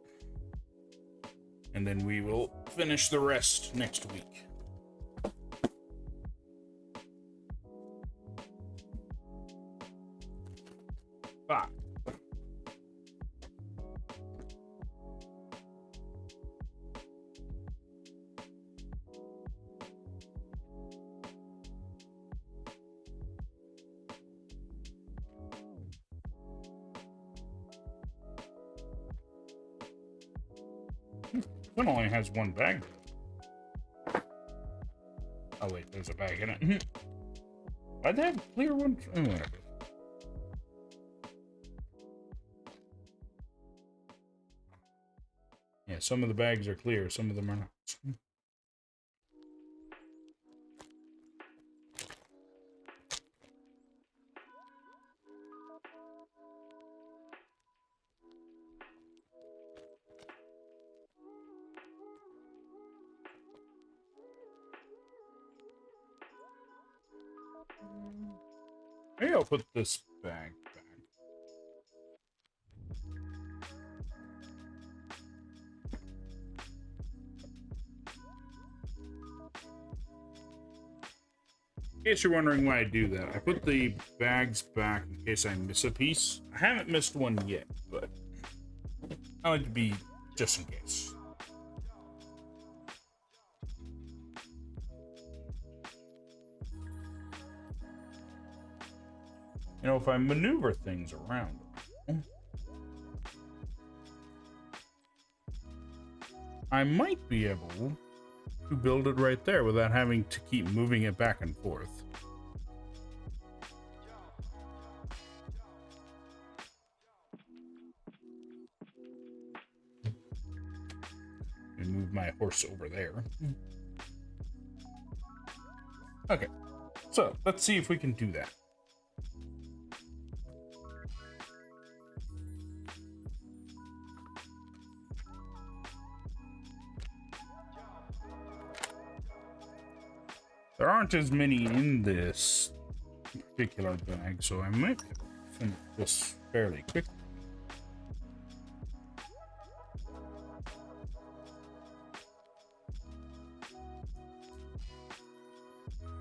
And then we will finish the rest next week. Ah. It only has one bag. Oh wait, there's a bag in it. Why'd they have clear ones? Oh, whatever. Yeah, some of the bags are clear, some of them are not. Maybe I'll put this bag back. In case you're wondering why I do that, I put the bags back in case I miss a piece. I haven't missed one yet, but I like to be just in case. You know, if I maneuver things around, I might be able to build it right there without having to keep moving it back and forth. And move my horse over there. Okay, so let's see if we can do that. There aren't as many in this particular bag, so I might finish this fairly quickly.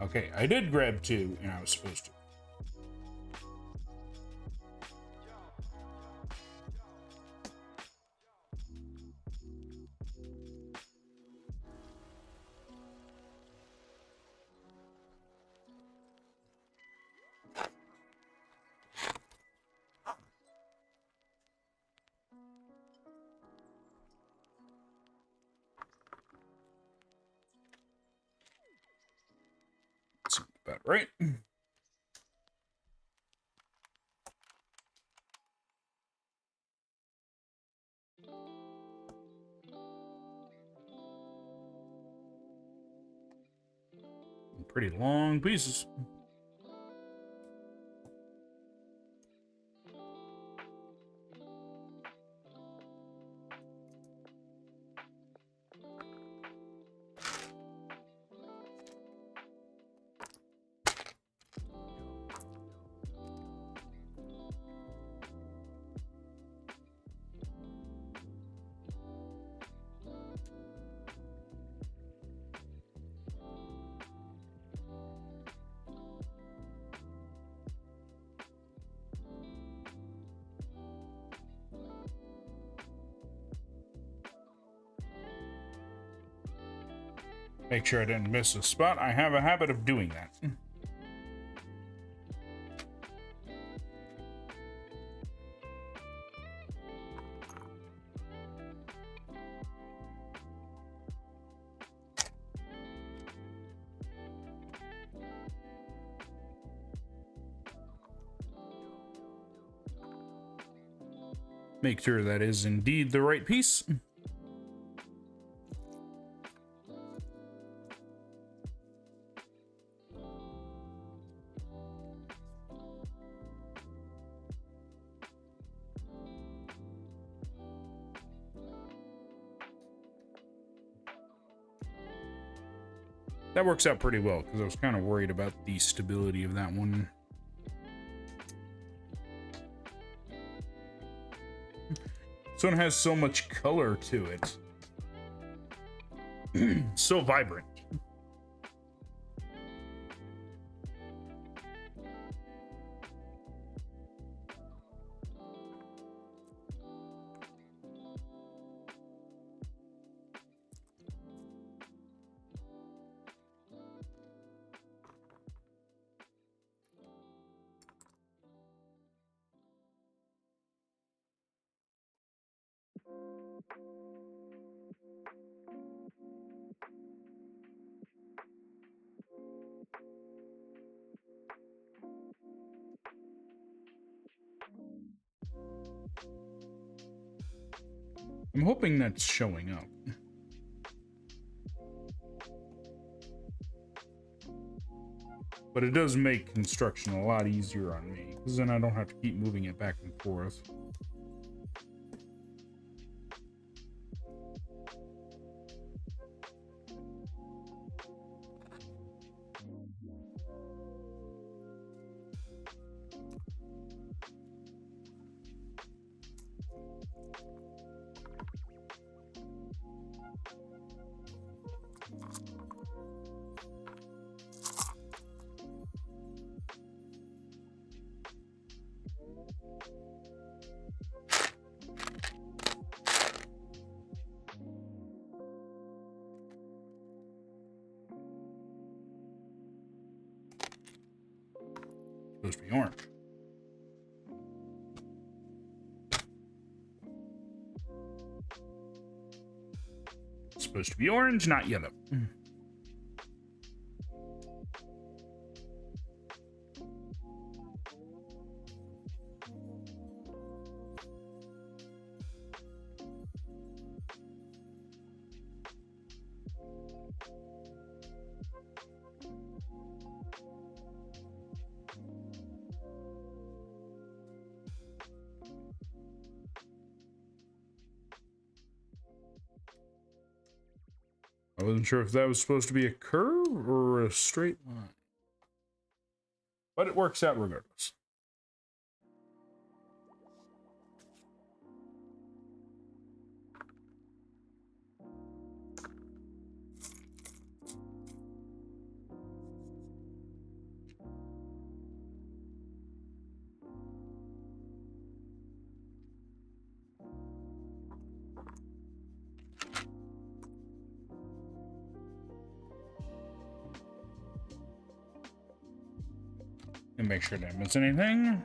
Okay, I did grab two, and I was supposed to. Seems about right. Pretty long pieces. Make sure I didn't miss a spot. I have a habit of doing that. Make sure that is indeed the right piece. That works out pretty well, because I was kind of worried about the stability of that one. This one has so much color to it. So vibrant. I'm hoping that's showing up. But it does make construction a lot easier on me, because then I don't have to keep moving it back and forth. Supposed to be orange. It's supposed to be orange, not yellow. I wasn't sure if that was supposed to be a curve or a straight line. But it works out regardless. And make sure I didn't miss anything.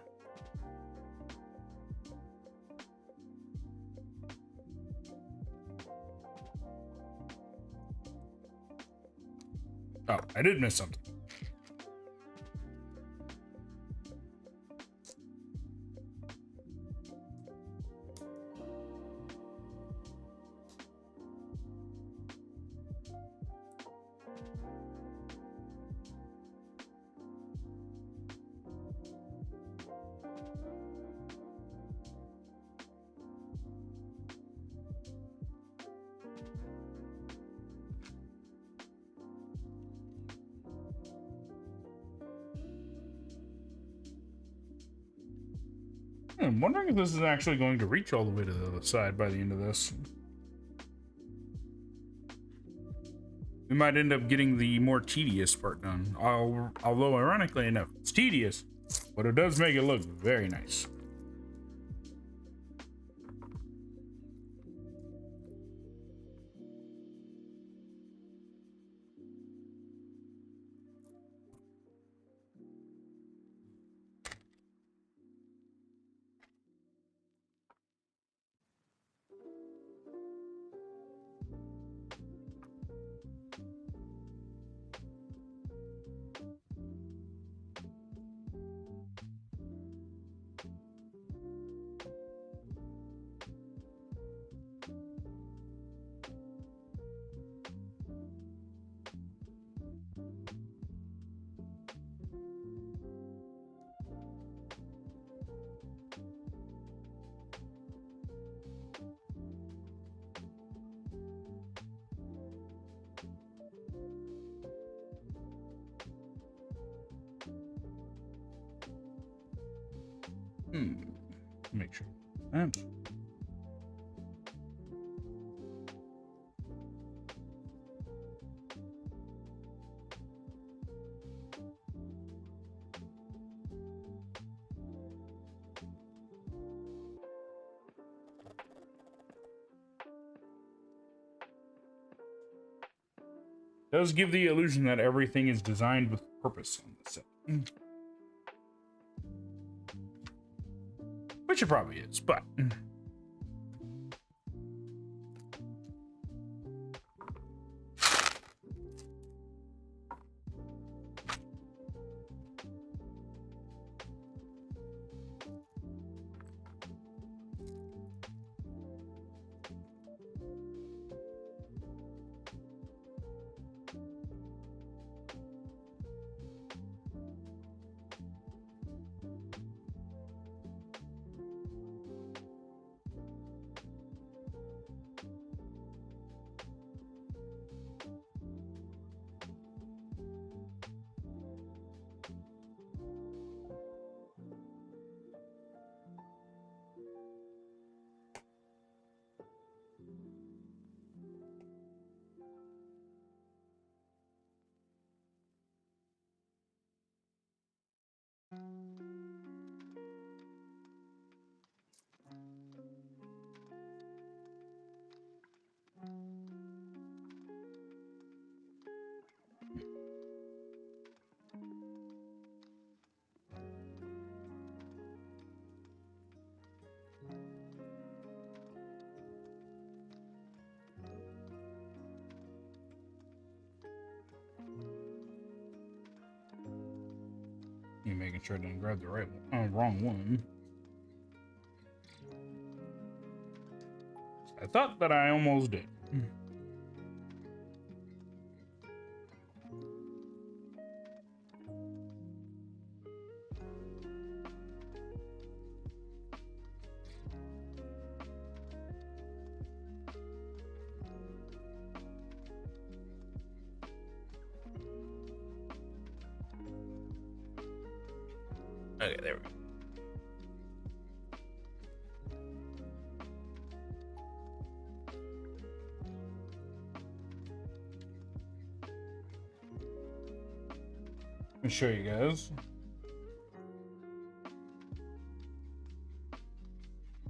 Oh, I did miss something. I'm wondering if this is actually going to reach all the way to the other side by the end of this. We might end up getting the more tedious part done. Although, ironically enough, it's tedious, but it does make it look very nice. Make sure that. Does give the illusion that everything is designed with purpose on the set. Which it probably is, but... You making sure I didn't grab the right one, wrong one. I thought that I almost did. Okay, there we go. Let me show you guys.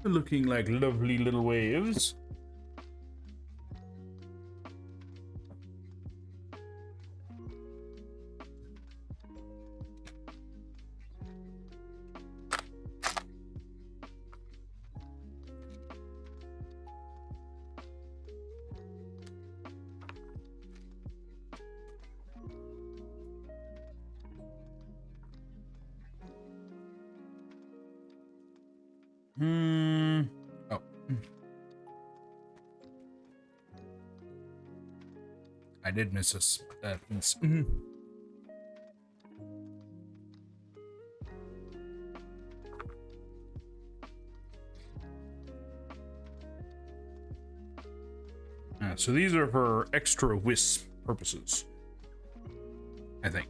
They're looking like lovely little waves. Oh. I did miss a piece. So these are for extra wisp purposes, I think.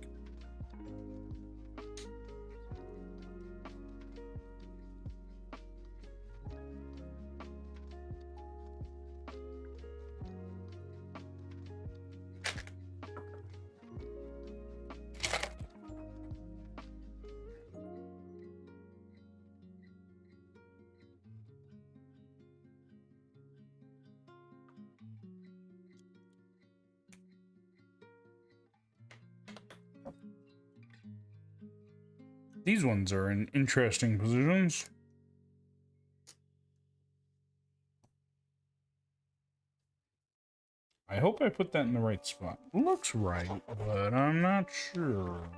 These ones are in interesting positions. I hope I put that in the right spot. Looks right, but I'm not sure.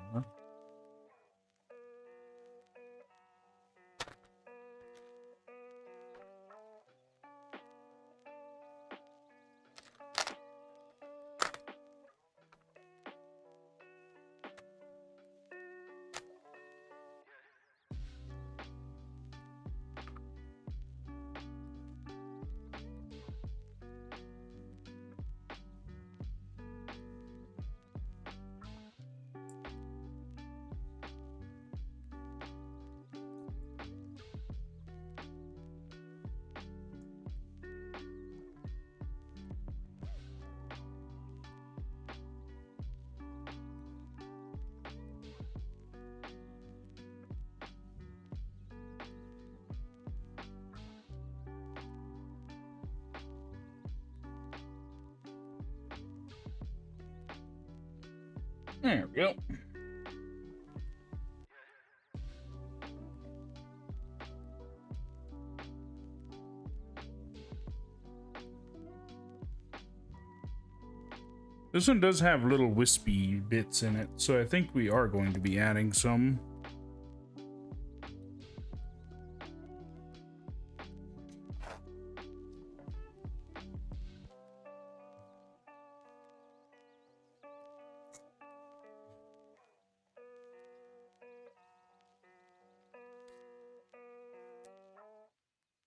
There we go. This one does have little wispy bits in it, so I think we are going to be adding some.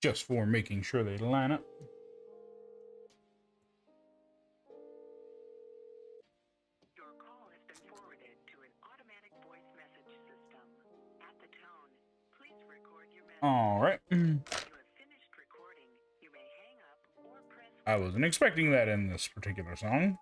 Just for making sure they line up. Your call has been forwarded to an automatic voice message system. At the tone, please record your message. All right. When you have finished recording, you may hang up or press. I wasn't expecting that in this particular song.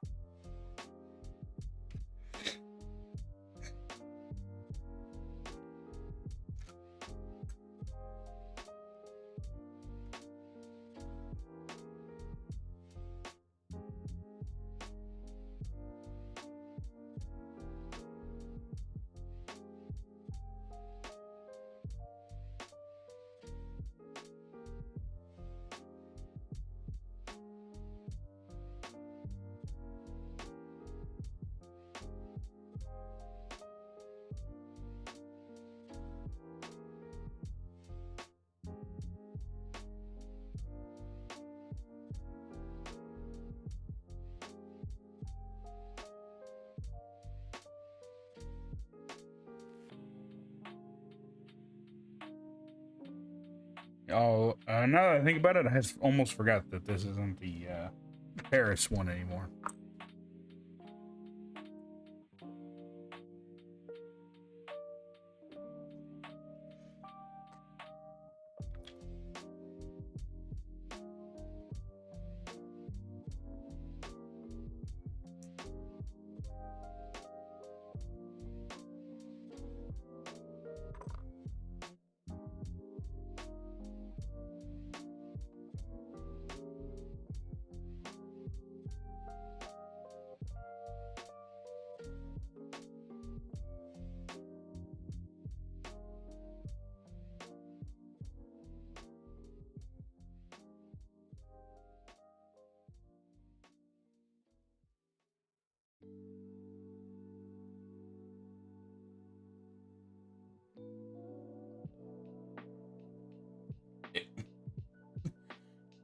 Oh, now that I think about it, I almost forgot that this isn't the Paris one anymore.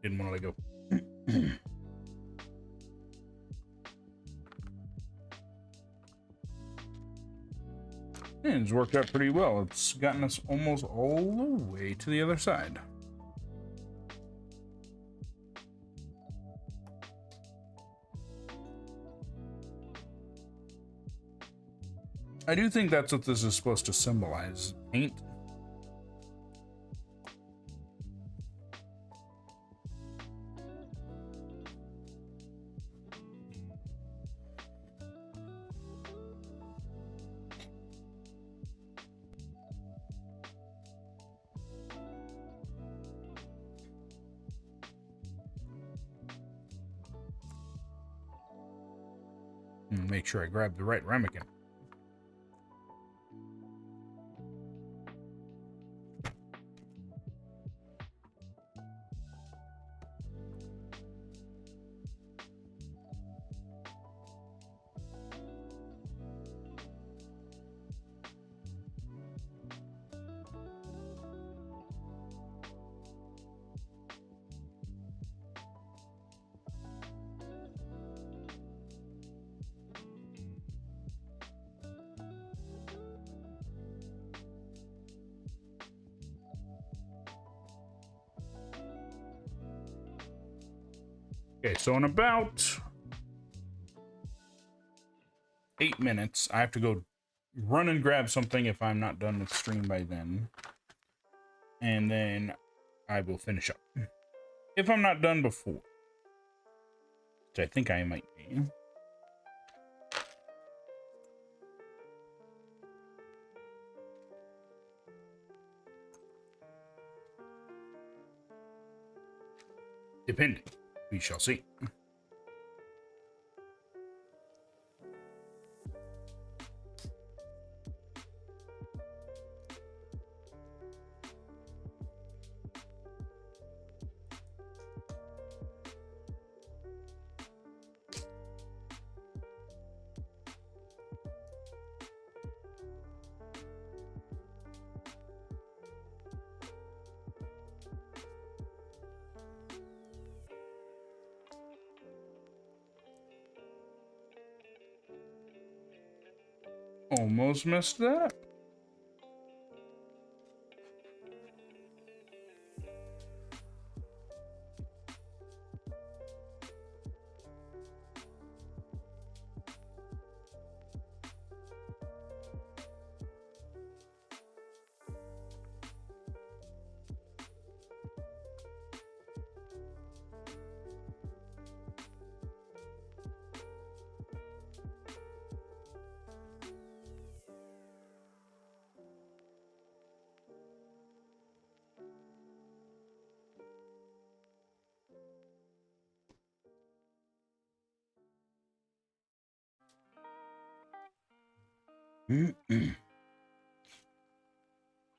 Didn't want to let go. And it's worked out pretty well. It's gotten us almost all the way to the other side. I do think that's what this is supposed to symbolize. Paint. Make sure I grab the right ramekin. Okay, so in about 8 minutes, I have to go run and grab something if I'm not done with stream by then. And then I will finish up. If I'm not done before. Which I think I might be. Depending. We shall see. Almost messed that up.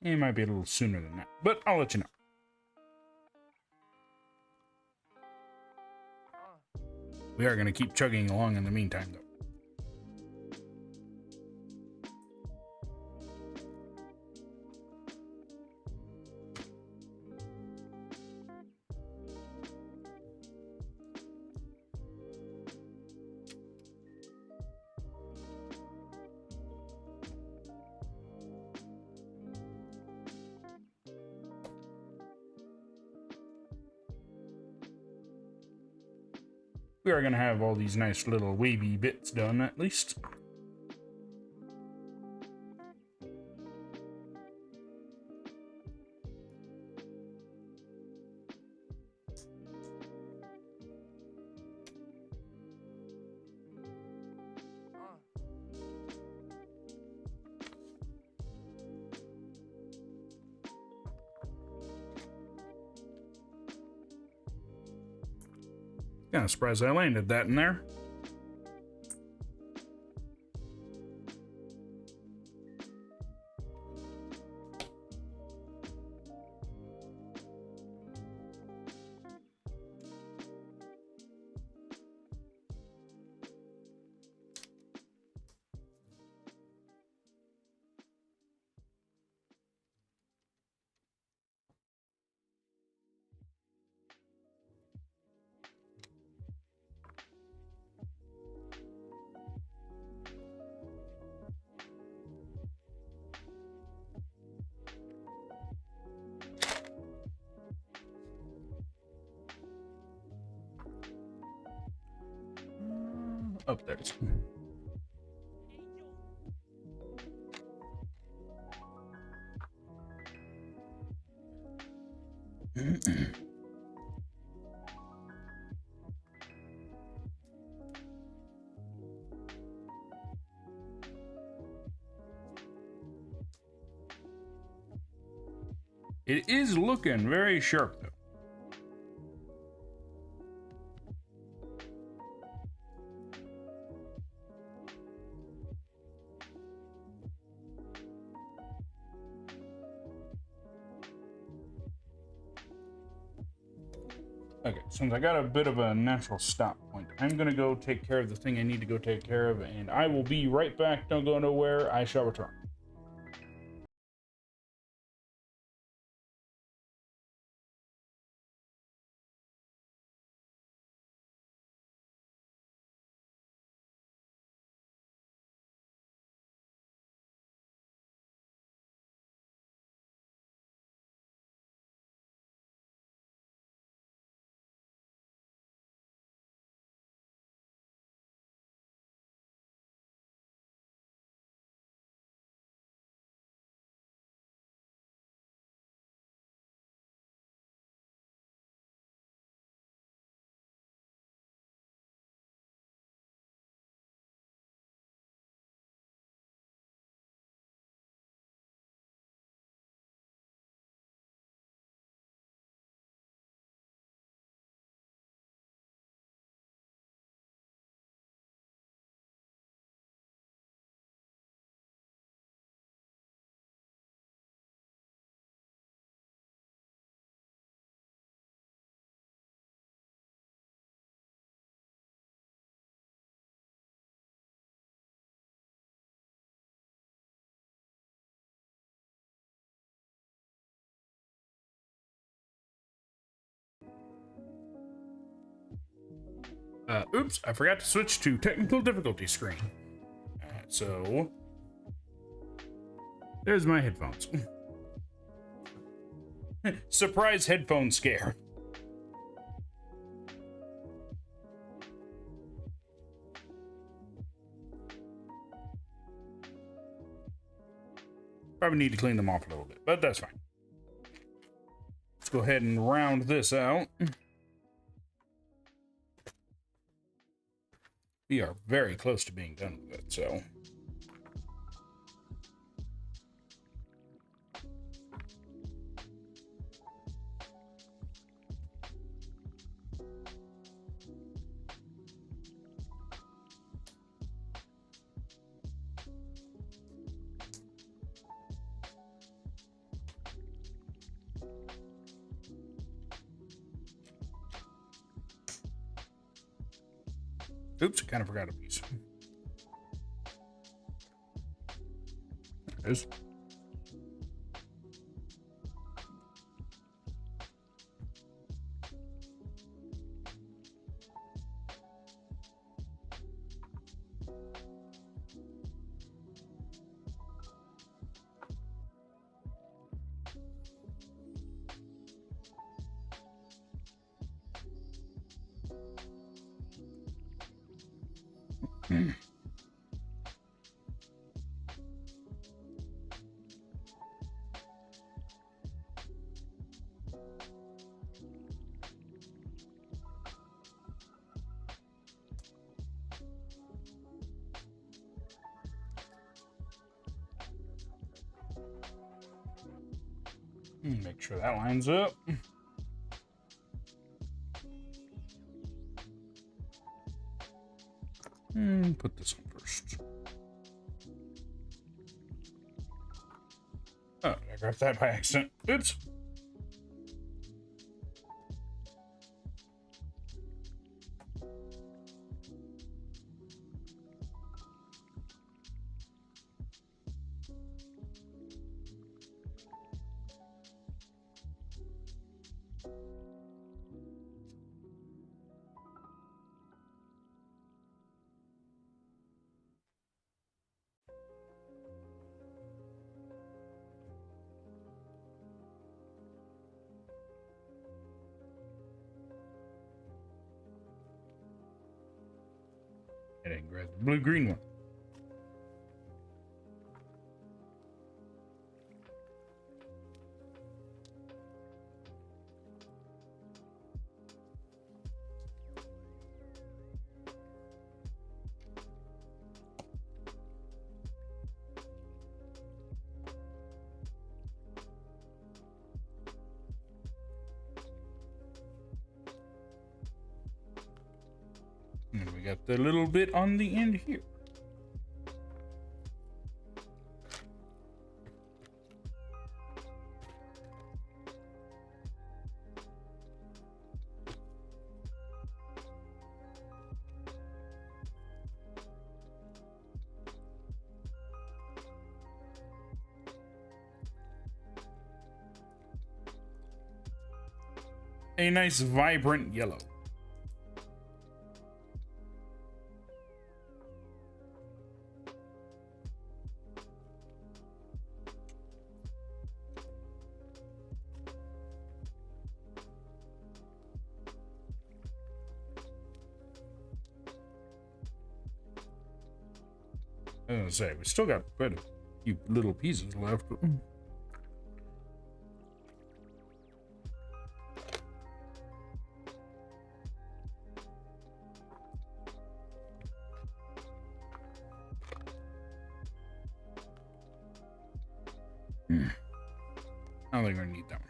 It might be a little sooner than that, but I'll let you know. We are going to keep chugging along in the meantime, though. We are going to have all these nice little wavy bits done, at least. Kind of surprised I landed that in there. Oh, there it is. It is looking very sharp, though. Okay, since I got a bit of a natural stop point, I'm gonna go take care of the thing I need to go take care of, and I will be right back. Don't go nowhere. I shall return. Oops, I forgot to switch to technical difficulty screen. So There's my headphones. Surprise headphone scare. Probably need to clean them off a little bit, but that's fine. Let's go ahead and round this out. We are very close to being done with it, so. Oops, kind of forgot a piece. There it is. Make sure that lines up. And put this on first. Oh, I grabbed that by accident. Oops. And then grab the blue-green one. And we got the little bit on the end here. A nice vibrant yellow. I was gonna say, we still got quite a few little pieces left. But... I don't think we're gonna need that one.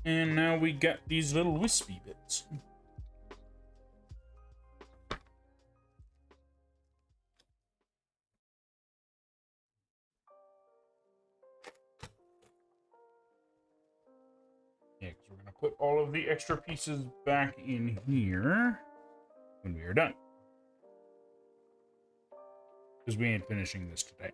And now we got these little wispy bits. Yeah, because we're gonna put all of the extra pieces back in here when we are done. Because we ain't finishing this today.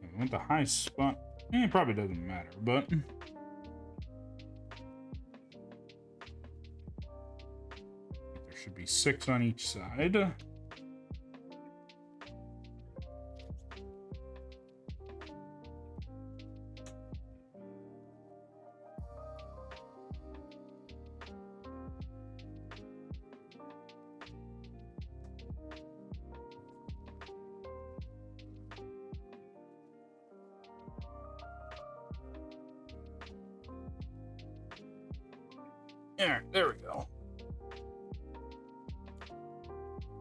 I want the high spot. It probably doesn't matter, but there should be 6 on each side. Yeah, there we go.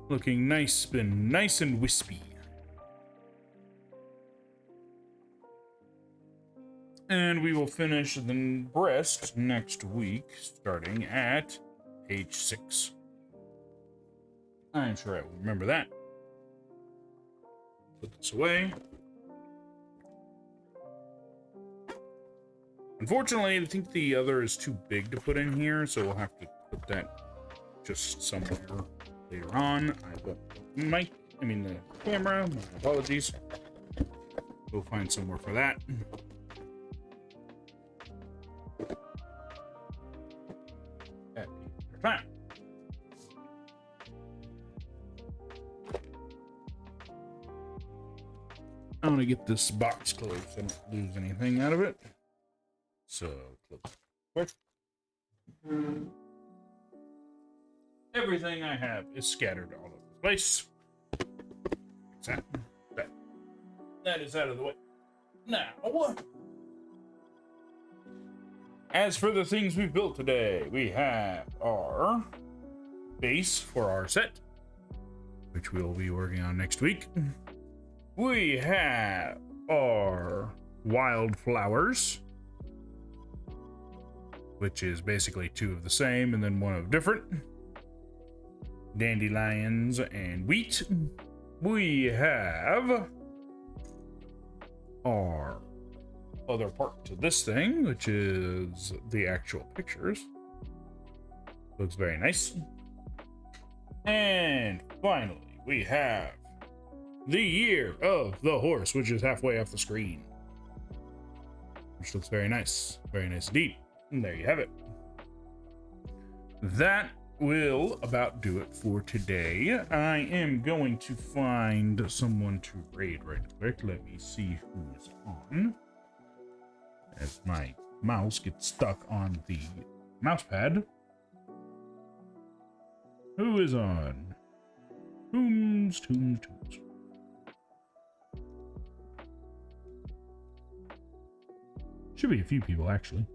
Looking nice and wispy. And we will finish the breast next week, starting at page 6. I'm sure I will remember that. Put this away. Unfortunately, I think the other is too big to put in here, so we'll have to put that just somewhere later on. I will the camera. My apologies. We'll find somewhere for that. At another time. I want to get this box closed so I don't lose anything out of it. So, close. Everything I have is scattered all over the place. That is out of the way. Now, as for the things we've built today, we have our base for our set, which we'll be working on next week. We have our wildflowers, which is basically 2 of the same and then 1 of different. Dandelions and wheat. We have our other part to this thing, which is the actual pictures. Looks very nice. And finally, we have the year of the horse, which is halfway off the screen, which looks very nice. Very nice indeed. And there you have it. That will about do it for today. I am going to find someone to raid right quick. Let me see who's on, as my mouse gets stuck on the mouse pad. Who is on? Tombs. Should be a few people, actually.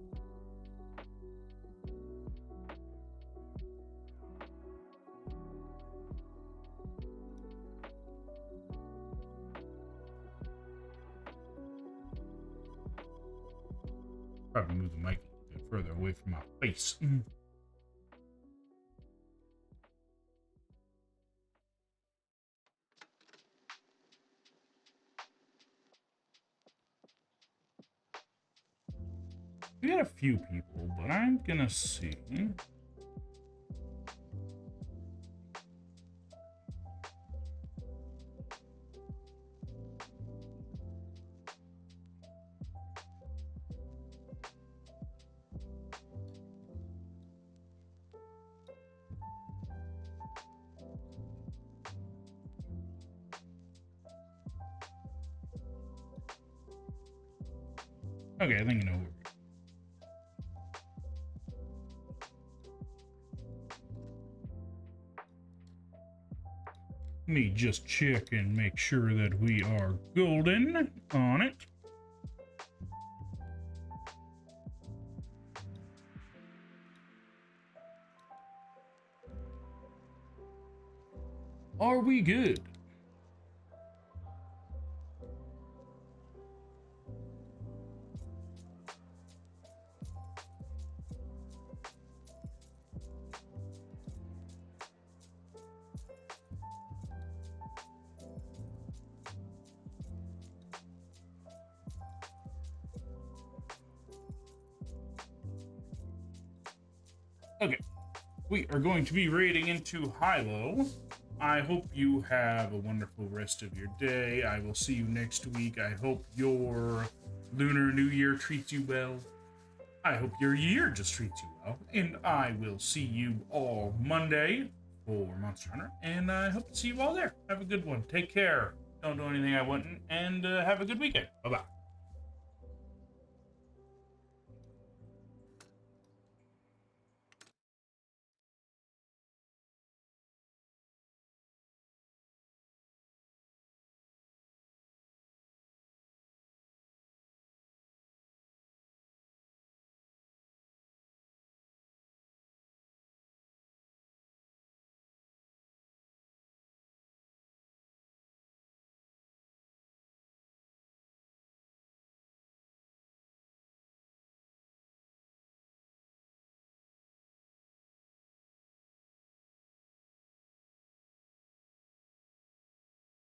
Probably move the mic a bit further away from my face. We got a few people, but I'm gonna see. Okay, I think I know where. Let me just check and make sure that we are golden on it. Are we good? Okay, we are going to be raiding into Hilo. I hope you have a wonderful rest of your day. I will see you next week. I hope your Lunar New Year treats you well. I hope your year just treats you well. And I will see you all Monday for Monster Hunter. And I hope to see you all there. Have a good one. Take care. Don't do anything I wouldn't. And have a good weekend. Bye-bye.